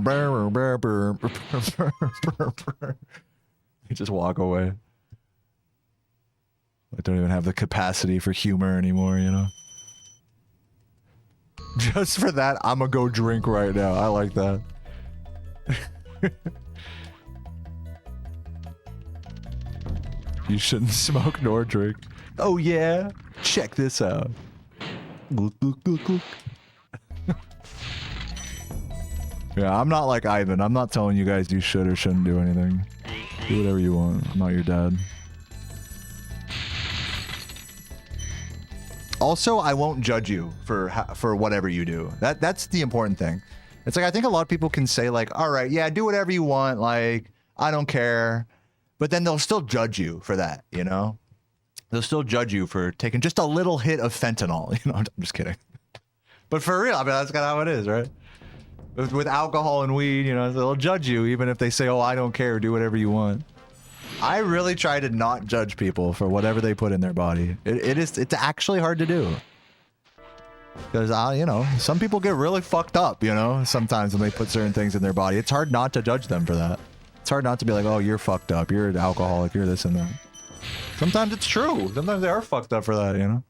just walk away. I don't even have the capacity for humor anymore, you know? Just for that, I'm gonna go drink right now. I like that. You shouldn't smoke nor drink. Oh yeah? Check this out. Look, look, look, look. Yeah, I'm not like Ivan. I'm not telling you guys you should or shouldn't do anything. Do whatever you want. I'm not your dad. Also, I won't judge you for whatever you do. That's the important thing. It's like, I think a lot of people can say like, all right, yeah, do whatever you want. Like, I don't care. But then they'll still judge you for that, you know? They'll still judge you for taking just a little hit of fentanyl. You know, I'm just kidding. But for real, I mean, that's kind of how it is, right? With alcohol and weed, you know, they'll judge you even if they say, oh, I don't care, do whatever you want. I really try to not judge people for whatever they put in their body. It's actually hard to do. Because, you know, some people get really fucked up, you know, sometimes when they put certain things in their body. It's hard not to judge them for that. It's hard not to be like, oh, you're fucked up, you're an alcoholic, you're this and that. Sometimes it's true. Sometimes they are fucked up for that, you know?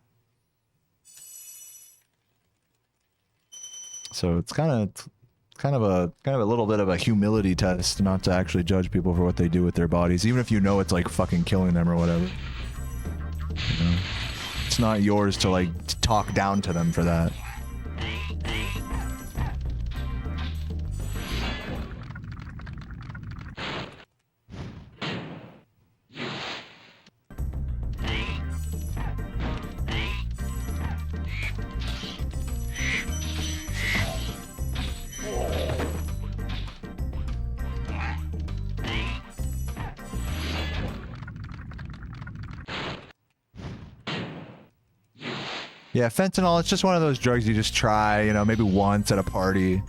So it's kind of a little bit of a humility test not to actually judge people for what they do with their bodies, even if you know it's like fucking killing them or whatever. You know? It's not yours to like talk down to them for that. Yeah, fentanyl, it's just one of those drugs you just try, you know, maybe once at a party.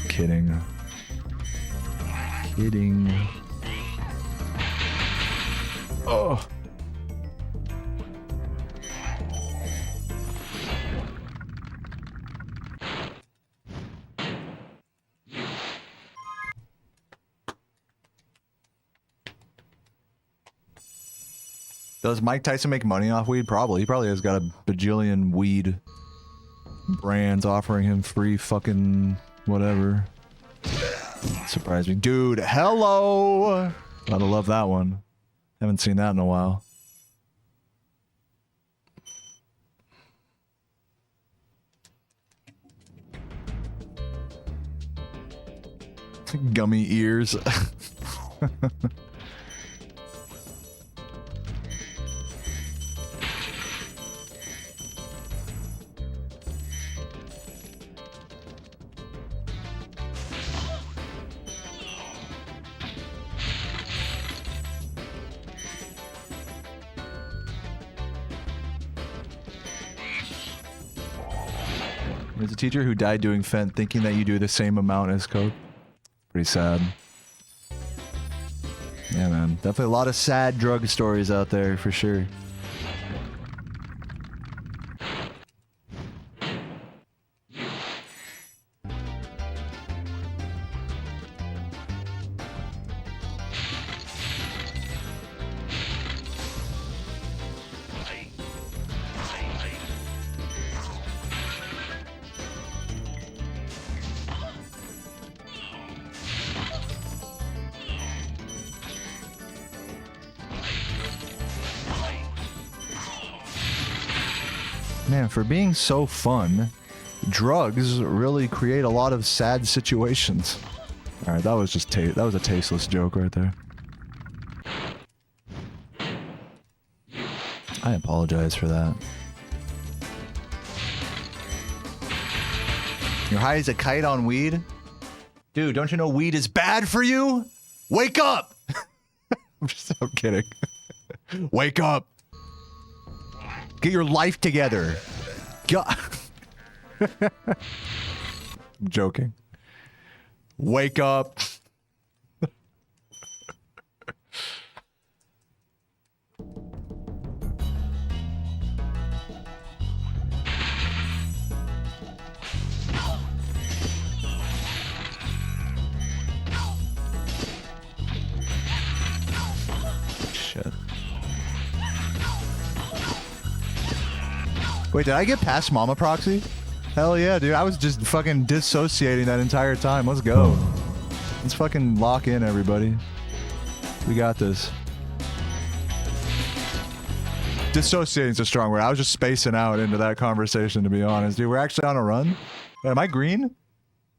Kidding. Kidding. Oh. Does Mike Tyson make money off weed? Probably. He probably has got a bajillion weed brands offering him free fucking whatever. Surprised me. Dude, hello! Gotta love that one. Haven't seen that in a while. Gummy ears. There's a teacher who died doing fent thinking that you do the same amount as coke. Pretty sad. Yeah, man. Definitely a lot of sad drug stories out there, for sure. Man, for being so fun, drugs really create a lot of sad situations. Alright, that was just that was a tasteless joke right there. I apologize for that. You're high as a kite on weed? Dude, don't you know weed is bad for you? Wake up! I'm kidding. Wake up! Get your life together. God. I'm joking. Wake up. Shit. Wait, did I get past Mama Proxy? Hell yeah, dude. I was just fucking dissociating that entire time. Let's go. Let's fucking lock in, everybody. We got this. Dissociating's a strong word. I was just spacing out into that conversation, to be honest. Dude, we're actually on a run? Wait, am I green?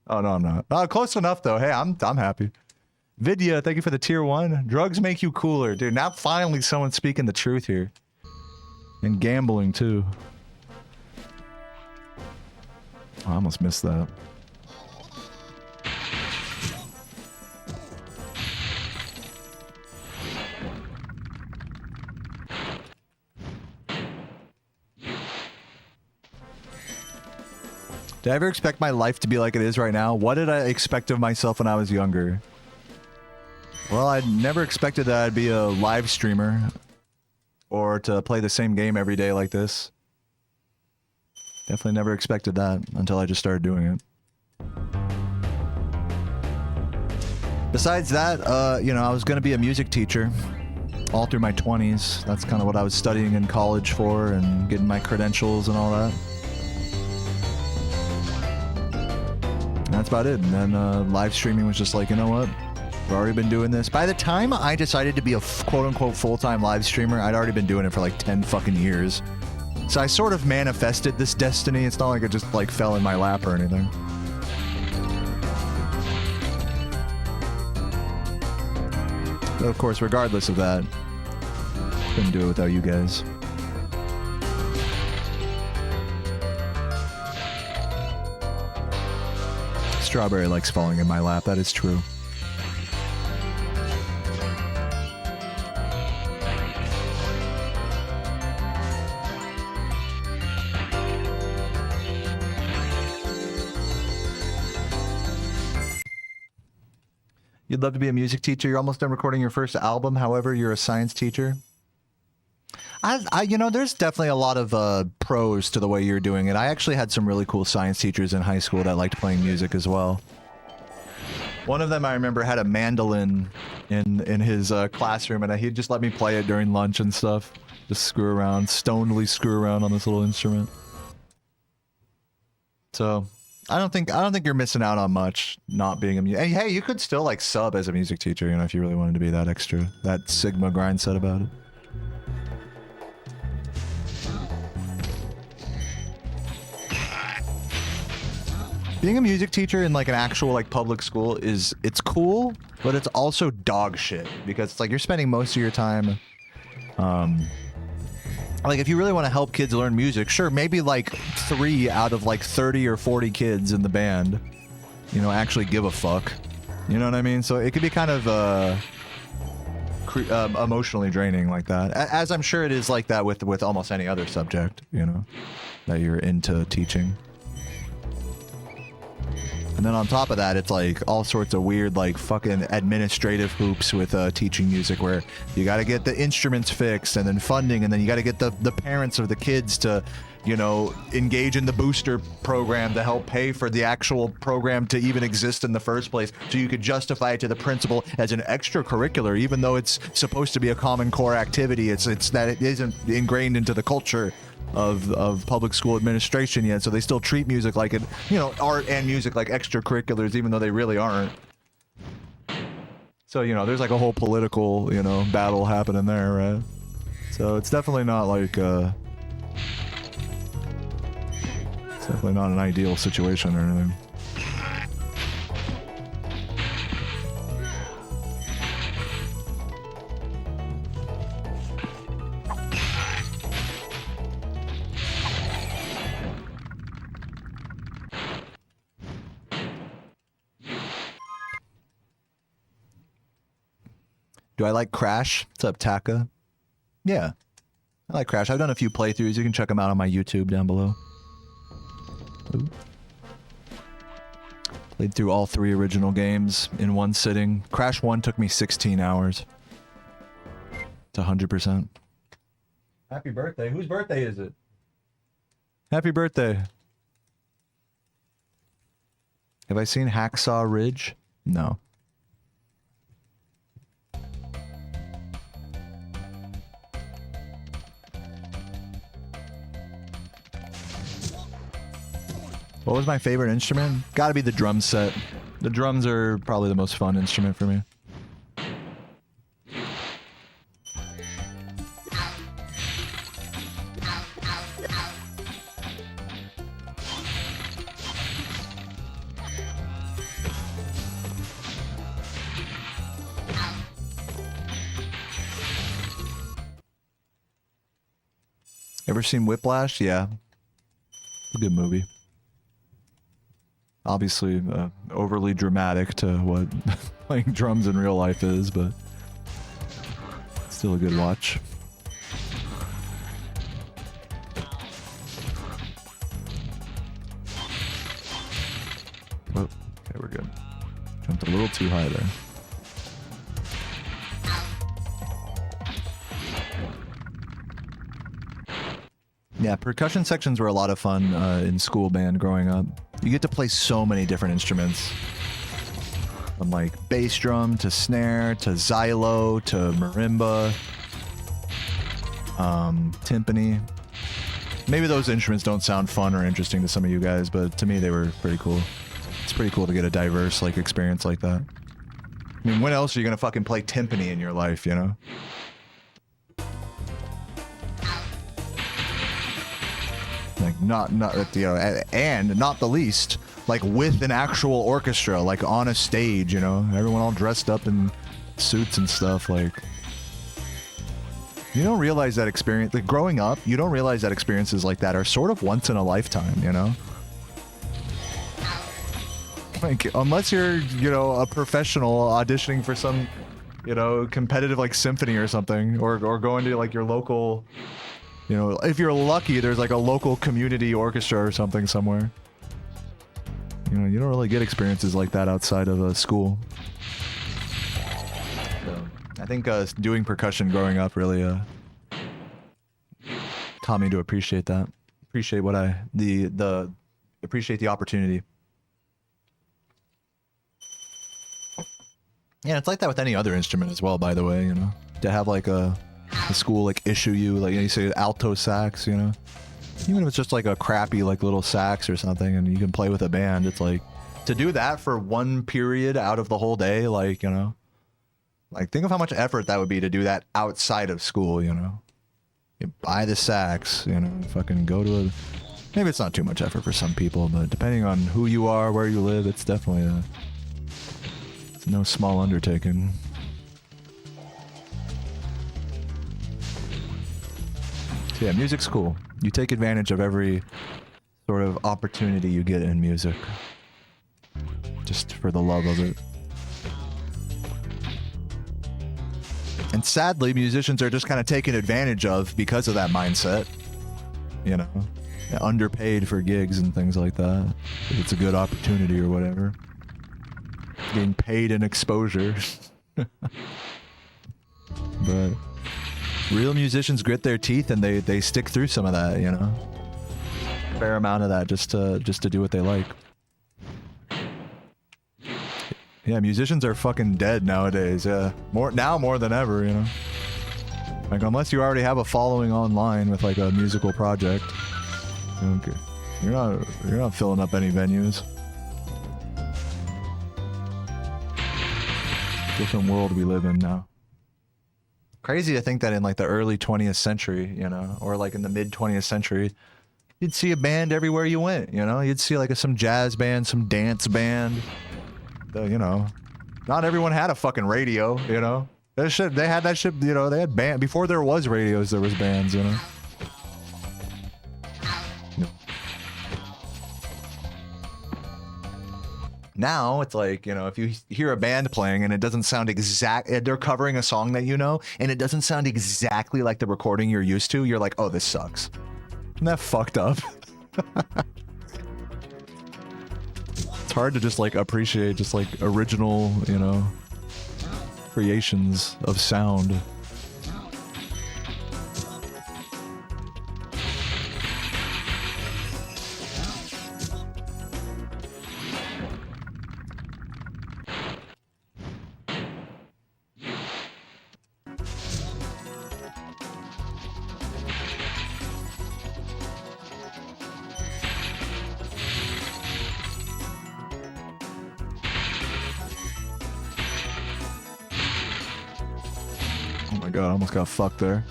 Oh, no, I'm not. Oh, close enough, though. Hey, I'm happy. Vidya, thank you for the tier 1. Drugs make you cooler. Dude, now finally someone's speaking the truth here. And gambling, too. I almost missed that. Did I ever expect my life to be like it is right now? What did I expect of myself when I was younger? Well, I never expected that I'd be a live streamer or to play the same game every day like this. Definitely never expected that until I just started doing it. Besides that, you know, I was going to be a music teacher all through my 20s. That's kind of what I was studying in college for and getting my credentials and all that. And that's about it. And then live streaming was just like, you know what? I've already been doing this. By the time I decided to be a quote-unquote full-time live streamer, I'd already been doing it for like 10 fucking years. So I sort of manifested this destiny. It's not like it just like fell in my lap or anything. But of course, regardless of that, couldn't do it without you guys. Strawberry likes falling in my lap, that is true. You'd love to be a music teacher. You're almost done recording your first album. However, you're a science teacher. You know, there's definitely a lot of pros to the way you're doing it. I actually had some really cool science teachers in high school that liked playing music as well. One of them I remember had a mandolin in his classroom, and he'd just let me play it during lunch and stuff. Just screw around, stonily screw around on this little instrument. So I don't think you're missing out on much not being a hey, you could still like sub as a music teacher, you know, if you really wanted to be that extra, that Sigma grind set about it. Being a music teacher in like an actual like public school it's cool, but it's also dog shit because it's like you're spending most of your time like if you really want to help kids learn music, sure, maybe like 3 out of like 30 or 40 kids in the band, you know, actually give a fuck. You know what I mean? So it could be kind of emotionally draining like that, as I'm sure it is like that with almost any other subject, you know, that you're into teaching. And then on top of that, it's like all sorts of weird, like fucking administrative hoops with teaching music, where you got to get the instruments fixed and then funding, and then you got to get the parents of the kids to, you know, engage in the booster program to help pay for the actual program to even exist in the first place, so you could justify it to the principal as an extracurricular, even though it's supposed to be a common core activity. It's that it isn't ingrained into the culture of public school administration yet, so they still treat music like it, you know, art and music like extracurriculars, even though they really aren't. So, you know, there's like a whole political, you know, battle happening there, right? So it's definitely not like it's definitely not an ideal situation or anything. Do I like Crash? What's up, Taka? Yeah, I like Crash. I've done a few playthroughs. You can check them out on my YouTube down below. Ooh. Played through all 3 original games in one sitting. Crash 1 took me 16 hours. It's 100%. Happy birthday. Whose birthday is it? Happy birthday. Have I seen Hacksaw Ridge? No. What was my favorite instrument? Gotta be the drum set. The drums are probably the most fun instrument for me. Ever seen Whiplash? Yeah. A good movie. Obviously, overly dramatic to what playing drums in real life is, but still a good watch. Oh, okay, we're good. Jumped a little too high there. Yeah, percussion sections were a lot of fun in school band growing up. You get to play so many different instruments. From like bass drum to snare to xylo to marimba, timpani. Maybe those instruments don't sound fun or interesting to some of you guys, but to me they were pretty cool. It's pretty cool to get a diverse like experience like that. I mean, when else are you gonna fucking play timpani in your life, you know? Like not you know, and not the least, like with an actual orchestra, like on a stage, you know, everyone all dressed up in suits and stuff. Like, you don't realize that experience, like growing up, you don't realize that experiences like that are sort of once in a lifetime, you know? Like, unless you're, you know, a professional auditioning for some, you know, competitive like symphony or something, or going to like your local, you know, if you're lucky, there's like a local community orchestra or something somewhere. You know, you don't really get experiences like that outside of a school. So, I think doing percussion growing up really taught me to appreciate that. Appreciate what appreciate the opportunity. Yeah, it's like that with any other instrument as well, by the way, you know. To have like a school like issue you, like, you say alto sax, you know. Even if it's just like a crappy like little sax or something and you can play with a band, it's like to do that for one period out of the whole day, like, you know, like think of how much effort that would be to do that outside of school, you know. You buy the sax, you know, fucking go to a, maybe it's not too much effort for some people, but depending on who you are, where you live, it's definitely it's no small undertaking. So yeah, music's cool. You take advantage of every sort of opportunity you get in music. Just for the love of it. And sadly, musicians are just kind of taken advantage of because of that mindset. You know? Yeah, underpaid for gigs and things like that. If it's a good opportunity or whatever. Getting paid in exposure. But real musicians grit their teeth and they stick through some of that, you know. Fair amount of that just to do what they like. Yeah, musicians are fucking dead nowadays. Yeah, more than ever, you know. Like unless you already have a following online with like a musical project, you're not filling up any venues. Different world we live in now. Crazy to think that in like the early 20th century, you know, or like in the mid 20th century, you'd see a band everywhere you went, you know. You'd see like some jazz band, some dance band. You know, not everyone had a fucking radio, you know. They had that shit, you know. They had band before there was radios. There was bands, you know. Now it's like, you know, if you hear a band playing and it doesn't sound they're covering a song that you know, and it doesn't sound exactly like the recording you're used to, you're like, oh, this sucks. Isn't that fucked up? It's hard to just like appreciate just like original, you know, creations of sound. God, I almost got fucked there.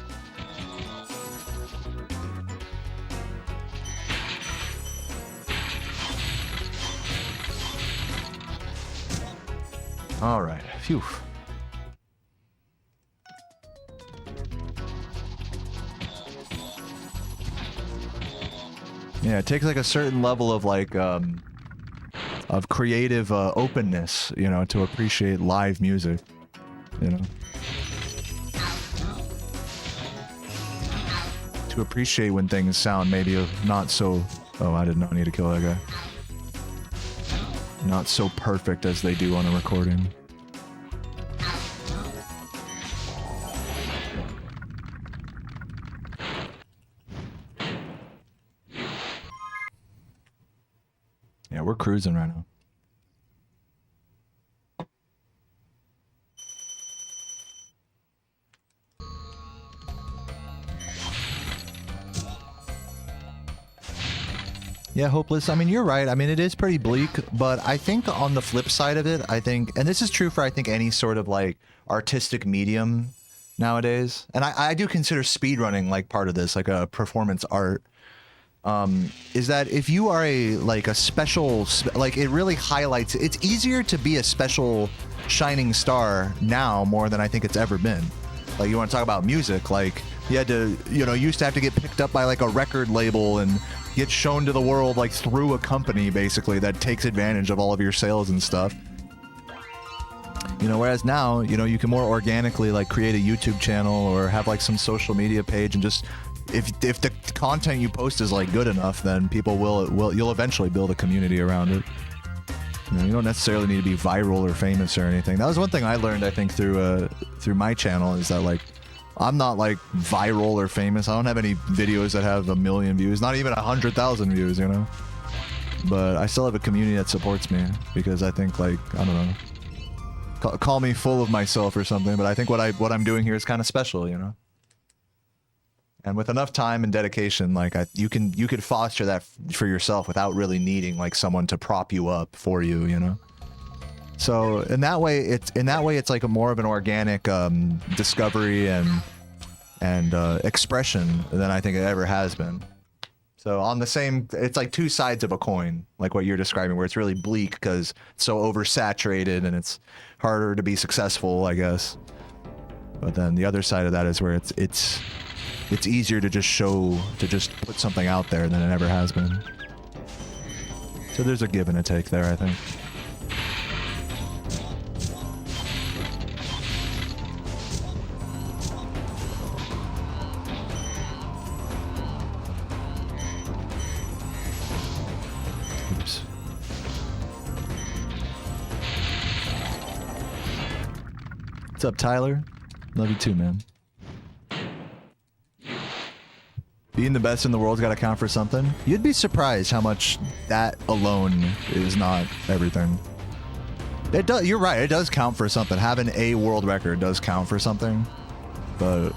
All right, phew. Yeah, it takes like a certain level of like creative openness, you know, to appreciate live music, you know. To appreciate when things sound maybe not so... Oh, I did not need to kill that guy. Not so perfect as they do on a recording. Yeah, we're cruising right now. Yeah, hopeless. I mean, you're right. I mean, it is pretty bleak, but I think on the flip side of it, I think, and this is true for, I think, any sort of like artistic medium nowadays. And I do consider speedrunning like part of this, like a performance art. Is that if you are a special, like it really highlights, it's easier to be a special shining star now more than I think it's ever been. Like you want to talk about music, like you had to, you know, you used to have to get picked up by like a record label and get shown to the world like through a company basically that takes advantage of all of your sales and stuff. You know, whereas now, you know, you can more organically like create a YouTube channel or have like some social media page and just if the content you post is like good enough, then people you'll eventually build a community around it. You know, you don't necessarily need to be viral or famous or anything. That was one thing I learned, I think, through my channel is that like I'm not like viral or famous. I don't have any videos that have 1 million views, not even 100,000 views, you know. But I still have a community that supports me because I think like I don't know, call me full of myself or something, but I think what I'm doing here is kind of special, you know. And with enough time and dedication, like you could foster that for yourself without really needing like someone to prop you up for you, you know. So in that way, it's like a more of an organic discovery and expression than I think it ever has been. So on the same, it's like two sides of a coin, like what you're describing, where it's really bleak because it's so oversaturated and it's harder to be successful, I guess. But then the other side of that is where it's easier to just put something out there than it ever has been. So there's a give and a take there, I think. Oops. What's up, Tyler? Love you too, man. Being the best in the world's got to count for something. You'd be surprised how much that alone is not everything. It does. You're right. It does count for something. Having a world record does count for something, but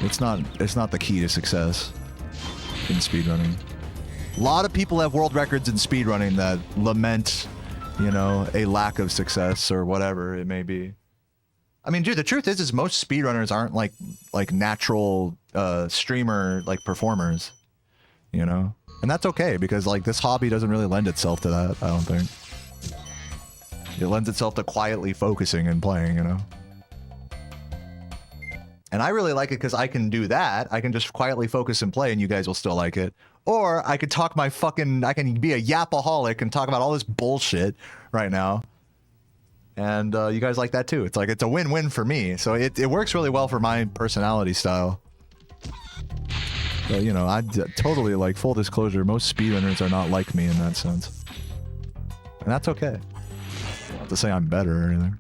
it's not the key to success in speedrunning. A lot of people have world records in speedrunning that lament, you know, a lack of success or whatever it may be. I mean, dude, the truth is most speedrunners aren't like natural streamer like performers, you know, and that's okay because like this hobby doesn't really lend itself to that. I don't think it lends itself to quietly focusing and playing, you know. And I really like it because I can do that. I can just quietly focus and play, and you guys will still like it. Or I could talk I can be a yapaholic and talk about all this bullshit right now. And you guys like that too. It's like, it's a win-win for me. So it works really well for my personality style. But, you know, I totally, like, full disclosure, most speedrunners are not like me in that sense. And that's okay. Not to say I'm better or anything.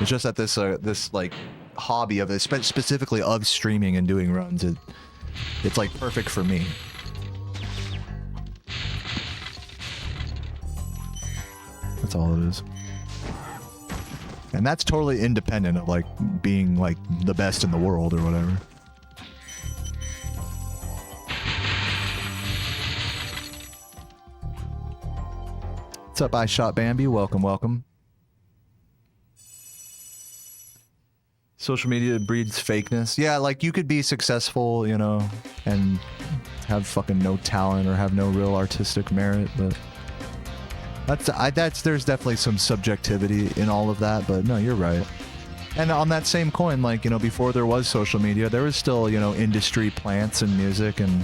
It's just that this like, hobby of it, specifically of streaming and doing runs, it's, like, perfect for me. That's all it is. And that's totally independent of like being like the best in the world or whatever. What's up, I Shot Bambi? Welcome, welcome. Social media breeds fakeness. Yeah, like you could be successful, you know, and have fucking no talent or have no real artistic merit, but there's definitely some subjectivity in all of that, but no, you're right. And on that same coin, like, you know, before there was social media, there was still, you know, industry plants and music and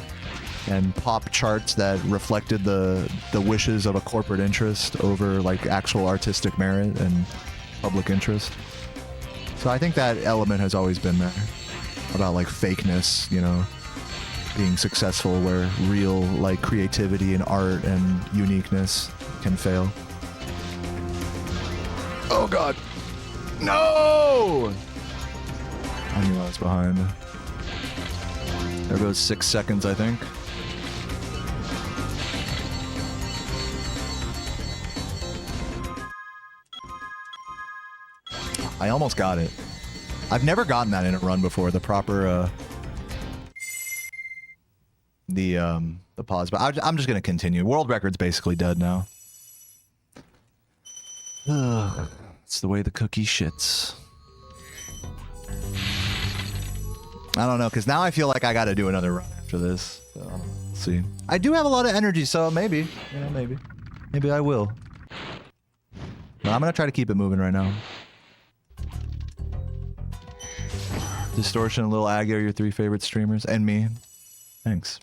and pop charts that reflected the wishes of a corporate interest over like actual artistic merit and public interest. So I think that element has always been there about like fakeness, you know, being successful where real like creativity and art and uniqueness can fail. Oh god. No! I knew I was behind. There goes 6 seconds, I think. I almost got it. I've never gotten that in a run before, the proper, the pause, but I'm just gonna continue. World record's basically dead now. Ugh, it's the way the cookie shits. I don't know, because now I feel like I gotta do another run after this. So, we'll see. I do have a lot of energy, so maybe, you know, maybe I will. But I'm gonna try to keep it moving right now. Distortion and Lil Aggie are your 3 favorite streamers, and me. Thanks.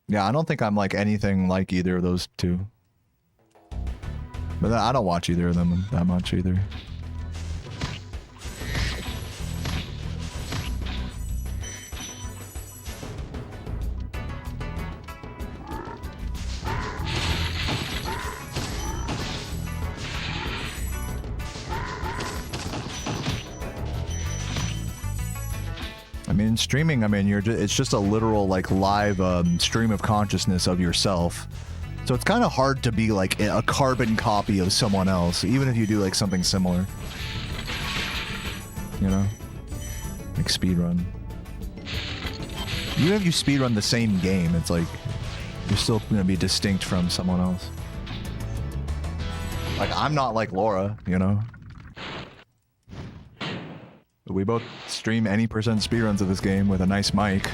Yeah, I don't think I'm like anything like either of those 2. But I don't watch either of them that much either. I mean, in streaming, I mean, it's just a literal, like, live stream of consciousness of yourself. So it's kind of hard to be, like, a carbon copy of someone else, even if you do, like, something similar. You know? Like, speedrun. Even if you speedrun the same game, it's like, you're still going to be distinct from someone else. Like, I'm not like Laura, you know? We both stream any % speedruns of this game with a nice mic.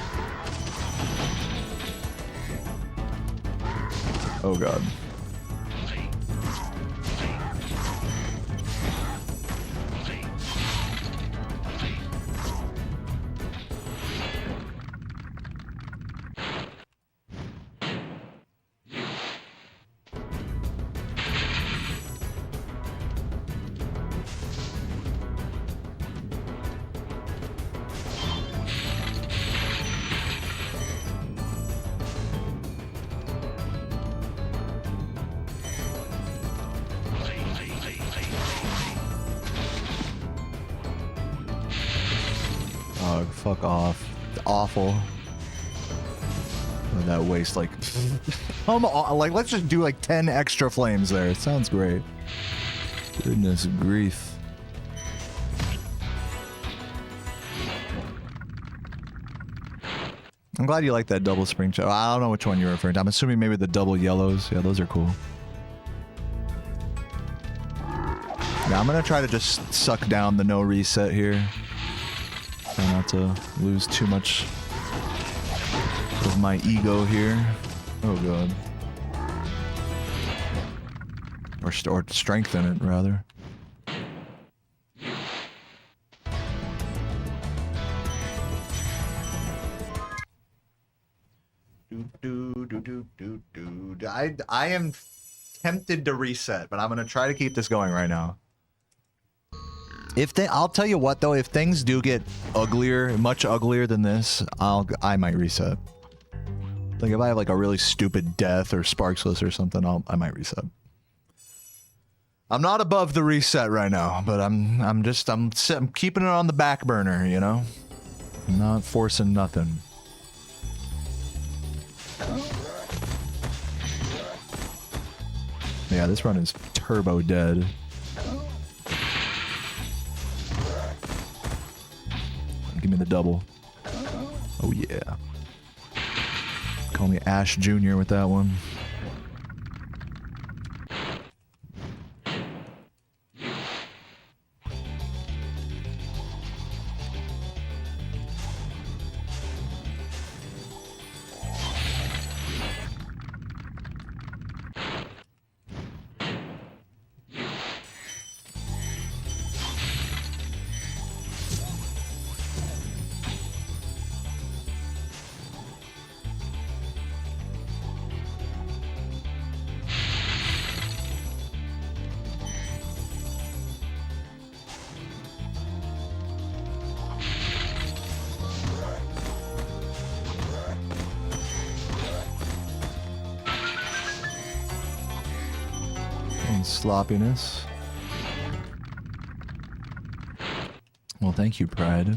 Oh god. Fuck off. It's awful. Oh, that waste, like... Come on, like, let's just do, like, 10 extra flames there. It sounds great. Goodness grief. I'm glad you like that double spring shot. I don't know which one you're referring to. I'm assuming maybe the double yellows. Yeah, those are cool. Yeah, I'm gonna try to just suck down the no reset here. Try not to lose too much of my ego here. Oh god. Or strengthen it, rather. I am tempted to reset, but I'm gonna try to keep this going right now. I'll tell you what though, if things do get uglier, much uglier than this, I might reset. Like if I have like a really stupid death or Sparksless or something, I might reset. I'm not above the reset right now, but I'm keeping it on the back burner, you know? I'm not forcing nothing. Yeah, this run is turbo dead. Give me the double. Oh yeah. Call me Ash Jr. with that one. sloppiness. Well, thank you, Pride.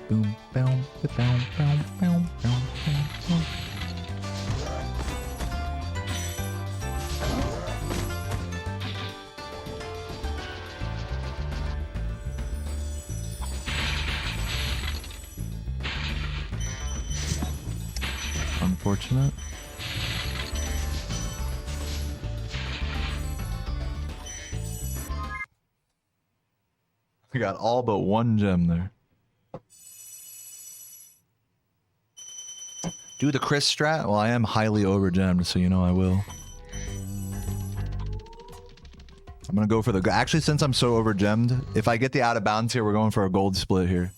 Boom, boom, boom, boom, boom, boom, boom. Unfortunate. I got all but one gem there. Do the Chris strat? Well, I am highly over-gemmed, so you know I will. I'm gonna go for the... Actually, since I'm so over-gemmed, if I get the out of bounds here, we're going for a gold split here.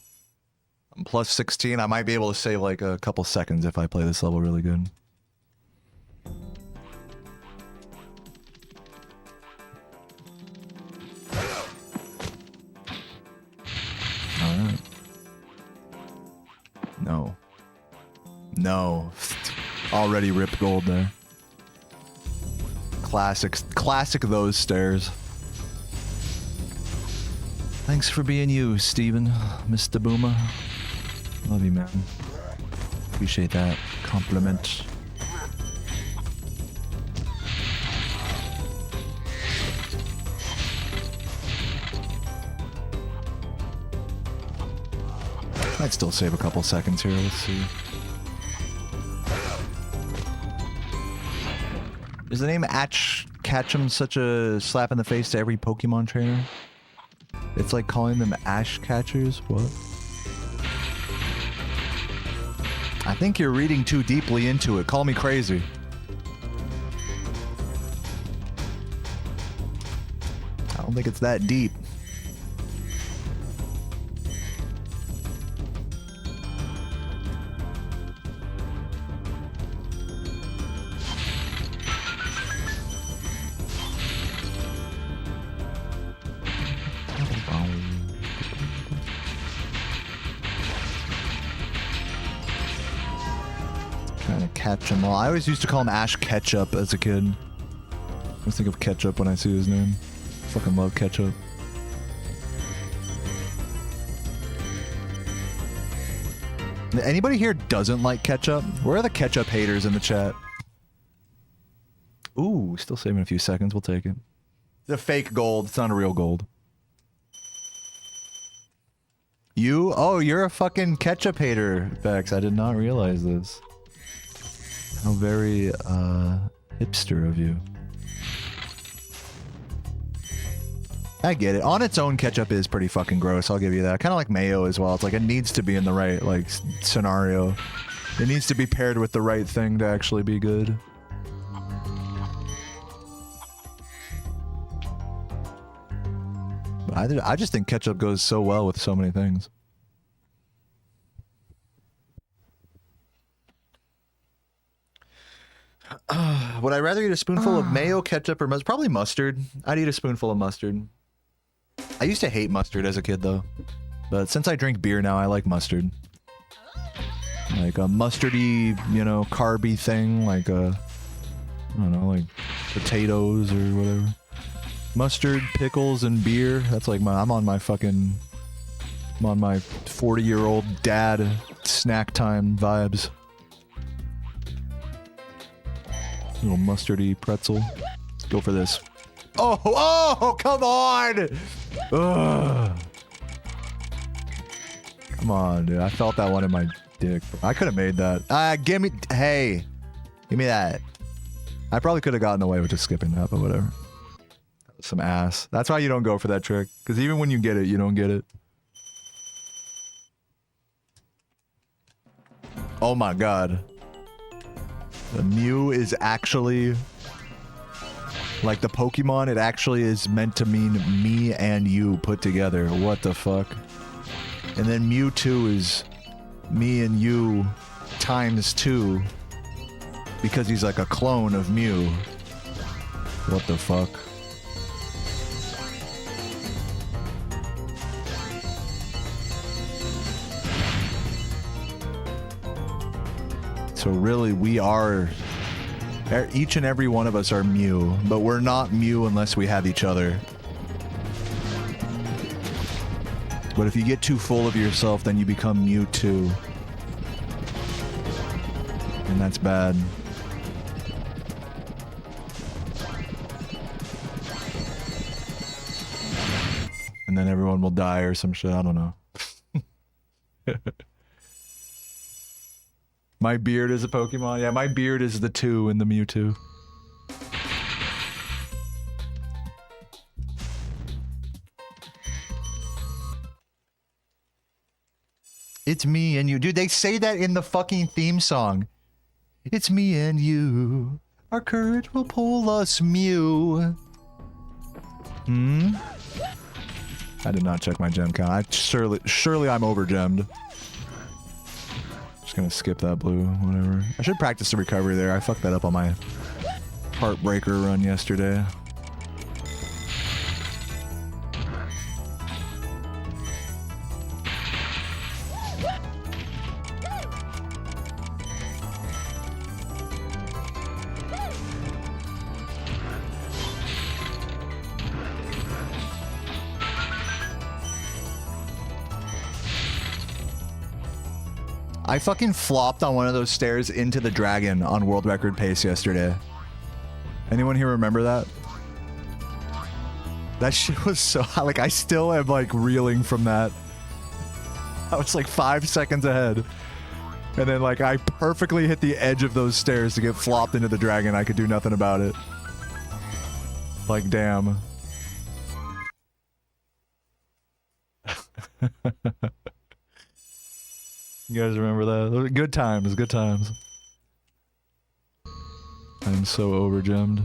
I'm plus 16. I might be able to save like a couple seconds if I play this level really good. Alright. No. No. Already ripped gold there. Classic those stairs. Thanks for being you, Steven. Mr. Boomer. Love you, man. Appreciate that compliment. I'd still save a couple seconds here. Let's see. Is the name Ash Ketchum such a slap in the face to every Pokemon trainer? It's like calling them Ash Catchers? What? I think you're reading too deeply into it. Call me crazy. I don't think it's that deep. Catch him all. I always used to call him Ash Ketchup as a kid. I always think of ketchup when I see his name. Fucking love ketchup. Anybody here doesn't like ketchup? Where are the ketchup haters in the chat? Ooh, still saving a few seconds. We'll take it. It's a fake gold. It's not a real gold. You? Oh, you're a fucking ketchup hater, Bex. I did not realize this. How very, hipster of you. I get it. On its own, ketchup is pretty fucking gross. I'll give you that. Kind of like mayo as well. It's like it needs to be in the right, like, scenario. It needs to be paired with the right thing to actually be good. But I just think ketchup goes so well with so many things. Would I rather eat a spoonful of mayo, ketchup, or mustard? Probably mustard. I'd eat a spoonful of mustard. I used to hate mustard as a kid, though. But since I drink beer now, I like mustard. Like a mustardy, you know, carby thing. Like a, I don't know, like potatoes or whatever. Mustard, pickles, and beer. That's like my, I'm on my 40-year-old dad snack time vibes. Little mustardy pretzel. Let's go for this. Oh, come on! Ugh. Come on, dude. I felt that one in my dick. I could have made that. Give me that. I probably could have gotten away with just skipping that, but whatever. That was some ass. That's why you don't go for that trick. Because even when you get it, you don't get it. Oh my god. The Mew is actually, like the Pokemon, it actually is meant to mean me and you put together. What the fuck? And then Mewtwo is me and you times 2 because he's like a clone of Mew. What the fuck? So really, we are... Each and every one of us are Mew, but we're not Mew unless we have each other. But if you get too full of yourself, then you become Mew too. And that's bad. And then everyone will die or some shit, I don't know. My beard is a Pokemon? Yeah, my beard is the 2 in the Mewtwo. It's me and you. Dude, they say that in the fucking theme song. It's me and you. Our courage will pull us, Mew. Hmm? I did not check my gem count. Surely I'm over gemmed. Just gonna skip that blue, whatever. I should practice the recovery there. I fucked that up on my heartbreaker run yesterday. I fucking flopped on one of those stairs into the dragon on world record pace yesterday. Anyone here remember that? That shit was so... Like, I still am, like, reeling from that. I was, like, 5 seconds ahead. And then, like, I perfectly hit the edge of those stairs to get flopped into the dragon. I could do nothing about it. Like, damn. You guys remember that? Those were good times, good times. I'm so overgemmed.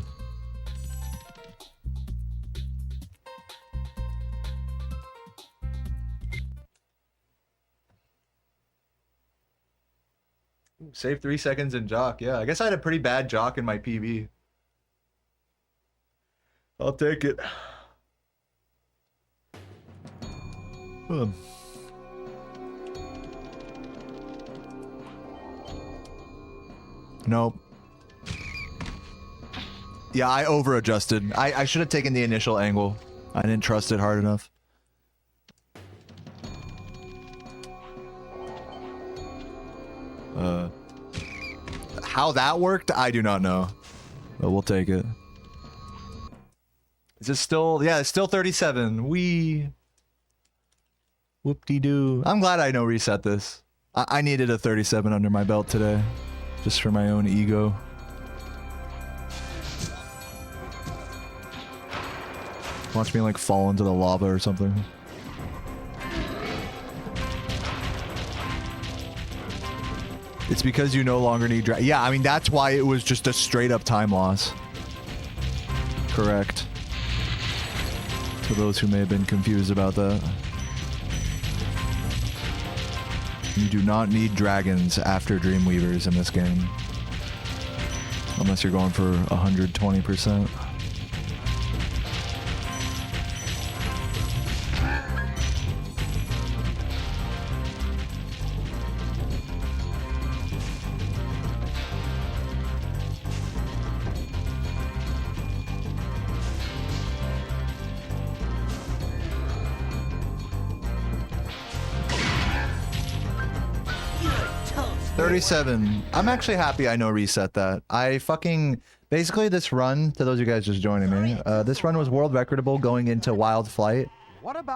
Save 3 seconds in Jock. Yeah, I guess I had a pretty bad Jock in my PV. I'll take it. Nope. Yeah, I over-adjusted. I should have taken the initial angle. I didn't trust it hard enough. How that worked, I do not know. But we'll take it. Is it still... Yeah, it's still 37. Wee. Whoop-de-doo. I'm glad I know reset this. I needed a 37 under my belt today. Just for my own ego. Watch me like fall into the lava or something. It's because you no longer need yeah, I mean that's why it was just a straight up time loss. Correct. For those who may have been confused about that. You do not need dragons after Dreamweavers in this game. Unless you're going for 120%. I'm actually happy I know reset that. I fucking... Basically, this run, to those of you guys just joining me, this run was world recordable going into Wild Flight.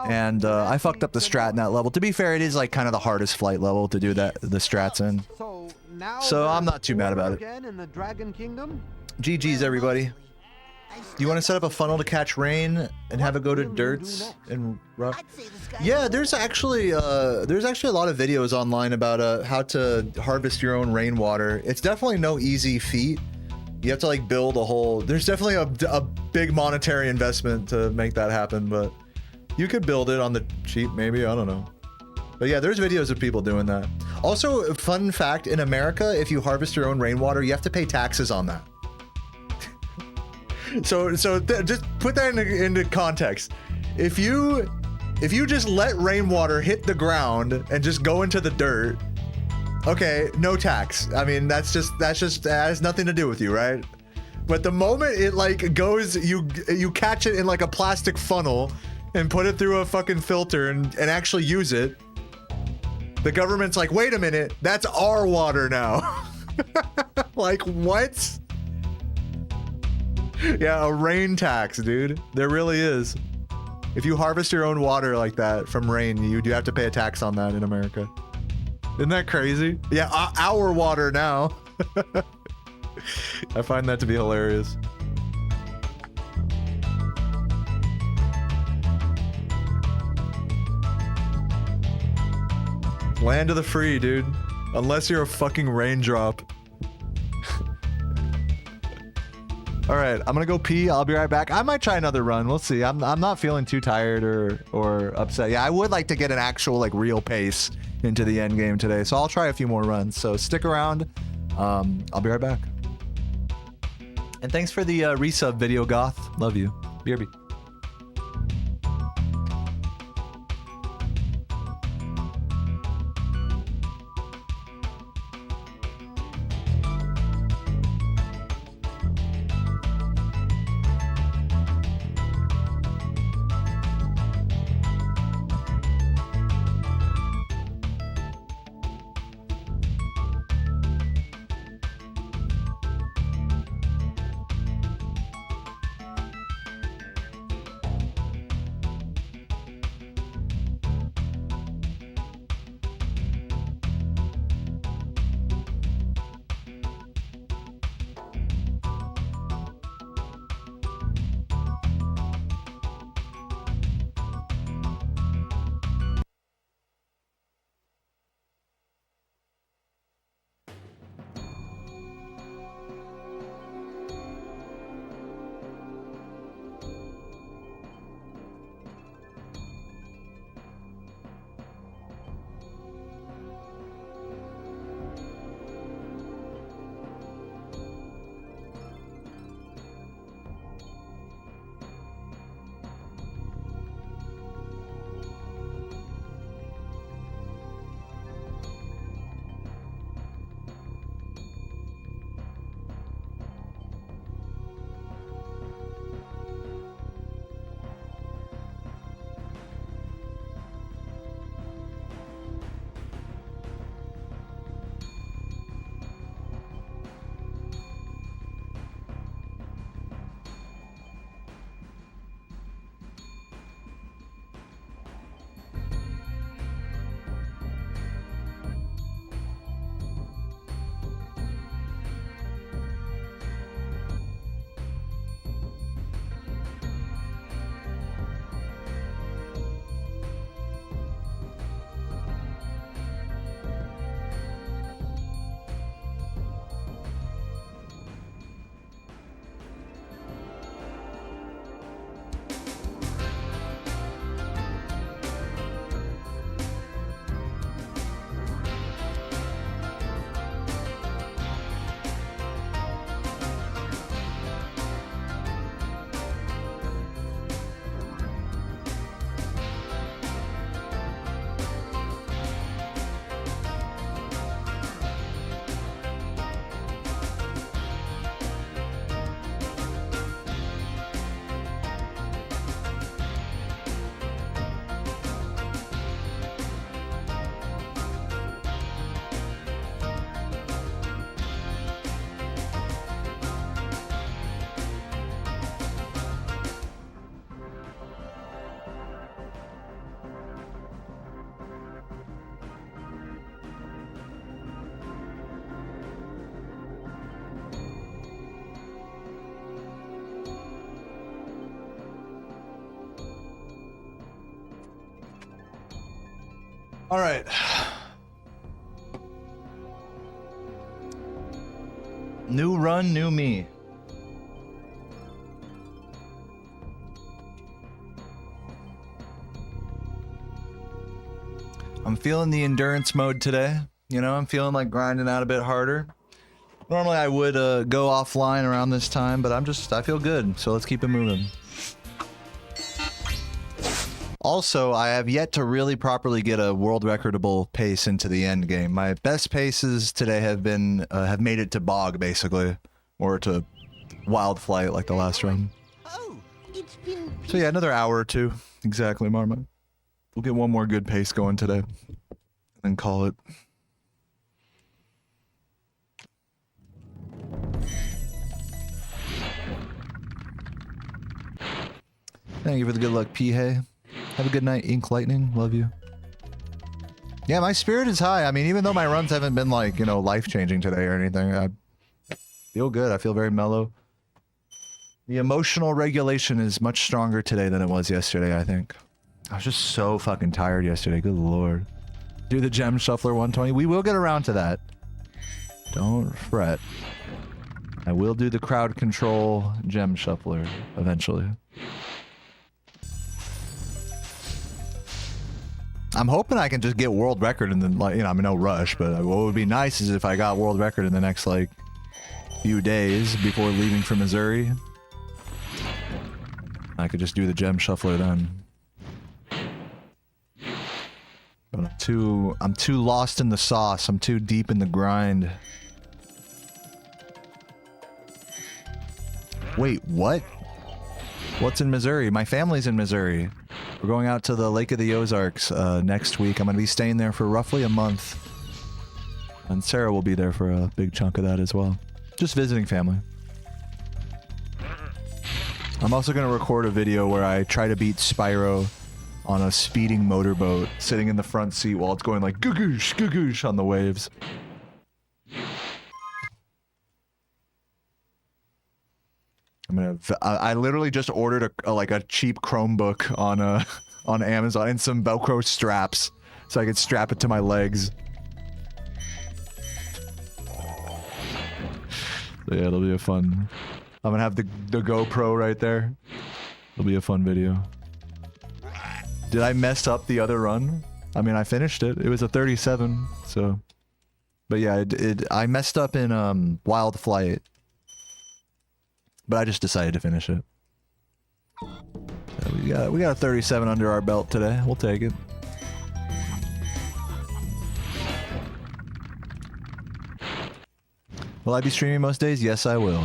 And I fucked up the strat in that level. To be fair, it is like kind of the hardest flight level to do that, the strats in. So I'm not too mad about it. GG's, everybody. Do you want to set up a funnel to catch rain and have it go to dirts and rough? Yeah, there's actually a lot of videos online about how to harvest your own rainwater. It's definitely no easy feat. You have to like build a whole... There's definitely a big monetary investment to make that happen, but you could build it on the cheap maybe, I don't know. But yeah, there's videos of people doing that. Also, fun fact, in America, if you harvest your own rainwater, you have to pay taxes on that. So just put that into context. If you just let rainwater hit the ground and just go into the dirt, okay, no tax. I mean, that's just that has nothing to do with you, right? But the moment it like goes, you catch it in like a plastic funnel and put it through a fucking filter and actually use it. The government's like, wait a minute, that's our water now. Like, what? Yeah, a rain tax, dude. There really is. If you harvest your own water like that from rain, you do have to pay a tax on that in America. Isn't that crazy? Yeah, our water now. I find that to be hilarious. Land of the free, dude. Unless you're a fucking raindrop. All right, I'm gonna go pee. I'll be right back. I might try another run. We'll see. I'm not feeling too tired or upset. Yeah, I would like to get an actual like real pace into the end game today, so I'll try a few more runs. So stick around. I'll be right back. And thanks for the resub, Video Goth. Love you. BRB. All right. New run, new me. I'm feeling the endurance mode today. You know, I'm feeling like grinding out a bit harder. Normally I would go offline around this time, but I feel good. So let's keep it moving. Also, I have yet to really properly get a world recordable pace into the end game. My best paces today have been have made it to bog basically, or to wild flight like the last run. Oh, it's been... So yeah, another hour or two. Exactly, Marmot. We'll get one more good pace going today, and then call it. Thank you for the good luck, P-Hay. Have a good night, Ink Lightning. Love you. Yeah, my spirit is high. I mean, even though my runs haven't been like, you know, life-changing today or anything, I feel good. I feel very mellow. The emotional regulation is much stronger today than it was yesterday, I think. I was just so fucking tired yesterday. Good lord. Do the Gem Shuffler 120. We will get around to that. Don't fret. I will do the crowd control Gem Shuffler eventually. I'm hoping I can just get world record and then, like, you know, I'm in no rush, but what would be nice is if I got world record in the next, like, few days before leaving for Missouri. I could just do the Gem Shuffler then. But I'm too lost in the sauce. I'm too deep in the grind. Wait, what? What's in Missouri? My family's in Missouri. We're going out to the Lake of the Ozarks next week. I'm going to be staying there for roughly a month. And Sarah will be there for a big chunk of that as well. Just visiting family. I'm also going to record a video where I try to beat Spyro on a speeding motorboat, sitting in the front seat while it's going like googoosh, googoosh on the waves. I literally just ordered a cheap Chromebook on Amazon and some Velcro straps so I could strap it to my legs. So yeah, it'll be a fun. I'm gonna have the GoPro right there. It'll be a fun video. Did I mess up the other run? I mean, I finished it. It was a 37, so. But yeah, I messed up in Wild Flight. But I just decided to finish it. So we got a 37 under our belt today. We'll take it. Will I be streaming most days? Yes, I will.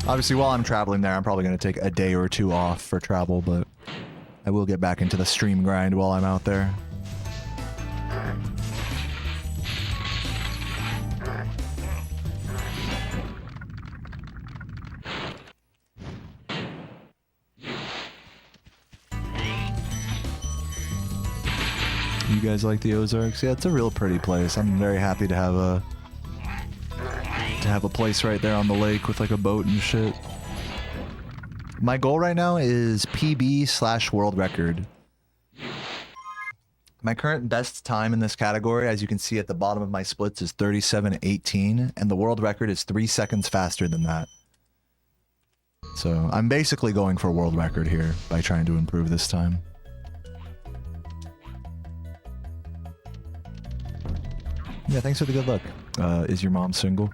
Obviously, while I'm traveling there, I'm probably going to take a day or two off for travel, but I will get back into the stream grind while I'm out there. You guys like the Ozarks? Yeah, it's a real pretty place. I'm very happy to have a place right there on the lake with like a boat and shit. My goal right now is PB/world record. My current best time in this category, as you can see at the bottom of my splits, is 37:18, and the world record is 3 seconds faster than that. So I'm basically going for world record here by trying to improve this time. Yeah, thanks for the good luck. Is your mom single?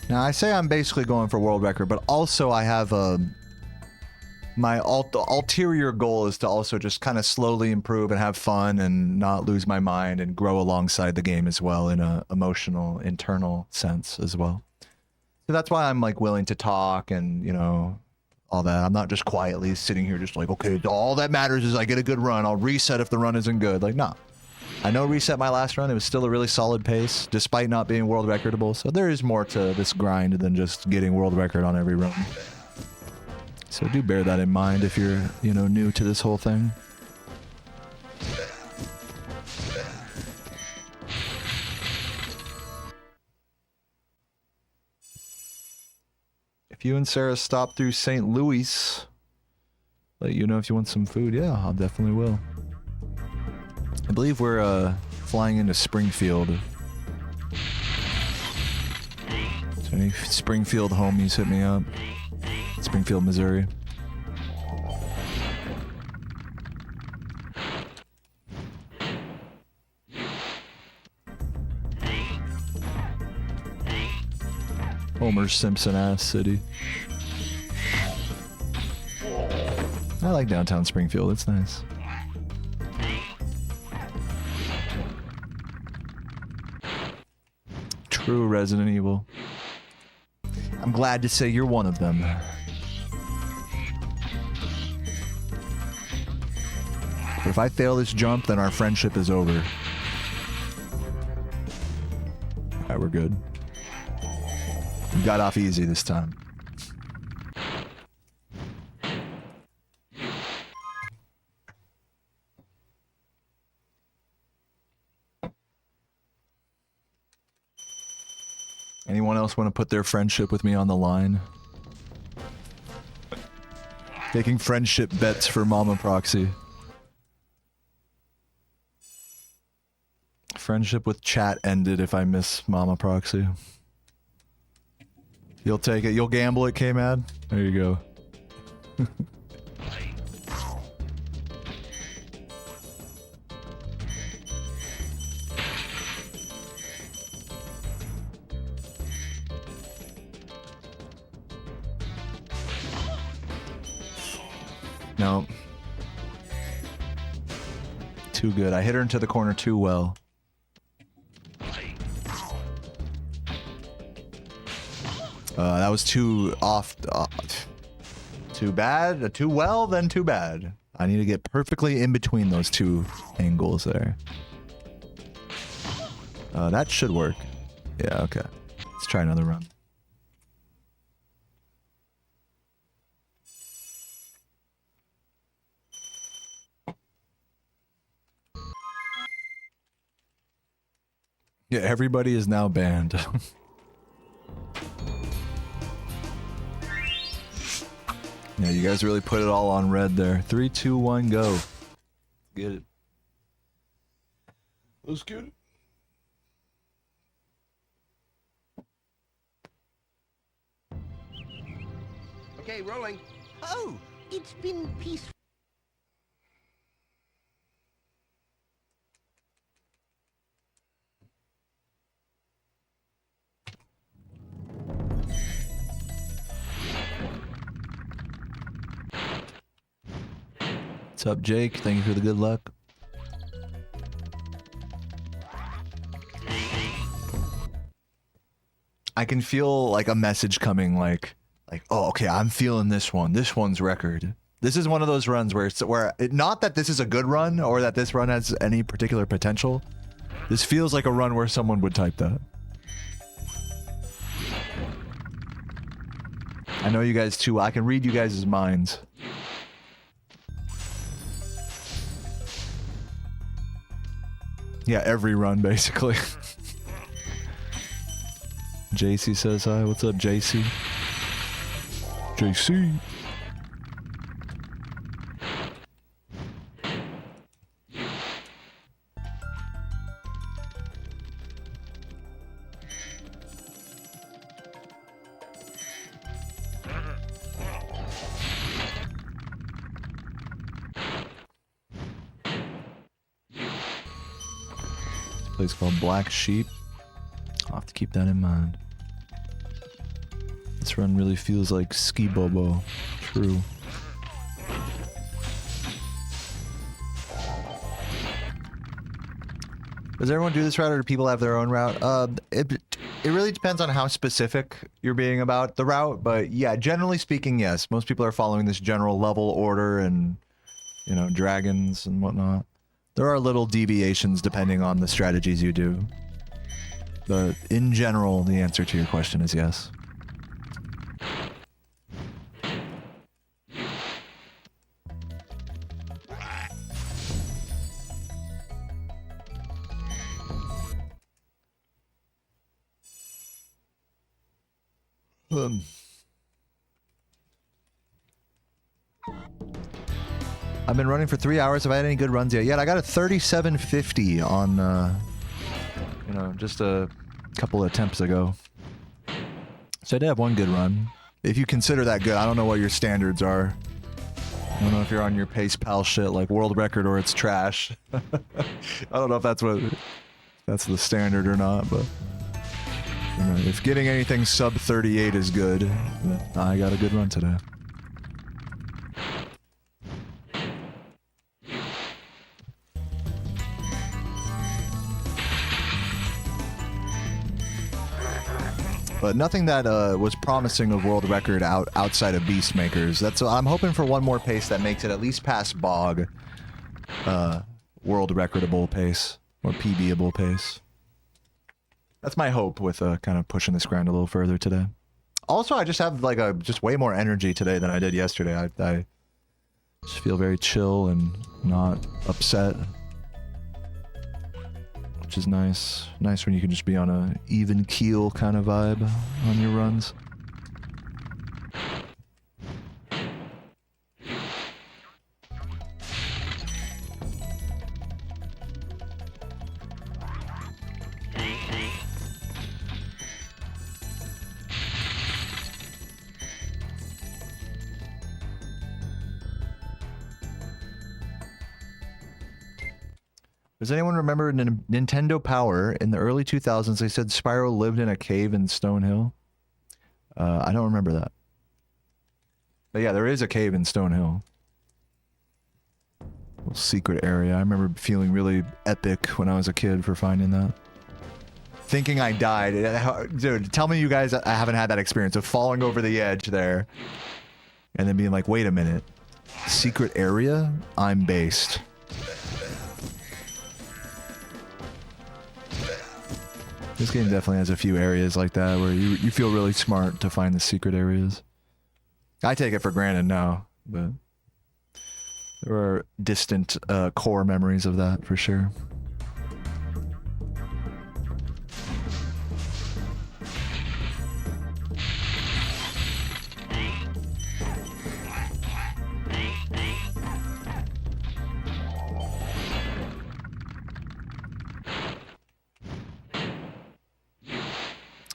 Now, I say I'm basically going for world record, but also I have my ulterior goal is to also just kind of slowly improve and have fun and not lose my mind and grow alongside the game as well in a emotional, internal sense as well. So that's why I'm like willing to talk and, you know, all that. I'm not just quietly sitting here just like, okay, all that matters is I get a good run. I'll reset if the run isn't good. Like, nah. I know reset my last run. It was still a really solid pace, despite not being world recordable. So there is more to this grind than just getting world record on every run. So do bear that in mind if you're, you know, new to this whole thing. If you and Sarah stop through St. Louis, let you know if you want some food. Yeah, I'll definitely will. I believe we're flying into Springfield. So any Springfield homies hit me up. Springfield, Missouri. Homer Simpson ass city. I like downtown Springfield, it's nice. True Resident Evil. I'm glad to say you're one of them. But if I fail this jump, then our friendship is over. Alright, we're good. We got off easy this time. Anyone else want to put their friendship with me on the line? Taking friendship bets for Mama Proxy. Friendship with chat ended if I miss Mama Proxy. You'll take it. You'll gamble it, K-Mad? There you go. No. Too good. I hit her into the corner too well. That was too off. Too bad. Too well, then too bad. I need to get perfectly in between those two angles there. That should work. Yeah, okay. Let's try another run. Yeah, everybody is now banned. Yeah, you guys really put it all on red there. 3, 2, 1, go. Get it. Let's get it. Okay, rolling. Oh, it's been peaceful. What's up, Jake? Thank you for the good luck. I can feel like a message coming, like, oh, okay, I'm feeling this one. This one's record. This is one of those runs where not that this is a good run or that this run has any particular potential. This feels like a run where someone would type that. I know you guys too. I can read you guys' minds. Yeah, every run, basically. JC says hi. What's up, JC? JC. Place called Black Sheep. I'll have to keep that in mind. This run really feels like Ski Bobo. True. Does everyone do this route or do people have their own route? It really depends on how specific you're being about the route, but yeah, generally speaking, yes. Most people are following this general level order and, you know, dragons and whatnot. There are little deviations depending on the strategies you do. But in general, the answer to your question is yes. I've been running for 3 hours. Have I had any good runs yet? I got a 3750 on, you know, just a couple of attempts ago. So I did have one good run. If you consider that good, I don't know what your standards are. I don't know if you're on your pace pal shit like world record or it's trash. I don't know if that's the standard or not, but you know, if getting anything sub 38 is good, then I got a good run today. But nothing that was promising of world record outside of Beastmakers. I'm hoping for one more pace that makes it at least past Bog world recordable pace or PBable pace. That's my hope with kind of pushing this grind a little further today. Also, I just have like just way more energy today than I did yesterday. I just feel very chill and not upset. Which is nice. Nice when you can just be on a even keel kind of vibe on your runs. Does anyone remember Nintendo Power? In the early 2000s, they said Spyro lived in a cave in Stone Hill. I don't remember that. But yeah, there is a cave in Stone Hill. Little secret area. I remember feeling really epic when I was a kid for finding that. Thinking I died. Dude, tell me you guys I haven't had that experience of falling over the edge there. And then being like, wait a minute. Secret area? I'm based. This game definitely has a few areas like that where you feel really smart to find the secret areas. I take it for granted now, but there are distant core memories of that for sure.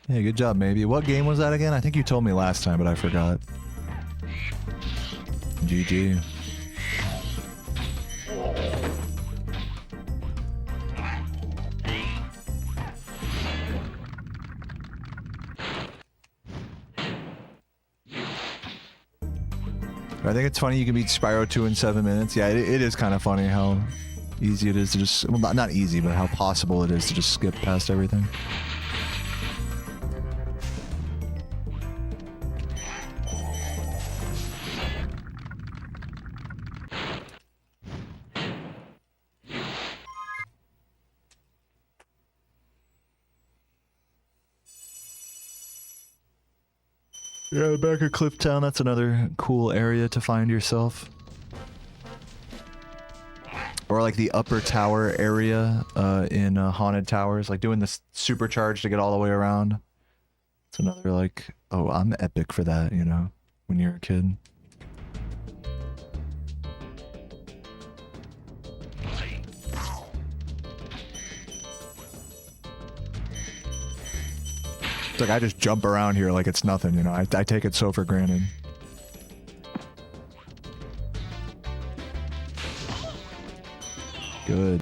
Yeah, good job, maybe. What game was that again? I think you told me last time, but I forgot. GG. I think it's funny you can beat Spyro 2 in 7 minutes. Yeah, it is kind of funny how easy it is to just... Well, not easy, but how possible it is to just skip past everything. Yeah, back at Clifftown, that's another cool area to find yourself. Or like the upper tower area in Haunted Towers, like doing the supercharge to get all the way around. It's another like, oh, I'm epic for that, you know, when you're a kid. It's like I just jump around here like it's nothing, you know. I take it so for granted. Good.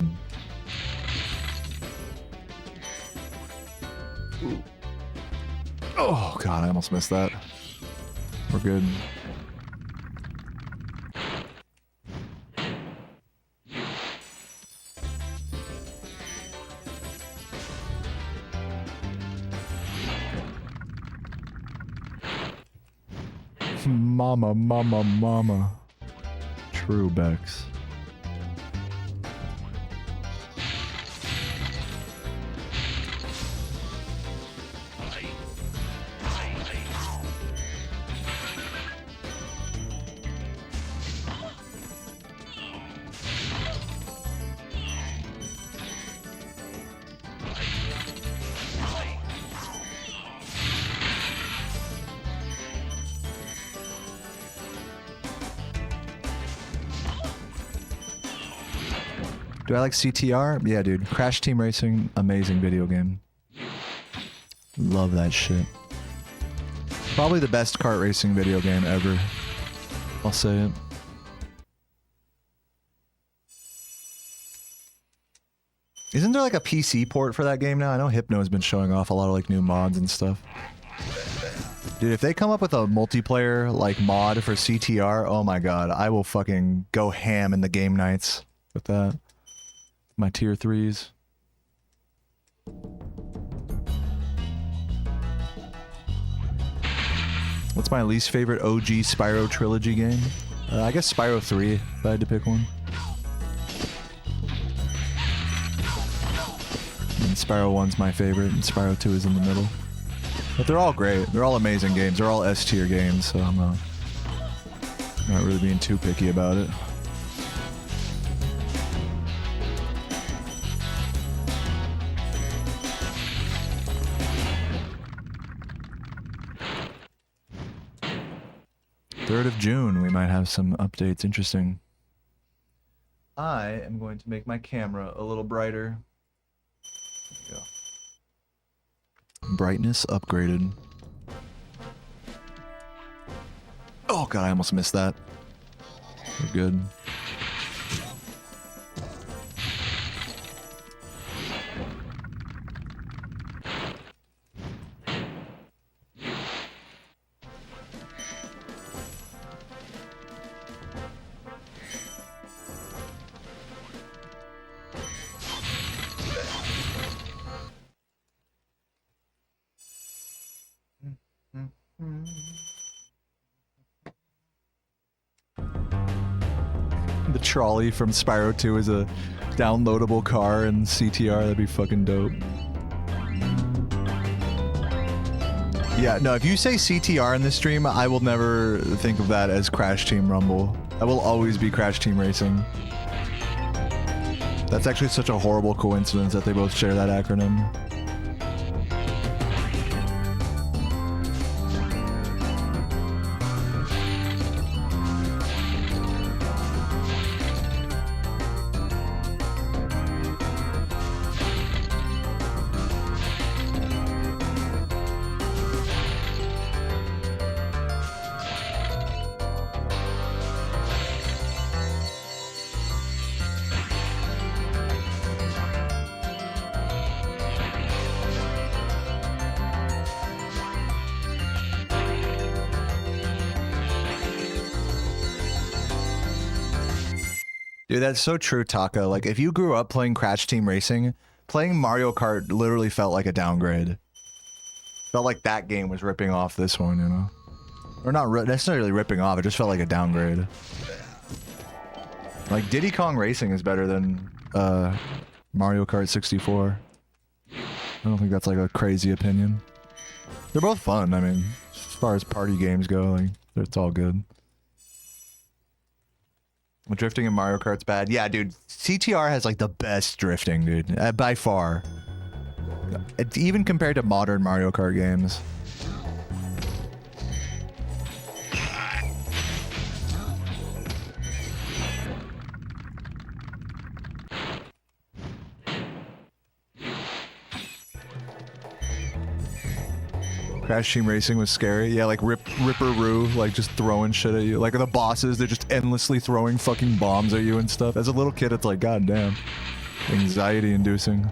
Ooh. Oh god, I almost missed that. We're good. Mama, mama, mama. True, Bex. Do I like CTR? Yeah, dude. Crash Team Racing, amazing video game. Love that shit. Probably the best kart racing video game ever. I'll say it. Isn't there like a PC port for that game now? I know Hypno has been showing off a lot of like new mods and stuff. Dude, if they come up with a multiplayer like mod for CTR, oh my god, I will fucking go ham in the game nights with that. My tier 3s. What's my least favorite OG Spyro trilogy game? I guess Spyro 3, if I had to pick one. And Spyro 1's my favorite, and Spyro 2 is in the middle. But they're all great. They're all amazing games. They're all S-tier games, so I'm not really being too picky about it. Third of June, we might have some updates. Interesting. I am going to make my camera a little brighter. There we go. Brightness upgraded. Oh god, I almost missed that. We're good. The trolley from Spyro 2 is a downloadable car in CTR. That'd be fucking dope. Yeah, no, if you say CTR in this stream, I will never think of that as Crash Team Rumble. I will always be Crash Team Racing. That's actually such a horrible coincidence that they both share that acronym. Dude, that's so true, Taka. Like, if you grew up playing Crash Team Racing, playing Mario Kart literally felt like a downgrade. Felt like that game was ripping off this one, you know? Or not necessarily ripping off, it just felt like a downgrade. Like, Diddy Kong Racing is better than Mario Kart 64. I don't think that's like a crazy opinion. They're both fun, I mean, as far as party games go, like, it's all good. Drifting in Mario Kart's bad. Yeah, dude. CTR has like the best drifting, dude. By far. Even compared to modern Mario Kart games. Crash Team Racing was scary. Yeah, like Ripperoo, like just throwing shit at you. Like the bosses, they're just endlessly throwing fucking bombs at you and stuff. As a little kid, it's like, goddamn, anxiety inducing.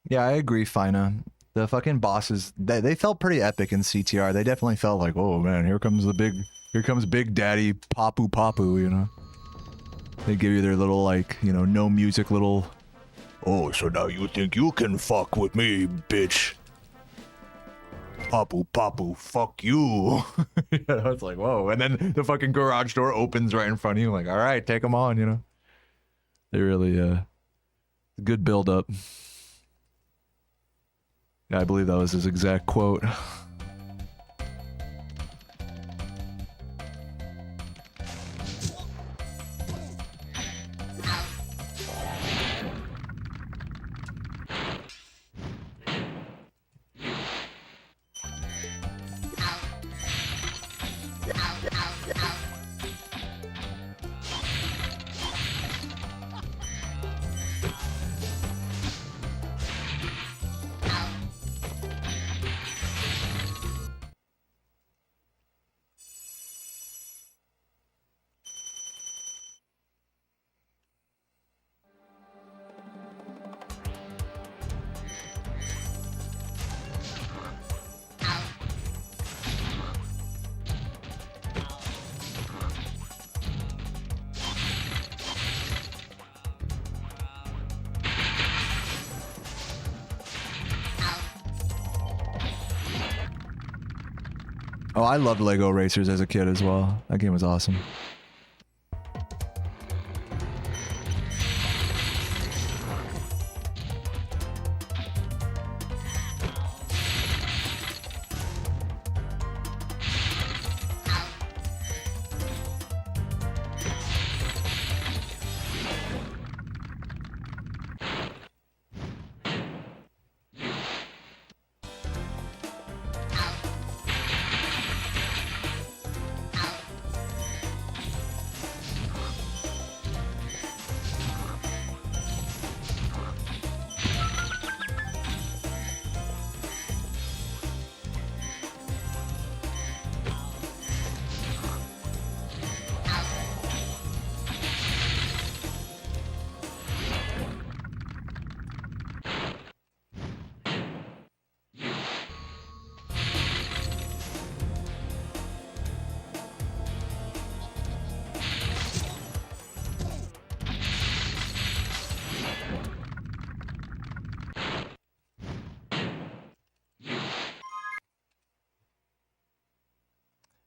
Yeah, I agree, Fina. The fucking bosses, they felt pretty epic in CTR. They definitely felt like, oh man, here comes Big Daddy Papu Papu, you know? They give you their little, like, you know, no music little, oh, so now you think you can fuck with me, bitch. Papu Papu, fuck you. Yeah, it's like, whoa. And then the fucking garage door opens right in front of you, like, all right, take them on, you know? They really, good build up. Yeah, I believe that was his exact quote. Oh, I loved Lego Racers as a kid as well. That game was awesome.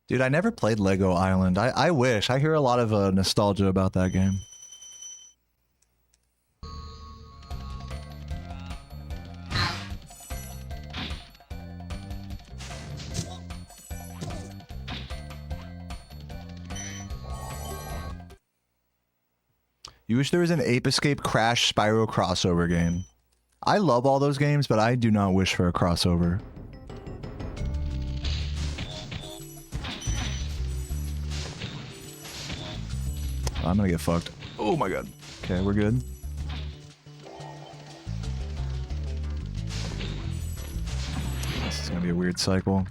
Dude, I never played Lego Island. I wish. I hear a lot of nostalgia about that game. You wish there was an Ape Escape Crash Spyro crossover game. I love all those games, but I do not wish for a crossover. I'm gonna get fucked. Oh my god. Okay, we're good. This is gonna be a weird cycle.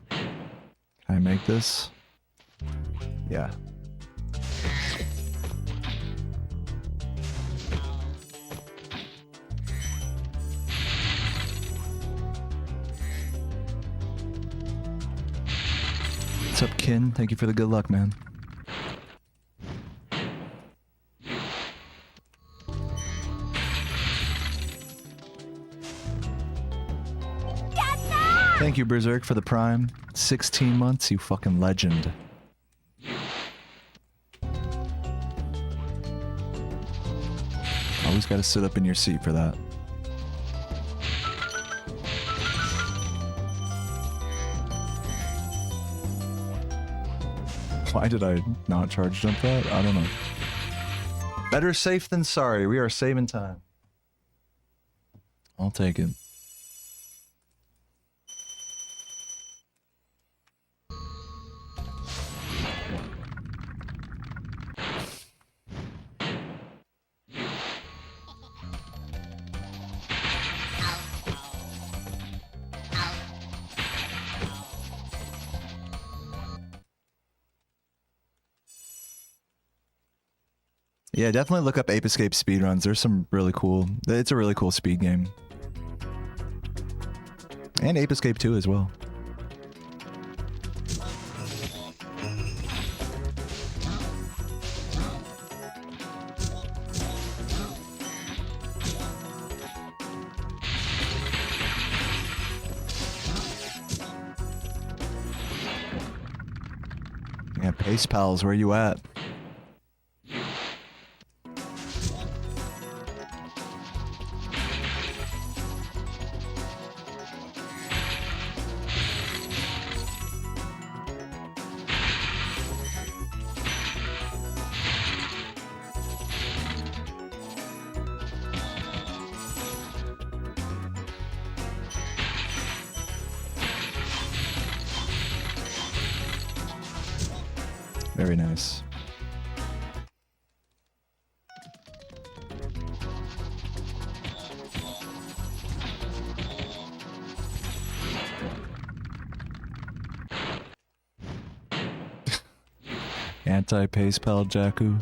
Can I make this? Yeah. What's up, Kin? Thank you for the good luck, man. Thank you, Berserk, for the prime. 16 months, you fucking legend. Always gotta sit up in your seat for that. Why did I not charge jump that? I don't know. Better safe than sorry. We are saving time. I'll take it. Yeah, definitely look up Ape Escape Speedruns. There's some really cool... It's a really cool speed game. And Ape Escape 2 as well. Yeah, Pace Pals, where you at? Very nice. Anti-pace pal Jakku.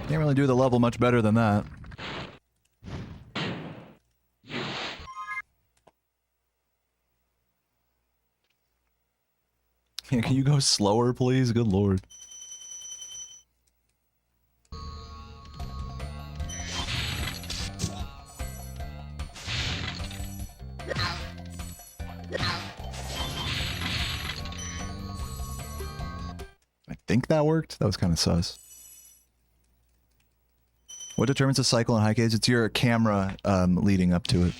Can't really do the level much better than that. Yeah, can you go slower, please? Good lord. I think that worked. That was kind of sus. What determines a cycle in high case? It's your camera leading up to it.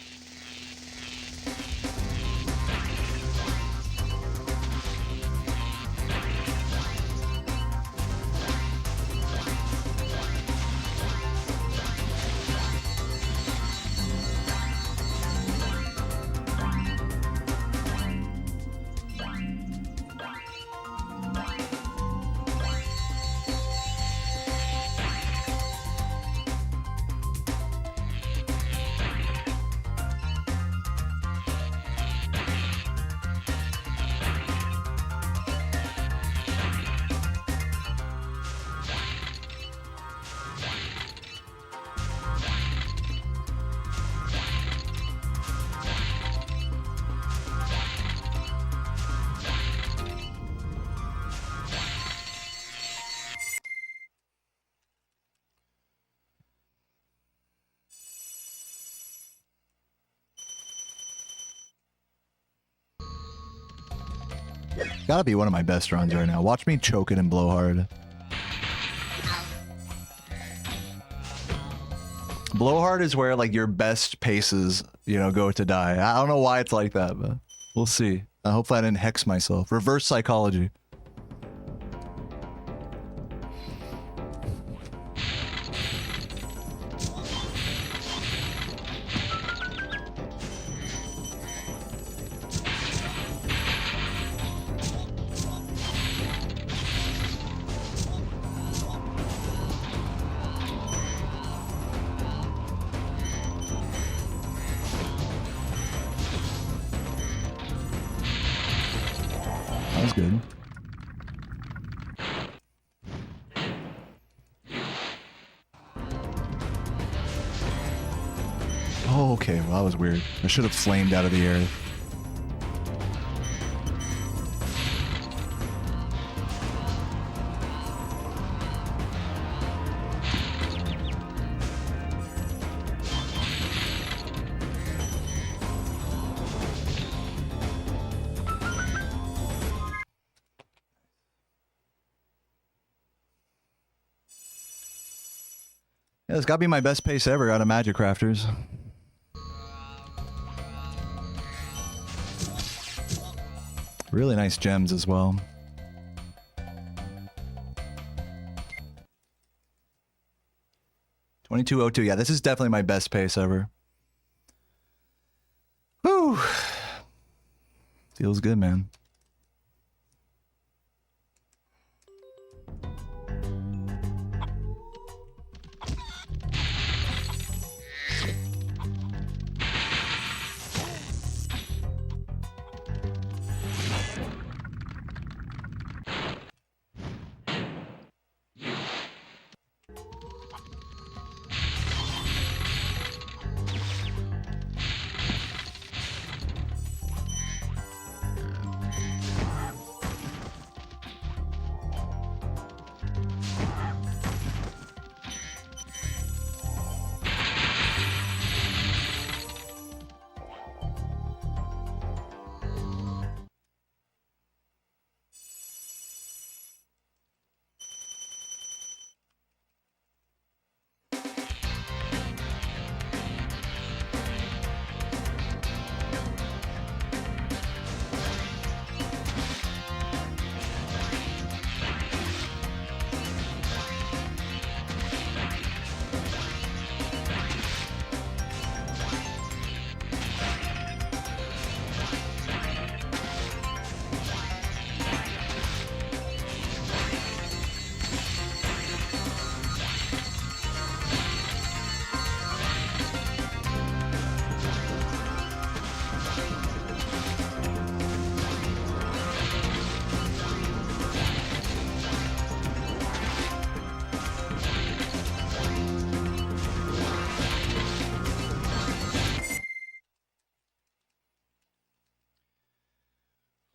Gotta be one of my best runs right now. Watch me choke it and blow hard. Blowhard is where like your best paces, you know, go to die. I don't know why it's like that, but we'll see. Hopefully I didn't hex myself. Reverse psychology. That was good. Oh, okay. Well, that was weird. I should have flamed out of the air. Yeah, it's gotta be my best pace ever out of Magic Crafters. Really nice gems as well. $22.02. Yeah, this is definitely my best pace ever. Whew. Feels good, man.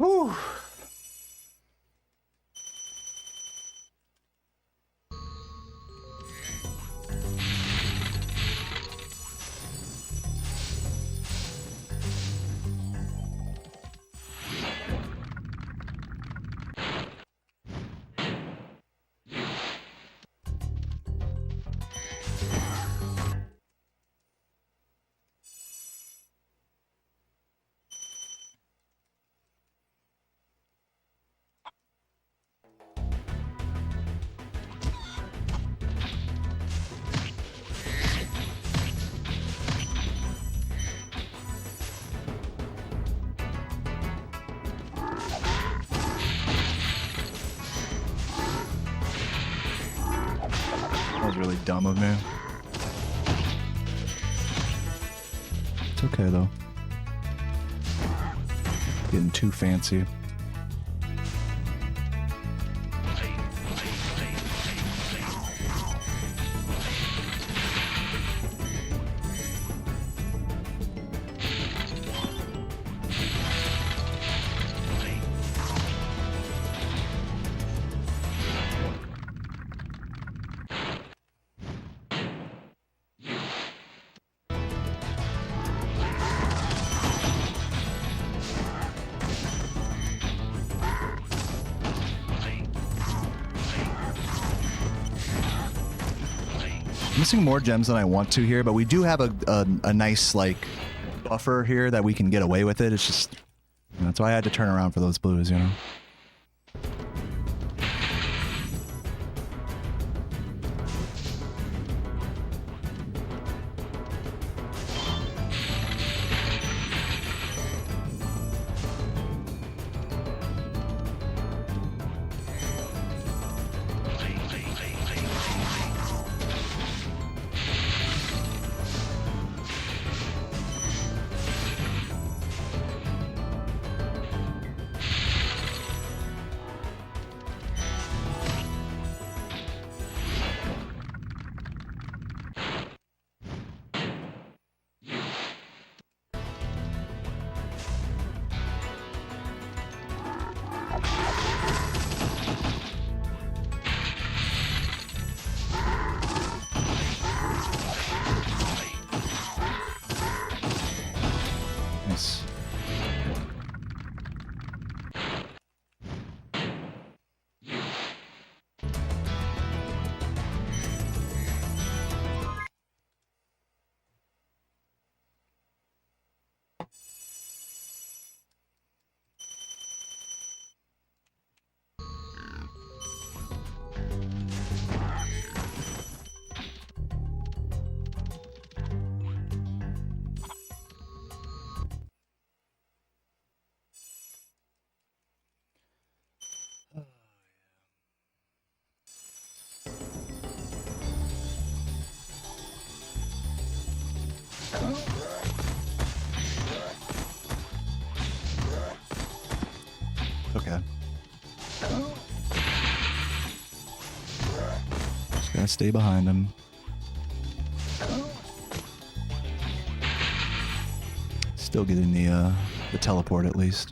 Whew. That was really dumb of me. It's okay though. Getting too fancy. Missing more gems than I want to here, but we do have a nice like buffer here that we can get away with it. It's just, you know, that's why I had to turn around for those blues, you know. Okay. Just gotta stay behind him. Still getting the teleport at least.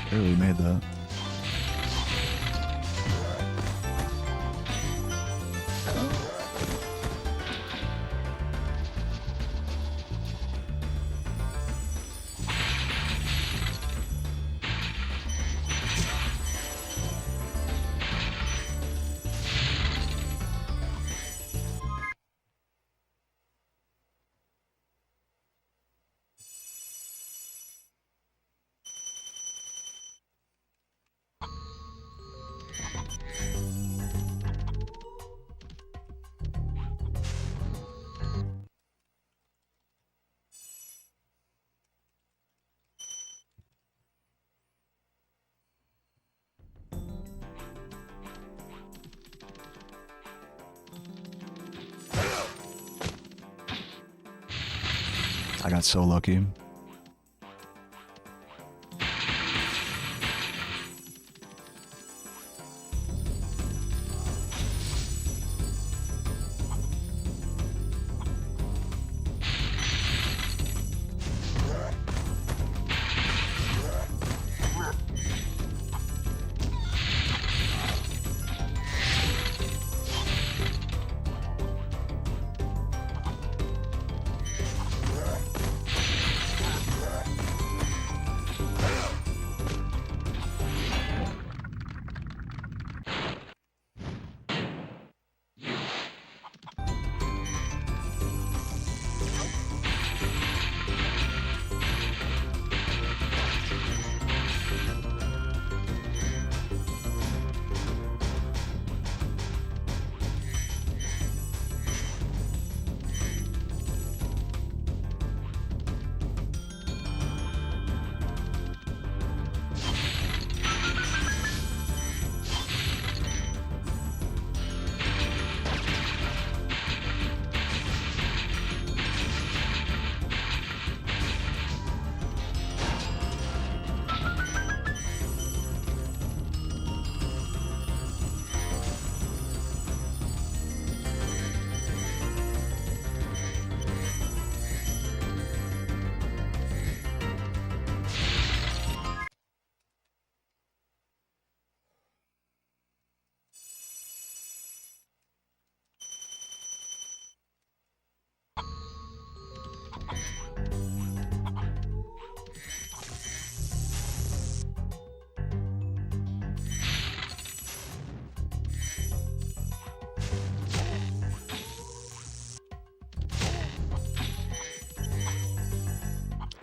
Barely made that. I got so lucky.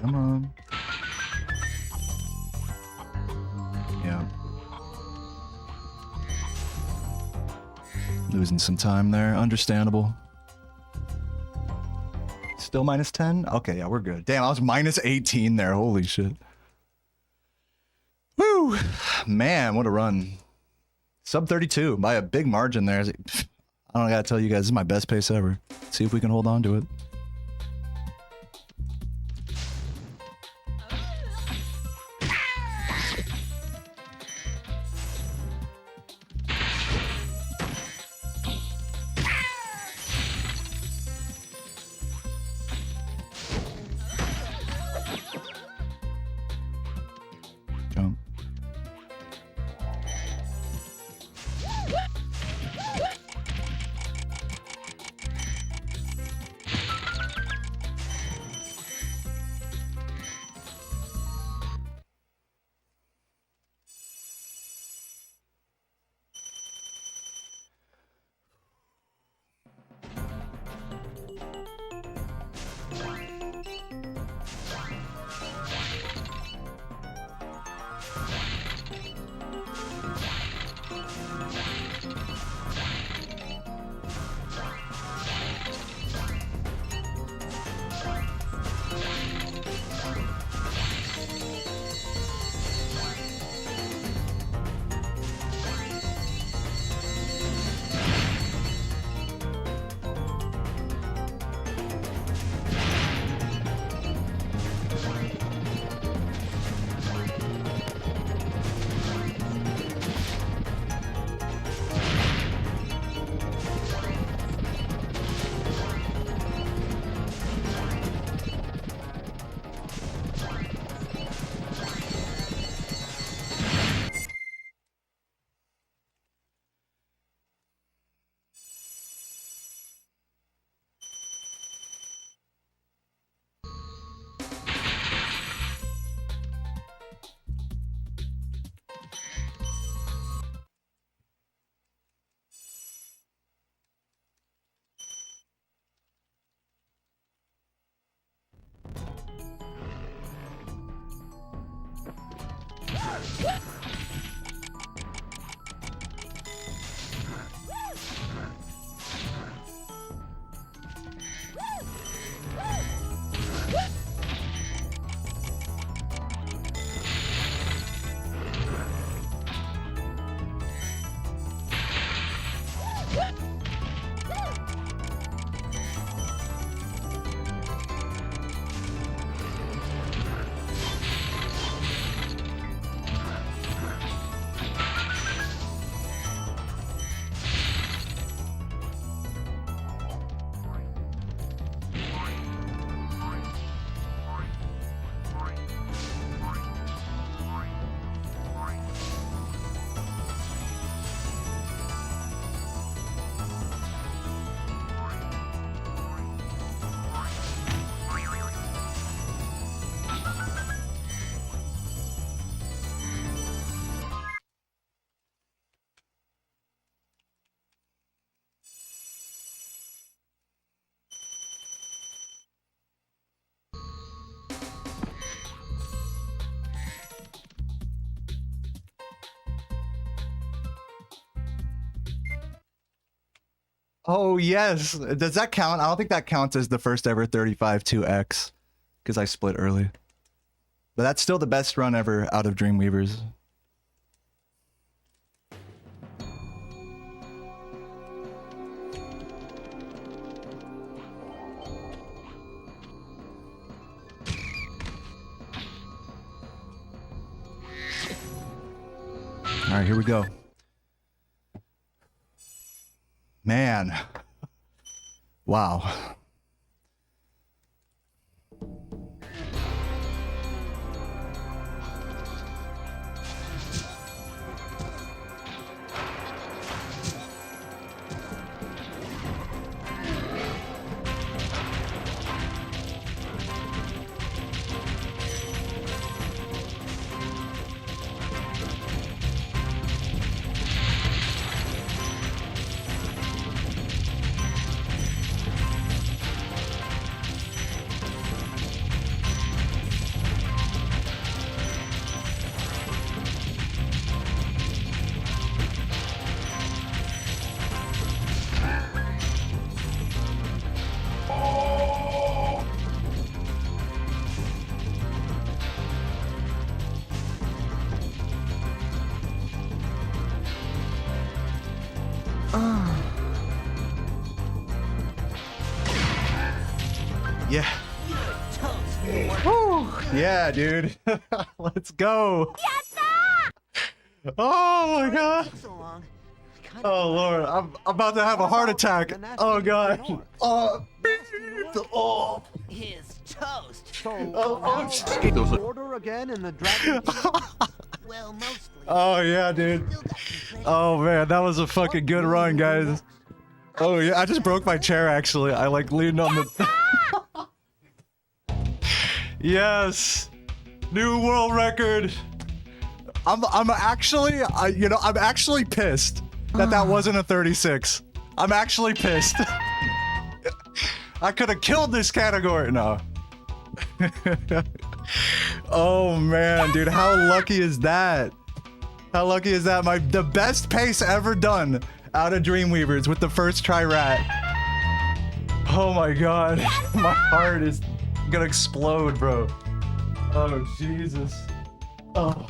Come on. Yeah. Losing some time there. Understandable. Still minus 10? Okay, yeah, we're good. Damn, I was minus 18 there. Holy shit. Woo! Man, what a run. Sub 32 by a big margin there. I don't gotta tell you guys, this is my best pace ever. See if we can hold on to it. Jump. Oh, yes. Does that count? I don't think that counts as the first ever 35-2X because I split early. But that's still the best run ever out of Dreamweavers. All right, here we go. Man. Wow. Yeah. Woo. Yeah, dude. Let's go. Oh my god. Oh lord, I'm about to have a heart attack. Oh god. Oh. Oh. Here's toast. Oh shit. Order again in the dragon. Well, mostly. Oh yeah, dude. Oh man, that was a fucking good run, guys. Oh yeah, I just broke my chair actually. I like leaned on the. Yes, new world record. I'm actually, I'm actually pissed that that wasn't a 36. I'm actually pissed. I could have killed this category. No. Oh man, dude, how lucky is that? How lucky is that? The best pace ever done out of Dreamweavers with the first try rat. Oh my god, my heart is gonna explode, bro. Oh Jesus. Oh.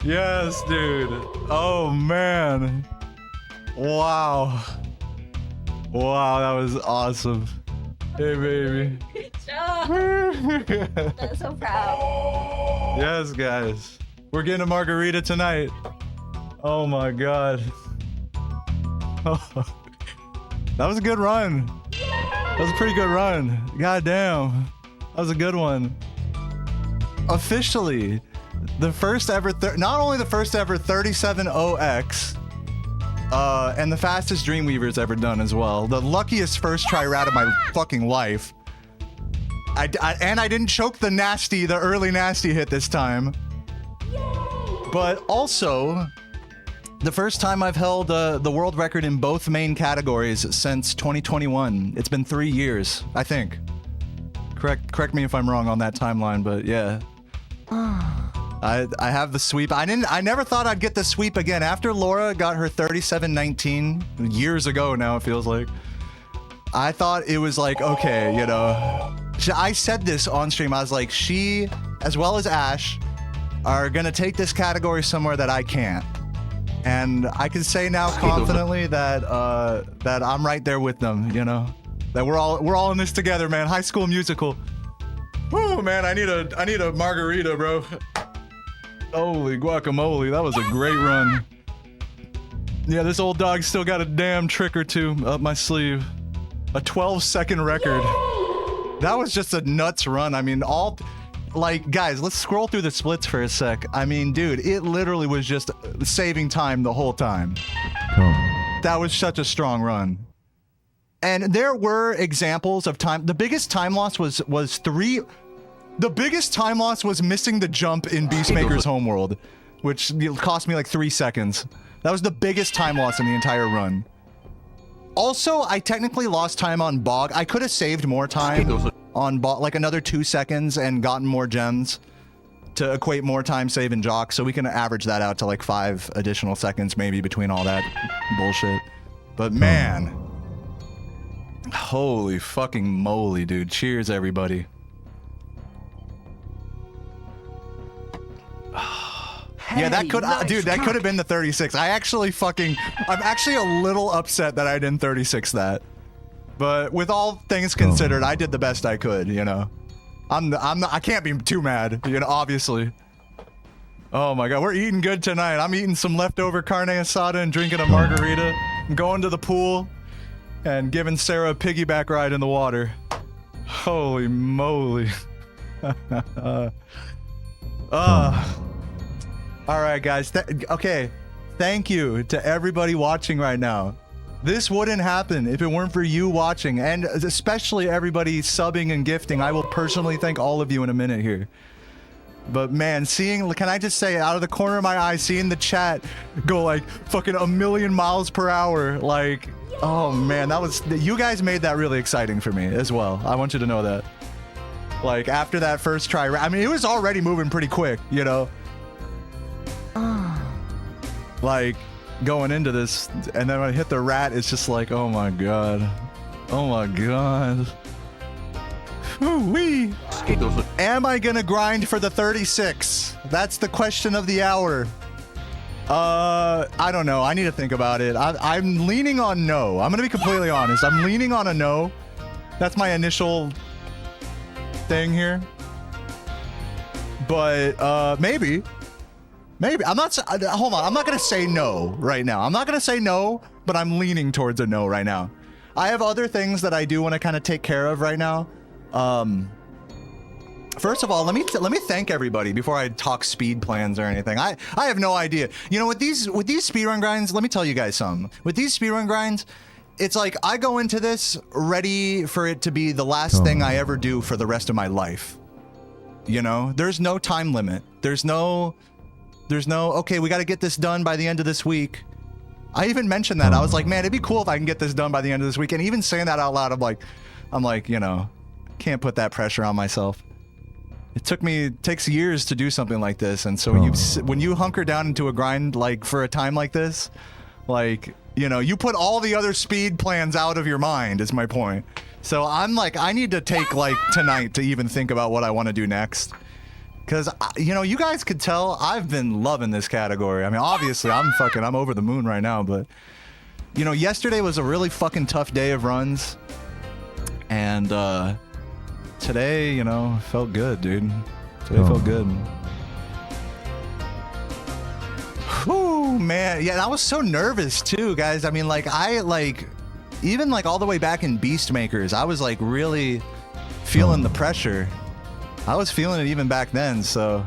Yes, dude. Oh man. Wow. Wow, that was awesome. Hey, baby. Good job. I'm so proud. Yes, guys. We're getting a margarita tonight. Oh my god. Oh. That was a good run. That was a pretty good run. God damn. That was a good one. Officially, the first ever, not only the first ever 37-0X, and the fastest Dreamweaver's ever done as well. The luckiest first try rat of my fucking life. And I didn't choke the early nasty hit this time. But also, the first time I've held the world record in both main categories since 2021. It's been 3 years, I think. Correct me if I'm wrong on that timeline, but yeah. I have the sweep. I never thought I'd get the sweep again. After Laura got her 37-19 years ago now, it feels like. I thought it was like, okay, you know. I said this on stream. I was like, she, as well as Ash, are gonna take this category somewhere that I can't. And I can say now confidently that that I'm right there with them, you know. That we're all in this together, man. High School Musical. Woo, man, I need a margarita, bro. Holy guacamole, that was a great run. Yeah, this old dog still got a damn trick or two up my sleeve. A 12-second record. That was just a nuts run. I mean, like, guys, let's scroll through the splits for a sec. I mean, dude, it literally was just saving time the whole time. Oh. That was such a strong run. And there were examples of time. The biggest time loss was 3. The biggest time loss was missing the jump in Beastmaker's homeworld, which cost me like 3 seconds. That was the biggest time loss in the entire run. Also, I technically lost time on Bog. I could have saved more time on Bog, like another 2 seconds and gotten more gems. to equate more time saving Jock, so we can average that out to like 5 additional seconds maybe between all that bullshit. But man, holy fucking moly, dude. Cheers, everybody. Yeah, that could, dude, that could have been the 36. I'm actually a little upset that I didn't 36 that. But with all things considered, I did the best I could, you know. I can't be too mad, you know, obviously. Oh my God, we're eating good tonight. I'm eating some leftover carne asada and drinking a margarita. I'm going to the pool and giving Sarah a piggyback ride in the water. Holy moly. All right, guys. Okay. Thank you to everybody watching right now. This wouldn't happen if it weren't for you watching, and especially everybody subbing and gifting. I will personally thank all of you in a minute here. But man, can I just say, out of the corner of my eye, seeing the chat go like fucking a million miles per hour, like, oh man, you guys made that really exciting for me as well. I want you to know that. Like, after that first try, I mean, it was already moving pretty quick, you know? Like, going into this, and then when I hit the rat, it's just like, oh my God. Oh my God. Woo-wee. Am I gonna grind for the 36? That's the question of the hour. I don't know. I need to think about it. I'm leaning on no. I'm gonna be completely honest. I'm leaning on a no. That's my initial thing here. But, maybe. Maybe. Hold on. I'm not going to say no right now. I'm not going to say no, but I'm leaning towards a no right now. I have other things that I do want to kind of take care of right now. First of all, let me thank everybody before I talk speed plans or anything. I have no idea. You know, with these speedrun grinds, let me tell you guys something. With these speedrun grinds, it's like I go into this ready for it to be the last thing I ever do for the rest of my life. You know, there's no time limit. There's no, okay, we got to get this done by the end of this week. I even mentioned that. I was like, man, it'd be cool if I can get this done by the end of this week. And even saying that out loud, I'm like, you know, can't put that pressure on myself. It takes years to do something like this. And so when you hunker down into a grind, like for a time like this, like, you know, you put all the other speed plans out of your mind is my point. So I'm like, I need to take like tonight to even think about what I want to do next. Because, you know, you guys could tell I've been loving this category. I mean, obviously, I'm over the moon right now. But, you know, yesterday was a really fucking tough day of runs. And today, you know, felt good, dude. Today felt good. Whew, man. Yeah, I was so nervous, too, guys. I mean, like, even, like, all the way back in Beastmakers, I was, like, really feeling the pressure. I was feeling it even back then, so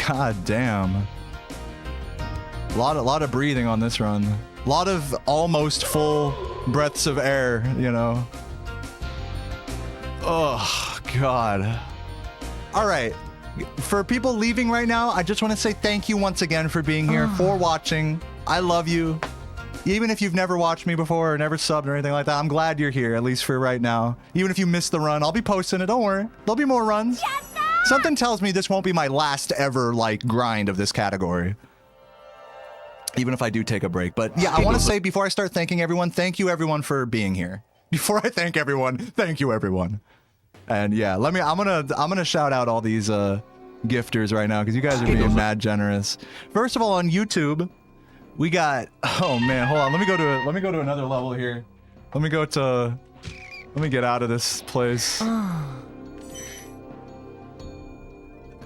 god damn. A lot of breathing on this run. A lot of almost full breaths of air, you know. Oh god. All right. For people leaving right now, I just want to say thank you once again for being here, for watching. I love you. Even if you've never watched me before or never subbed or anything like that, I'm glad you're here, at least for right now. Even if you missed the run, I'll be posting it. Don't worry. There'll be more runs. Yes, something tells me this won't be my last ever, like, grind of this category. Even if I do take a break. But yeah, I want to say before I start thanking everyone, thank you everyone for being here. Before I thank everyone, thank you everyone. And yeah, I'm gonna shout out all these gifters right now because you guys are being mad generous. First of all, on YouTube, we got, oh man, hold on. Let me go to another level here. Let me get out of this place.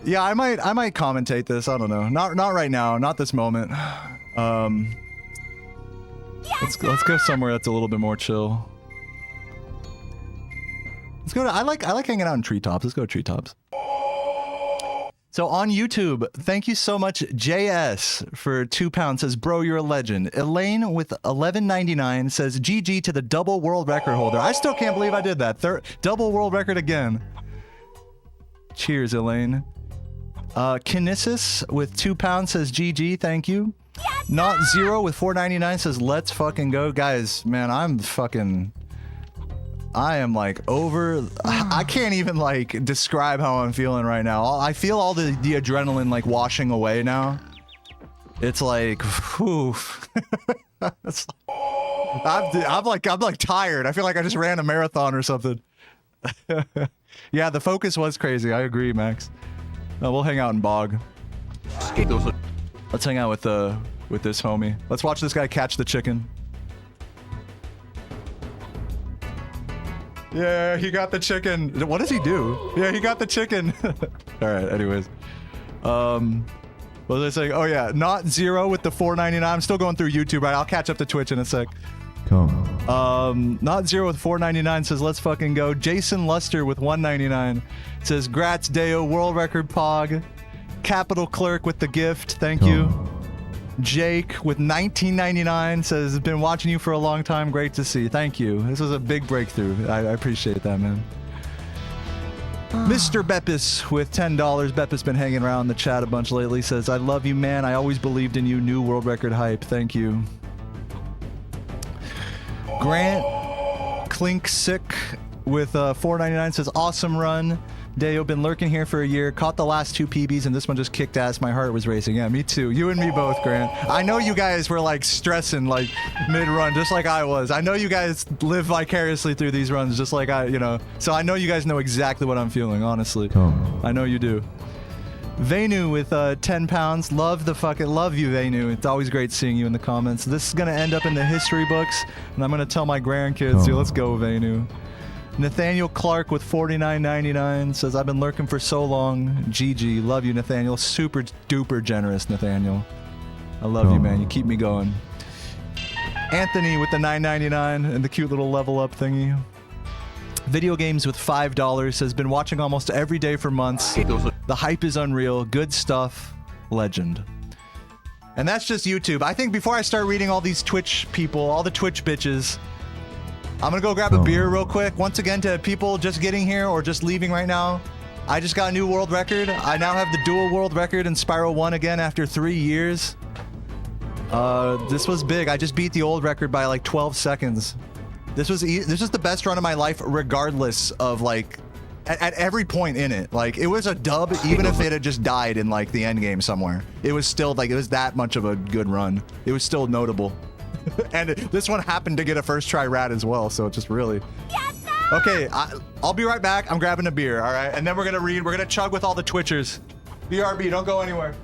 Yeah, I might commentate this. I don't know. Not right now. Not this moment. Let's go somewhere that's a little bit more chill. Let's go to, I like hanging out in treetops. Let's go to treetops. So on YouTube, thank you so much, JS, for £2 says, bro, you're a legend. Elaine with $11.99 says, GG to the double world record holder. I still can't believe I did that. Double world record again. Cheers, Elaine. Kinesis with £2 says, GG, thank you. Not Zero with $4.99 says, let's fucking go. Guys, man, I am like over. I can't even like describe how I'm feeling right now. I feel all the adrenaline like washing away now. It's like, whew. I'm like tired. I feel like I just ran a marathon or something. Yeah, the focus was crazy. I agree, Max. We'll hang out in Bog. Let's hang out with this homie. Let's watch this guy catch the chicken. Yeah, he got the chicken. What does he do? Yeah, he got the chicken. All right, anyways. What was I saying? Oh yeah, not zero with the $4.99. I'm still going through YouTube, right? I'll catch up to Twitch in a sec. Not zero with $4.99 says let's fucking go. Jason Luster with $1.99 says grats Deo, world record pog. Capital Clerk with the gift, thank you. Jake with $19.99 says been watching you for a long time, great to see. Thank you. This was a big breakthrough. I appreciate that, man. Mr. Beppis with $10. Beppis been hanging around the chat a bunch lately. Says, I love you, man. I always believed in you. New world record hype. Thank you. Grant Clink Sick with $4.99 says, awesome run. Deo, been lurking here for a year. Caught the last 2 PBs and this one just kicked ass. My heart was racing. Yeah, me too. You and me both, Grant. I know you guys were like stressing like mid-run, just like I was. I know you guys live vicariously through these runs, just like I, you know. So I know you guys know exactly what I'm feeling, honestly. I know you do. Venu with 10 pounds. Love you, Venu. It's always great seeing you in the comments. This is gonna end up in the history books, and I'm gonna tell my grandkids, let's go, Venu. Nathaniel Clark with $49.99 says, I've been lurking for so long. GG. Love you, Nathaniel. Super duper generous, Nathaniel. I love you, man. You keep me going. Anthony with the $9.99 and the cute little level up thingy. Video Games with $5 says, been watching almost every day for months. The hype is unreal. Good stuff. Legend. And that's just YouTube. I think before I start reading all these Twitch people, all the Twitch bitches, I'm gonna go grab a beer real quick. Once again, to people just getting here or just leaving right now, I just got a new world record. I now have the dual world record in Spyro 1 again after 3 years. This was big. I just beat the old record by like 12 seconds. This was the best run of my life, regardless of like, at every point in it. Like, it was a dub, even if it had just died in like the end game somewhere. It was still like, it was that much of a good run. It was still notable. And this one happened to get a first try rat as well, so it's just really... Okay, I'll be right back. I'm grabbing a beer, all right? And then we're gonna chug with all the Twitchers. BRB, don't go anywhere.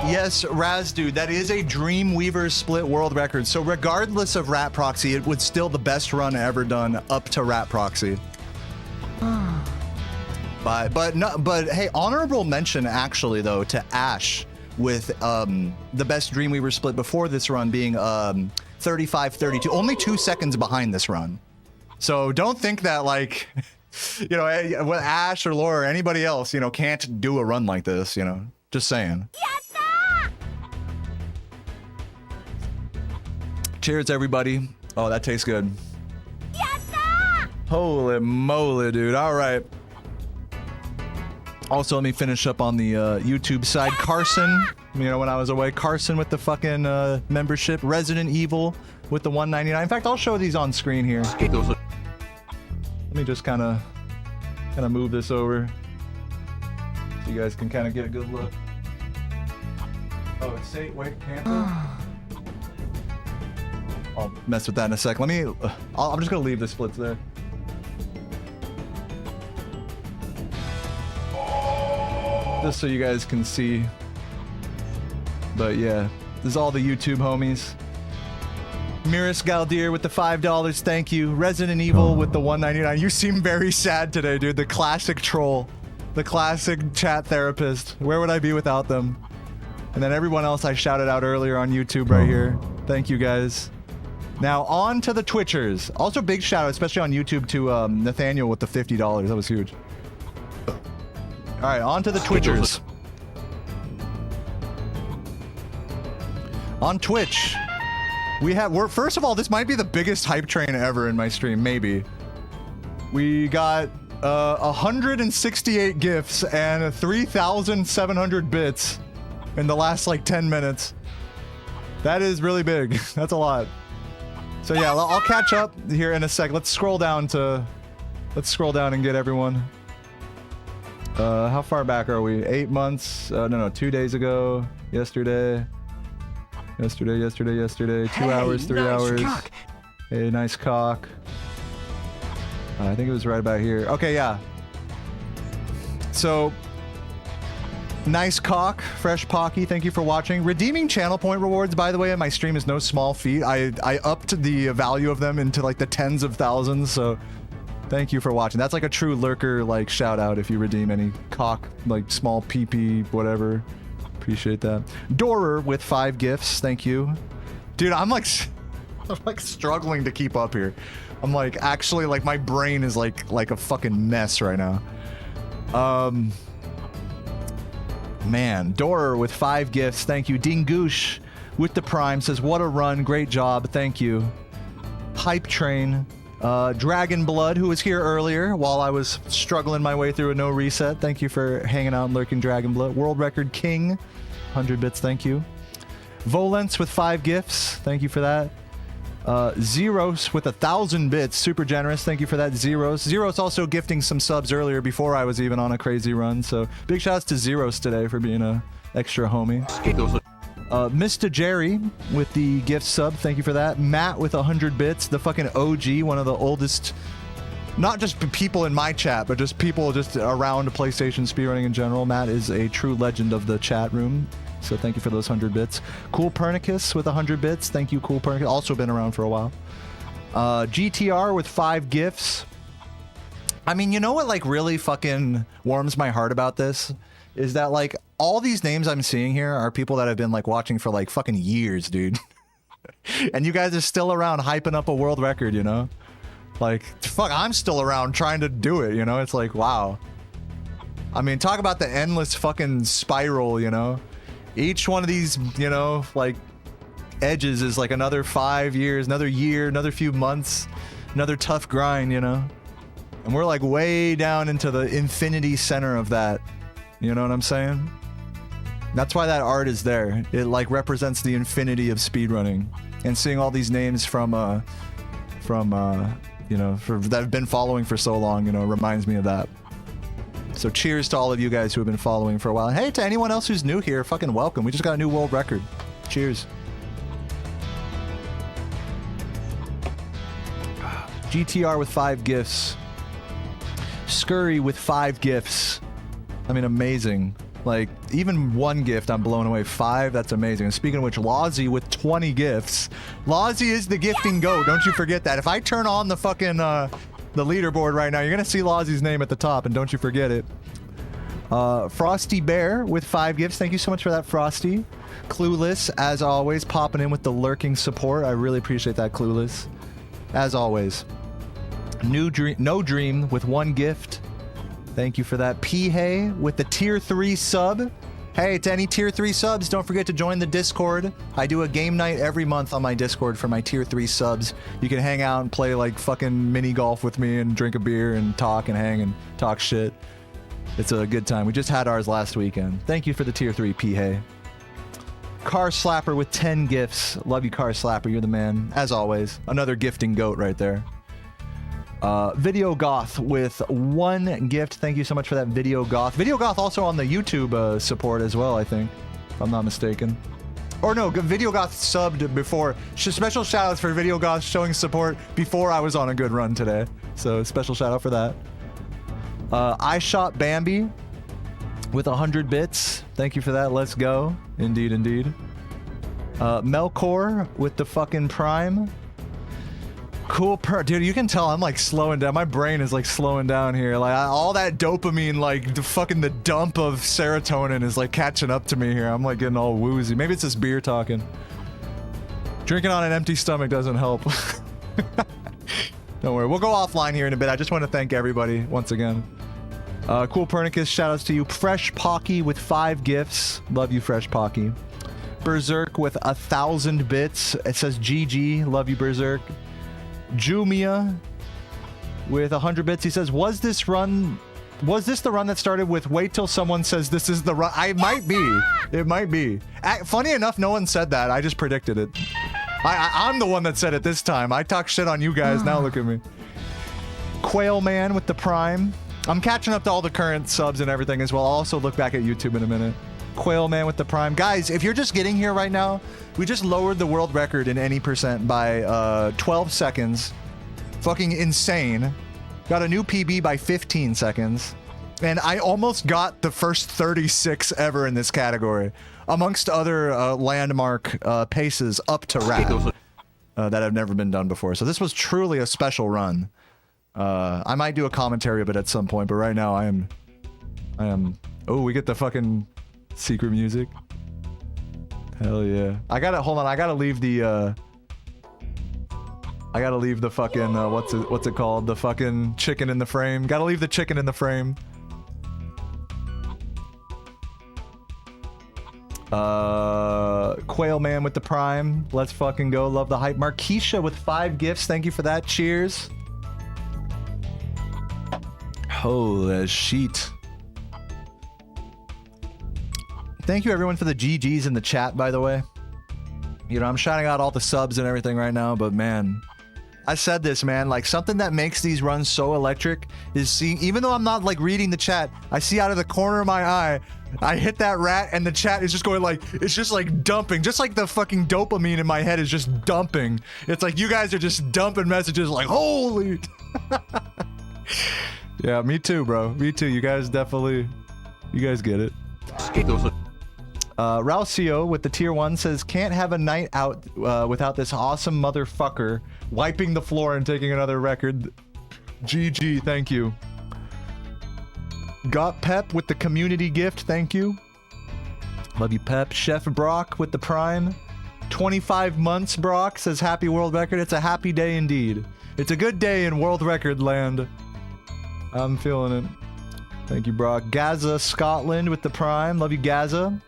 Yes, Raz, dude, that is a Dreamweaver split world record. So regardless of Rat Proxy, it was still the best run ever done up to Rat Proxy. But hey, honorable mention actually though to Ash with the best Dreamweaver split before this run being 35-32, only 2 seconds behind this run. So don't think that like, you know, with Ash or Laura or anybody else, you know, can't do a run like this, you know, just saying. Cheers, everybody. Oh, that tastes good. Holy moly, dude. All right. Also, let me finish up on the YouTube side. Carson, you know, when I was away, Carson with the fucking membership. Resident Evil with the $1.99. In fact, I'll show these on screen here. Let me just kind of move this over so you guys can kind of get a good look. Oh, it's safe. Wait, cancel. I'll mess with that in a sec. Let me, I'm just gonna leave the splits there. Just so you guys can see. But yeah, this is all the YouTube homies. Miris Galdir with the $5, thank you. Resident Evil with the $1.99. You seem very sad today, dude. The classic troll. The classic chat therapist. Where would I be without them? And then everyone else I shouted out earlier on YouTube right here. Thank you guys. Now on to the Twitchers. Also big shout out, especially on YouTube, to Nathaniel with the $50. That was huge. All right, on to the Twitchers. On Twitch, we're first of all, this might be the biggest hype train ever in my stream, maybe. We got 168 gifts and 3,700 bits in the last like 10 minutes. That is really big. That's a lot. So yeah, I'll catch up here in a sec. Let's scroll down and get everyone. How far back are we? 8 months? No, 2 days ago. Yesterday. 2 hours, 3 hours. Cock. Hey, nice cock. I think it was right about here. Okay, yeah. So, nice cock, fresh Pocky, thank you for watching. Redeeming channel point rewards, by the way, in my stream is no small feat. I upped the value of them into like the tens of thousands, so thank you for watching. That's like a true lurker like shout out if you redeem any cock, like small PP, whatever. Appreciate that. Dorer with 5 gifts, thank you. Dude, I'm like struggling to keep up here. I'm like, actually, like my brain is like a fucking mess right now. Man, Dorer with 5 gifts, thank you. Dingoosh with the Prime says, what a run, great job, thank you. Hype Train, Dragon Blood, who was here earlier while I was struggling my way through a no reset, thank you for hanging out and lurking, Dragon Blood. World Record King, 100 bits, thank you. Volence with 5 gifts, thank you for that. Zeros with 1,000 bits, super generous, thank you for that, Zeros. Zeros also gifting some subs earlier before I was even on a crazy run, so big shouts to Zeros today for being a extra homie. Mr. Jerry with the gift sub, thank you for that. Matt with 100 bits, the fucking OG, one of the oldest, not just people in my chat, but just people just around PlayStation speedrunning in general. Matt is a true legend of the chat room. So thank you for those 100 bits. Cool Pernicus with 100 bits. Thank you, Cool Pernicus. Also been around for a while. GTR with 5 gifts. I mean, you know what like really fucking warms my heart about this? Is that like all these names I'm seeing here are people that have been like watching for like fucking years, dude. And you guys are still around hyping up a world record, you know? Like, fuck, I'm still around trying to do it, you know? It's like, wow. I mean, talk about the endless fucking spiral, you know? Each one of these, you know, like, edges is like another 5 years, another year, another few months, another tough grind, you know? And we're like way down into the infinity center of that. You know what I'm saying? That's why that art is there. It like represents the infinity of speedrunning. And seeing all these names from you know, that have been following for so long, you know, reminds me of that. So cheers to all of you guys who have been following for a while. Hey, to anyone else who's new here, fucking welcome. We just got a new world record. Cheers. GTR with 5 gifts. Scurry with 5 gifts. I mean, amazing. Like, even 1 gift, I'm blown away. 5, that's amazing. And speaking of which, Lozzie with 20 gifts. Lozzie is the gifting goat. Don't you forget that. If I turn on the fucking, the leaderboard right now, you're gonna see Lozzie's name at the top, and don't you forget it. Frosty Bear with 5 gifts. Thank you so much for that, Frosty. Clueless, as always, popping in with the lurking support. I really appreciate that, Clueless. As always. No Dream with 1 gift. Thank you for that. P-Hay with the tier 3 sub. Hey, to any tier 3 subs, don't forget to join the Discord. I do a game night every month on my Discord for my tier 3 subs. You can hang out and play like fucking mini golf with me and drink a beer and talk and hang and talk shit. It's a good time. We just had ours last weekend. Thank you for the tier 3, P-Hay. Car Slapper with 10 gifts. Love you, Car Slapper. You're the man. As always, another gifting goat right there. Video Goth with 1 gift. Thank you so much for that, Video Goth. Video Goth also on the YouTube support as well, I think, if I'm not mistaken. Or no, Video Goth subbed before. Special shout outs for Video Goth showing support before I was on a good run today. So special shout out for that. I Shot Bambi with 100 bits. Thank you for that. Let's go. Indeed, indeed. Melkor with the fucking Prime. Cool dude, you can tell I'm like slowing down. My brain is like slowing down here. Like all that dopamine, like the dump of serotonin is like catching up to me here. I'm like getting all woozy. Maybe it's this beer talking. Drinking on an empty stomach doesn't help. Don't worry, we'll go offline here in a bit. I just want to thank everybody once again. Cool Pernicus, shout outs to you. Fresh Pocky with 5 gifts. Love you, Fresh Pocky. Berserk with 1,000 bits. It says GG. Love you, Berserk. Jumia with 100 bits. He says, was this the run that started with wait till someone says this is the run? I might be. It might be. Funny enough, no one said that. I just predicted it. I'm the one that said it this time. I talk shit on you guys. Now look at me. Quail Man with the Prime. I'm catching up to all the current subs and everything as well. I'll also look back at YouTube in a minute. Quail Man with the Prime. Guys, if you're just getting here right now, we just lowered the world record in any percent by 12 seconds. Fucking insane. Got a new PB by 15 seconds. And I almost got the first 36 ever in this category. Amongst other landmark paces up to rat that have never been done before. So this was truly a special run. I might do a commentary of it at some point, but right now I am... Oh, we get the fucking secret music. Hell yeah. Hold on, I gotta leave the... I gotta leave the fucking... what's it called? The fucking chicken in the frame. Gotta leave the chicken in the frame. Quail Man with the Prime. Let's fucking go. Love the hype. Markeisha with 5 gifts. Thank you for that. Cheers. Holy shit. Thank you everyone for the GGs in the chat, by the way. You know, I'm shouting out all the subs and everything right now, but man, I said this, man, like something that makes these runs so electric is seeing, even though I'm not like reading the chat, I see out of the corner of my eye, I hit that rat and the chat is just going like, it's just like dumping, just like the fucking dopamine in my head is just dumping. It's like you guys are just dumping messages like, holy. Yeah, me too, bro. Me too. You guys definitely, you guys get it. Ralcio with the tier 1 says, can't have a night out without this awesome motherfucker wiping the floor and taking another record. GG, thank you. Got Pep with the community gift, thank you. Love you, Pep. Chef Brock with the Prime. 25 months, Brock says, happy world record. It's a happy day indeed. It's a good day in world record land. I'm feeling it. Thank you, Brock. Gaza Scotland with the Prime. Love you, Gaza.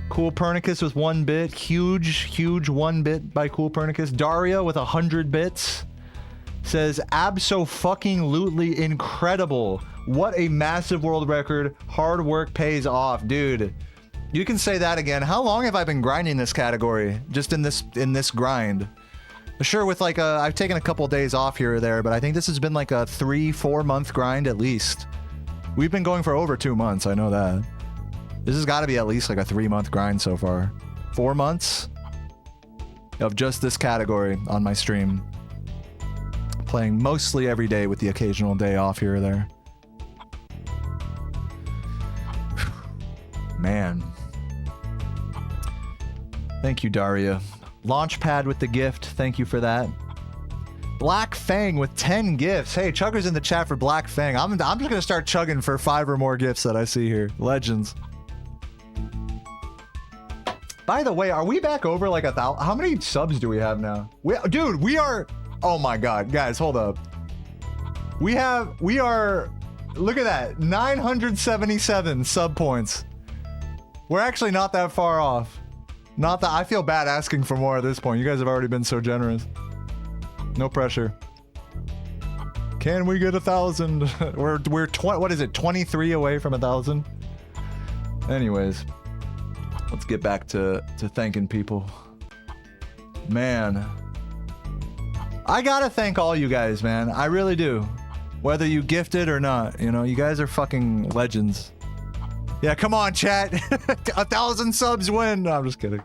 Cool Pernicus with 1 bit. Huge 1 bit by Cool Pernicus. Daria with 100 bits. Says, abso-fucking-lutely incredible. What a massive world record. Hard work pays off. Dude, you can say that again. How long have I been grinding this category? Just in this grind. Sure, with like I've taken a couple days off here or there, but I think this has been like a 3-4 month grind at least. We've been going for over 2 months, I know that. This has got to be at least like a 3-month grind so far. 4 months of just this category on my stream. Playing mostly every day with the occasional day off here or there. Man. Thank you, Daria. Launchpad with the gift. Thank you for that. Black Fang with 10 gifts. Hey, Chugger's in the chat for Black Fang. I'm just going to start chugging for 5 or more gifts that I see here. Legends. By the way, are we back over like 1,000? How many subs do we have now? Dude, we are... Oh my god, guys, hold up. We are... Look at that. 977 sub points. We're actually not that far off. Not that I feel bad asking for more at this point. You guys have already been so generous. No pressure. Can we get 1,000? We're what is it? 23 away from 1,000. Anyways, let's get back to thanking people. Man, I gotta thank all you guys, man. I really do. Whether you gifted or not, you know, you guys are fucking legends. Yeah, come on, chat. 1,000 subs win. No, I'm just kidding.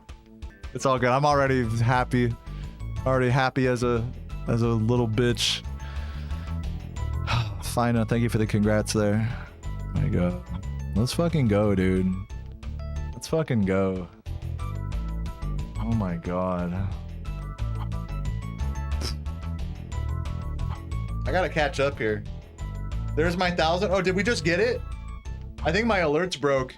It's all good. I'm already happy. Already happy as a little bitch. Fina, thank you for the congrats there. There you go. Let's fucking go, dude. Let's fucking go. Oh my god. I gotta catch up here. There's my 1,000. Oh, did we just get it? I think my alerts broke.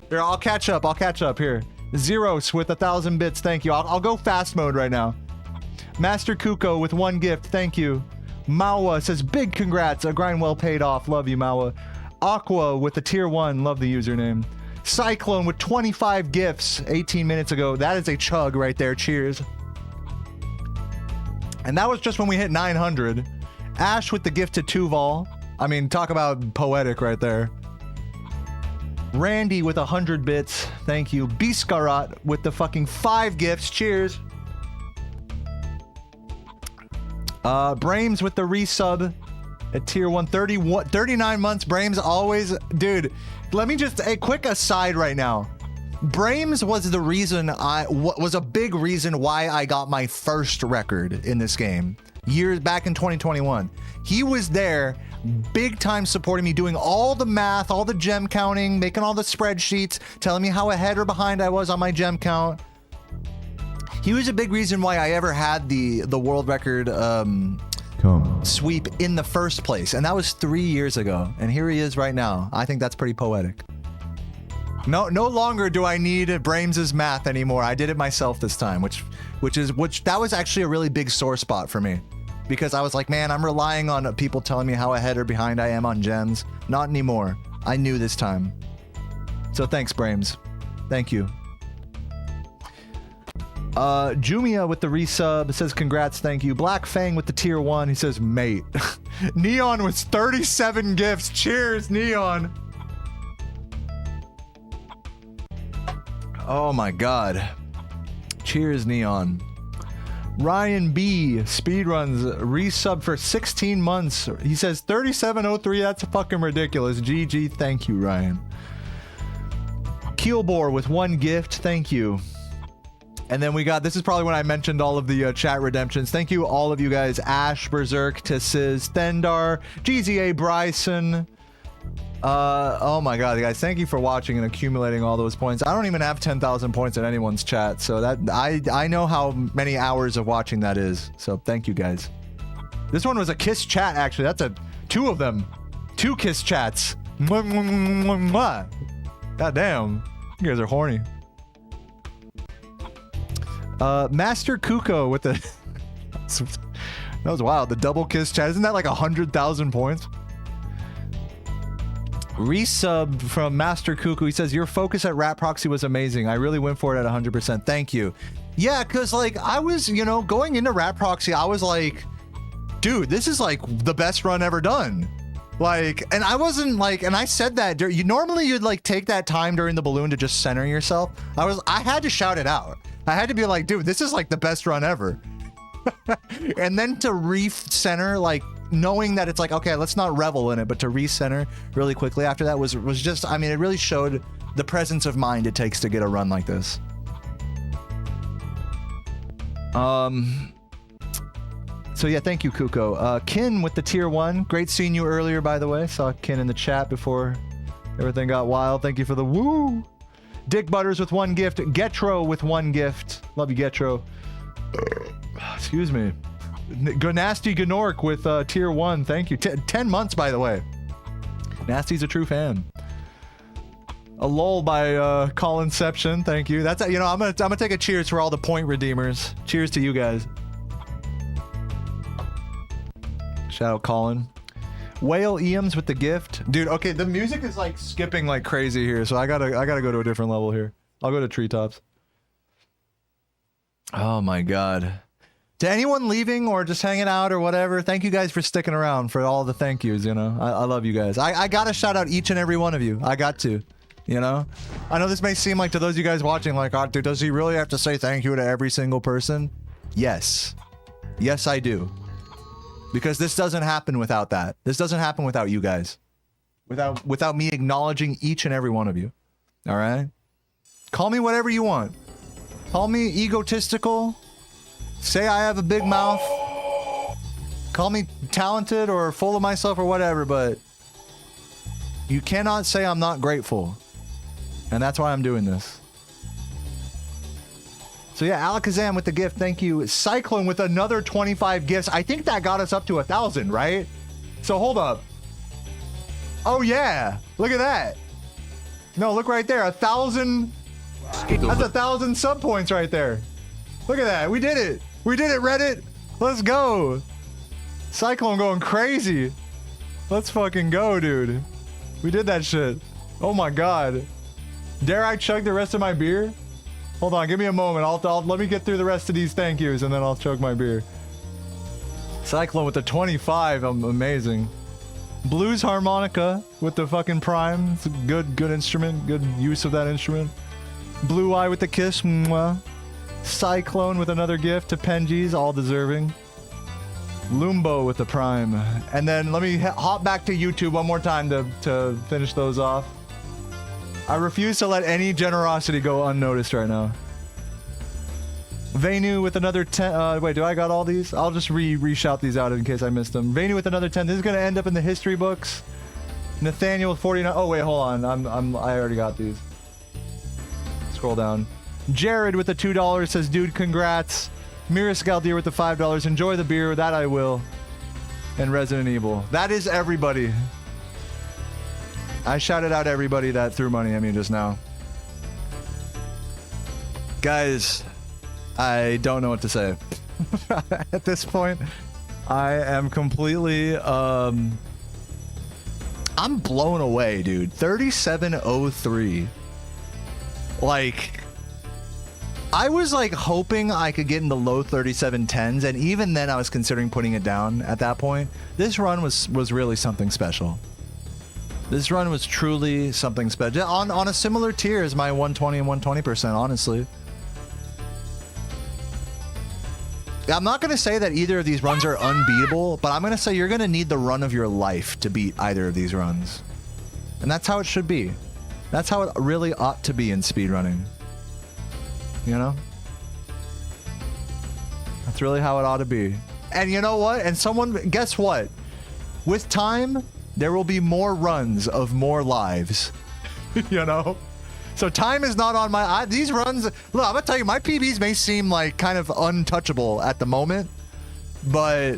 Here, I'll catch up. I'll catch up here. Zeros with 1,000 bits. Thank you. I'll go fast mode right now. Master Kuko with 1 gift. Thank you. Mawa says, big congrats. A grind well paid off. Love you, Mawa. Aqua with the tier 1. Love the username. Cyclone with 25 gifts 18 minutes ago. That is a chug right there. Cheers. And that was just when we hit 900. Ash with the gift to Tuval. I mean, talk about poetic right there. Randy with 100 bits. Thank you. Biskarat with the fucking 5 gifts. Cheers. Brames with the resub at tier 1. 39 months. Brames always... Dude, let me just... A quick aside right now. Brames was the reason was a big reason why I got my first record in this game. Years back in 2021. He was there, big time supporting me, doing all the math, all the gem counting, making all the spreadsheets, telling me how ahead or behind I was on my gem count. He was a big reason why I ever had the world record sweep in the first place. And that was 3 years ago. And here he is right now. I think that's pretty poetic. No longer do I need Brames' math anymore. I did it myself this time, which that was actually a really big sore spot for me. Because I was like, man, I'm relying on people telling me how ahead or behind I am on gems. Not anymore. I knew this time. So thanks, Brames. Thank you. Jumia with the resub says congrats, thank you. Black Fang with the tier 1, he says mate. Neon with 37 gifts. Cheers, Neon. Oh my god. Cheers, Neon. Ryan B, Speedruns, resub for 16 months. He says 3703, that's fucking ridiculous. GG, thank you, Ryan. Keelbore with 1 gift, thank you. And then we got, this is probably when I mentioned all of the chat redemptions. Thank you, all of you guys. Ash, Berserk, Tissiz, Thendar, GZA, Bryson. Oh my god, guys, thank you for watching and accumulating all those points. I don't even have 10,000 points in anyone's chat, so that I know how many hours of watching that is. So thank you, guys. This one was a kiss chat, actually. That's 2 of them. 2 kiss chats. Mwah, mwah, mwah, mwah, mwah. God damn. You guys are horny. Master Kuko with the... That was wild. The double kiss chat. Isn't that like 100,000 points? Resub from Master Cuckoo. He says, your focus at Rat Proxy was amazing. I really went for it at 100%. Thank you. Yeah, because like I was, you know, going into Rat Proxy, I was like, dude, this is like the best run ever done. Like, and I wasn't like, and I said that normally you'd like take that time during the balloon to just center yourself. I had to shout it out. I had to be like, dude, this is like the best run ever. And then to re-center, like, knowing that it's like, okay, let's not revel in it, but to recenter really quickly after that was just, I mean, it really showed the presence of mind it takes to get a run like this. So yeah, thank you, Kuko. Kin with the tier 1. Great seeing you earlier, by the way. Saw Kin in the chat before everything got wild. Thank you for the woo. Dick Butters with 1 gift. Getro with 1 gift. Love you, Getro. Excuse me. Nasty Gnork with tier 1. Thank you. 10 months, by the way. Nasty's a true fan. A lull by Colinception. Thank you. That's, you know, I'm gonna take a cheers for all the point redeemers. Cheers to you guys. Shout out Colin. Whale Eames with the gift. Dude, okay, the music is like skipping like crazy here, so I gotta go to a different level here. I'll go to treetops. Oh my god. To anyone leaving or just hanging out or whatever, thank you guys for sticking around, for all the thank yous, you know. I love you guys. I gotta shout out each and every one of you. I got to, you know. I know this may seem like to those of you guys watching, like, oh, dude, does he really have to say thank you to every single person? Yes. Yes, I do. Because this doesn't happen without that. This doesn't happen without you guys. Without me acknowledging each and every one of you. All right? Call me whatever you want. Call me egotistical. Say I have a big mouth. Call me talented or full of myself or whatever, but you cannot say I'm not grateful. And that's why I'm doing this. So yeah, Alakazam with the gift, thank you. Cyclone with another 25 gifts. I think that got us up to 1,000, right? So hold up. Oh yeah, look at that. No, look right there, 1,000. That's 1,000 sub points right there. Look at that. We did it. We did it, Reddit. Let's go. Cyclone going crazy. Let's fucking go, dude. We did that shit. Oh my god. Dare I chug the rest of my beer? Hold on, give me a moment. Let me get through the rest of these thank yous and then I'll chug my beer. Cyclone with the 25, amazing. Blues harmonica with the fucking prime. It's a good instrument, good use of that instrument. Blue Eye with the kiss, mwah. Cyclone with another gift to Penji's, all deserving. Lumbo with the prime. And then let me hop back to YouTube one more time to finish those off. I refuse to let any generosity go unnoticed right now. Venu with another 10. Wait, do I got all these? I'll just re-shout these out in case I missed them. Venu with another 10. This is gonna end up in the history books. Nathaniel with 49. Oh wait, hold on. I already got these. Scroll down. Jared with the $2 says, dude, congrats. Miras Galdir with the $5. Enjoy the beer. That I will. And Resident Evil. That is everybody. I shouted out everybody that threw money at me just now. Guys, I don't know what to say. At this point, I am completely, I'm blown away, dude. 3703. Like, I was like hoping I could get in the low 3710s, and even then I was considering putting it down at that point. This run was really something special. This run was truly something special. On a similar tier as my 120 and 120%, honestly. I'm not going to say that either of these runs are unbeatable, but I'm going to say you're going to need the run of your life to beat either of these runs. And that's how it should be. That's how it really ought to be in speedrunning. You know? That's really how it ought to be. And you know what? And someone, guess what? With time, there will be more runs of more lives. You know? So time is not on my... these runs... Look, I'm gonna tell you, my PBs may seem like kind of untouchable at the moment, but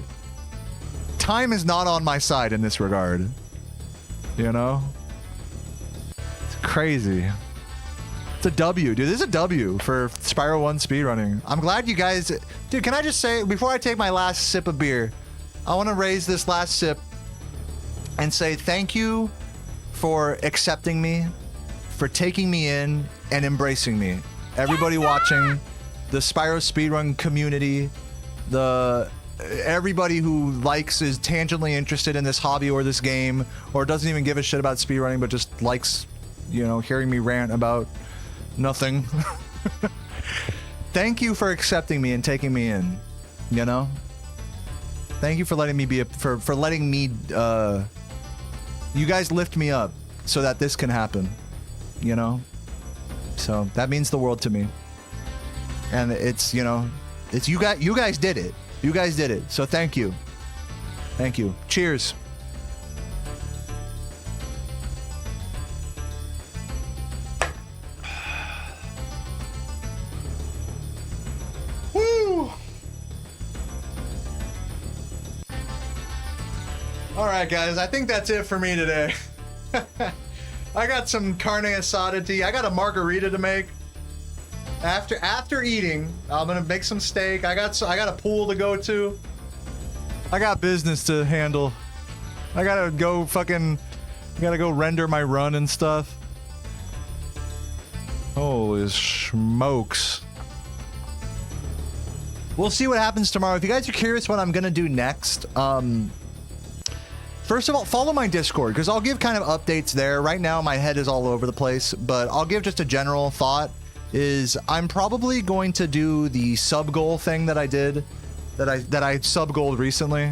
time is not on my side in this regard. You know? It's crazy. It's a W, dude. This is a W for Spyro 1 speedrunning. I'm glad you guys... Dude, can I just say, before I take my last sip of beer, I want to raise this last sip and say thank you for accepting me, for taking me in and embracing me. Everybody watching, the Spyro speedrun community, everybody who is tangentially interested in this hobby or this game, or doesn't even give a shit about speedrunning, but just likes, you know, hearing me rant about nothing. Thank you for accepting me and taking me in, you know? Thank you for letting me be for letting me, you guys lift me up so that this can happen. You know, so that means the world to me, and it's, you know, it's you guys did it. You guys did it. So thank you. Thank you. Cheers. Woo! All right, guys. I think that's it for me today. I got some carne asada tea. I got a margarita to make. After eating, I'm gonna make some steak. I got a pool to go to. I got business to handle. I gotta go render my run and stuff. Holy smokes. We'll see what happens tomorrow. If you guys are curious what I'm gonna do next, first of all, follow my Discord, because I'll give kind of updates there. Right now, my head is all over the place, but I'll give just a general thought. I'm probably going to do the sub goal thing that I did, that I sub goaled recently,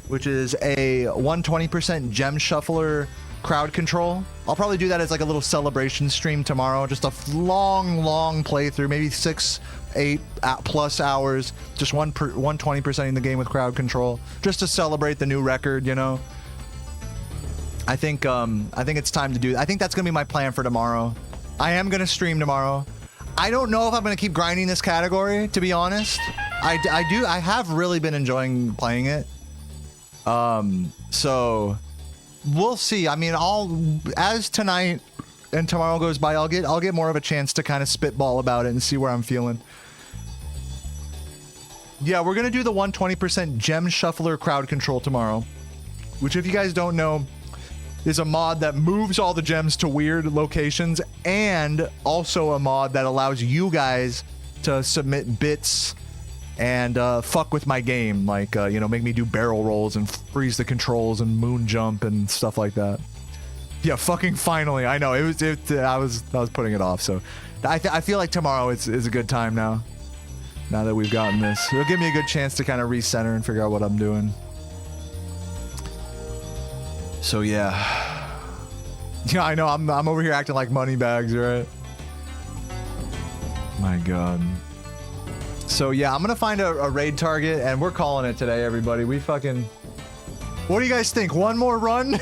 which is a 120% gem shuffler crowd control. I'll probably do that as like a little celebration stream tomorrow. Just a long playthrough, maybe 6-8+ hours, just 120%ing the game with crowd control, just to celebrate the new record, you know. I think it's time to do. I think that's gonna be my plan for tomorrow. I am gonna stream tomorrow. I don't know if I'm gonna keep grinding this category, to be honest. I have really been enjoying playing it. So we'll see. I mean, as tonight and tomorrow goes by, I'll get more of a chance to kind of spitball about it and see where I'm feeling. Yeah, we're gonna do the 120% gem shuffler crowd control tomorrow, which, if you guys don't know, is a mod that moves all the gems to weird locations, and also a mod that allows you guys to submit bits and fuck with my game, like you know, make me do barrel rolls and freeze the controls and moon jump and stuff like that. Yeah, fucking finally. I know, I was putting it off, so I feel like tomorrow is a good time now. Now that we've gotten this, it'll give me a good chance to kind of recenter and figure out what I'm doing. So yeah. Yeah, I know, I'm over here acting like money bags, right? My god. So yeah, I'm gonna find a raid target, and we're calling it today, everybody. We fucking... What do you guys think? One more run?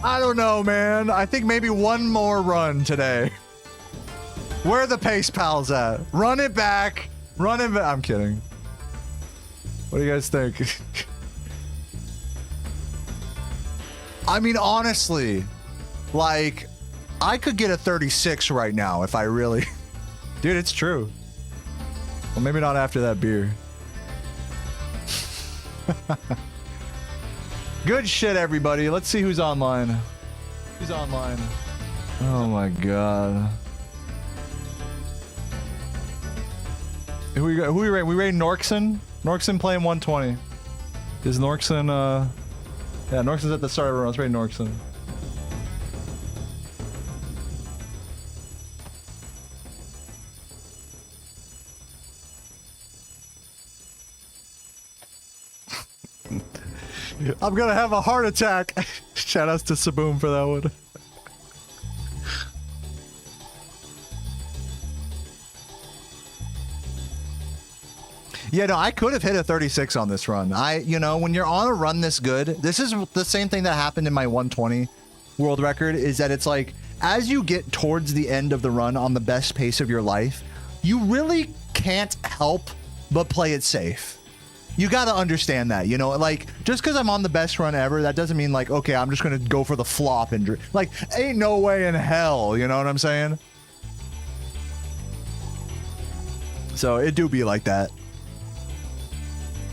I don't know, man. I think maybe one more run today. Where are the pace pals at? Run it back. Run it back. I'm kidding. What do you guys think? I mean, honestly, like, I could get a 36 right now if I really... Dude, it's true. Well, maybe not after that beer. Good shit, everybody. Let's see who's online. Who's online? Oh my god. Who we rate? We rate Norkson? Norkson playing 120. Is Norkson, yeah, Norkson's at the start of the run. Let's rate Norkson. I'm gonna have a heart attack. Shoutouts to Saboom for that one. Yeah, no, I could have hit a 36 on this run. You know, when you're on a run this good, this is the same thing that happened in my 120 world record, is that it's like, as you get towards the end of the run on the best pace of your life, you really can't help but play it safe. You gotta understand that, you know, like, just because I'm on the best run ever, that doesn't mean like, okay, I'm just gonna go for the flop and like, ain't no way in hell, you know what I'm saying? So it do be like that.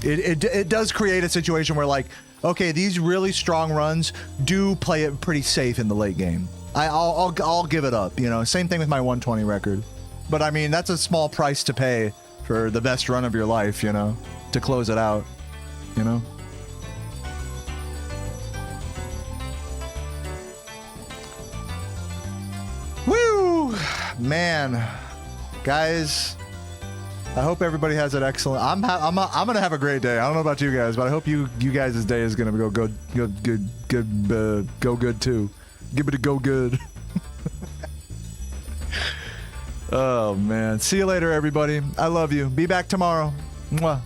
It does create a situation where, like, okay, these really strong runs do play it pretty safe in the late game. I'll give it up, you know. Same thing with my 120 record. But I mean, that's a small price to pay for the best run of your life, you know, to close it out, you know. Woo, man, guys. I hope everybody has an excellent. I'm gonna have a great day. I don't know about you guys, but I hope you guys' day is gonna go good too. Give it a go good. Oh man, see you later, everybody. I love you. Be back tomorrow. Mwah.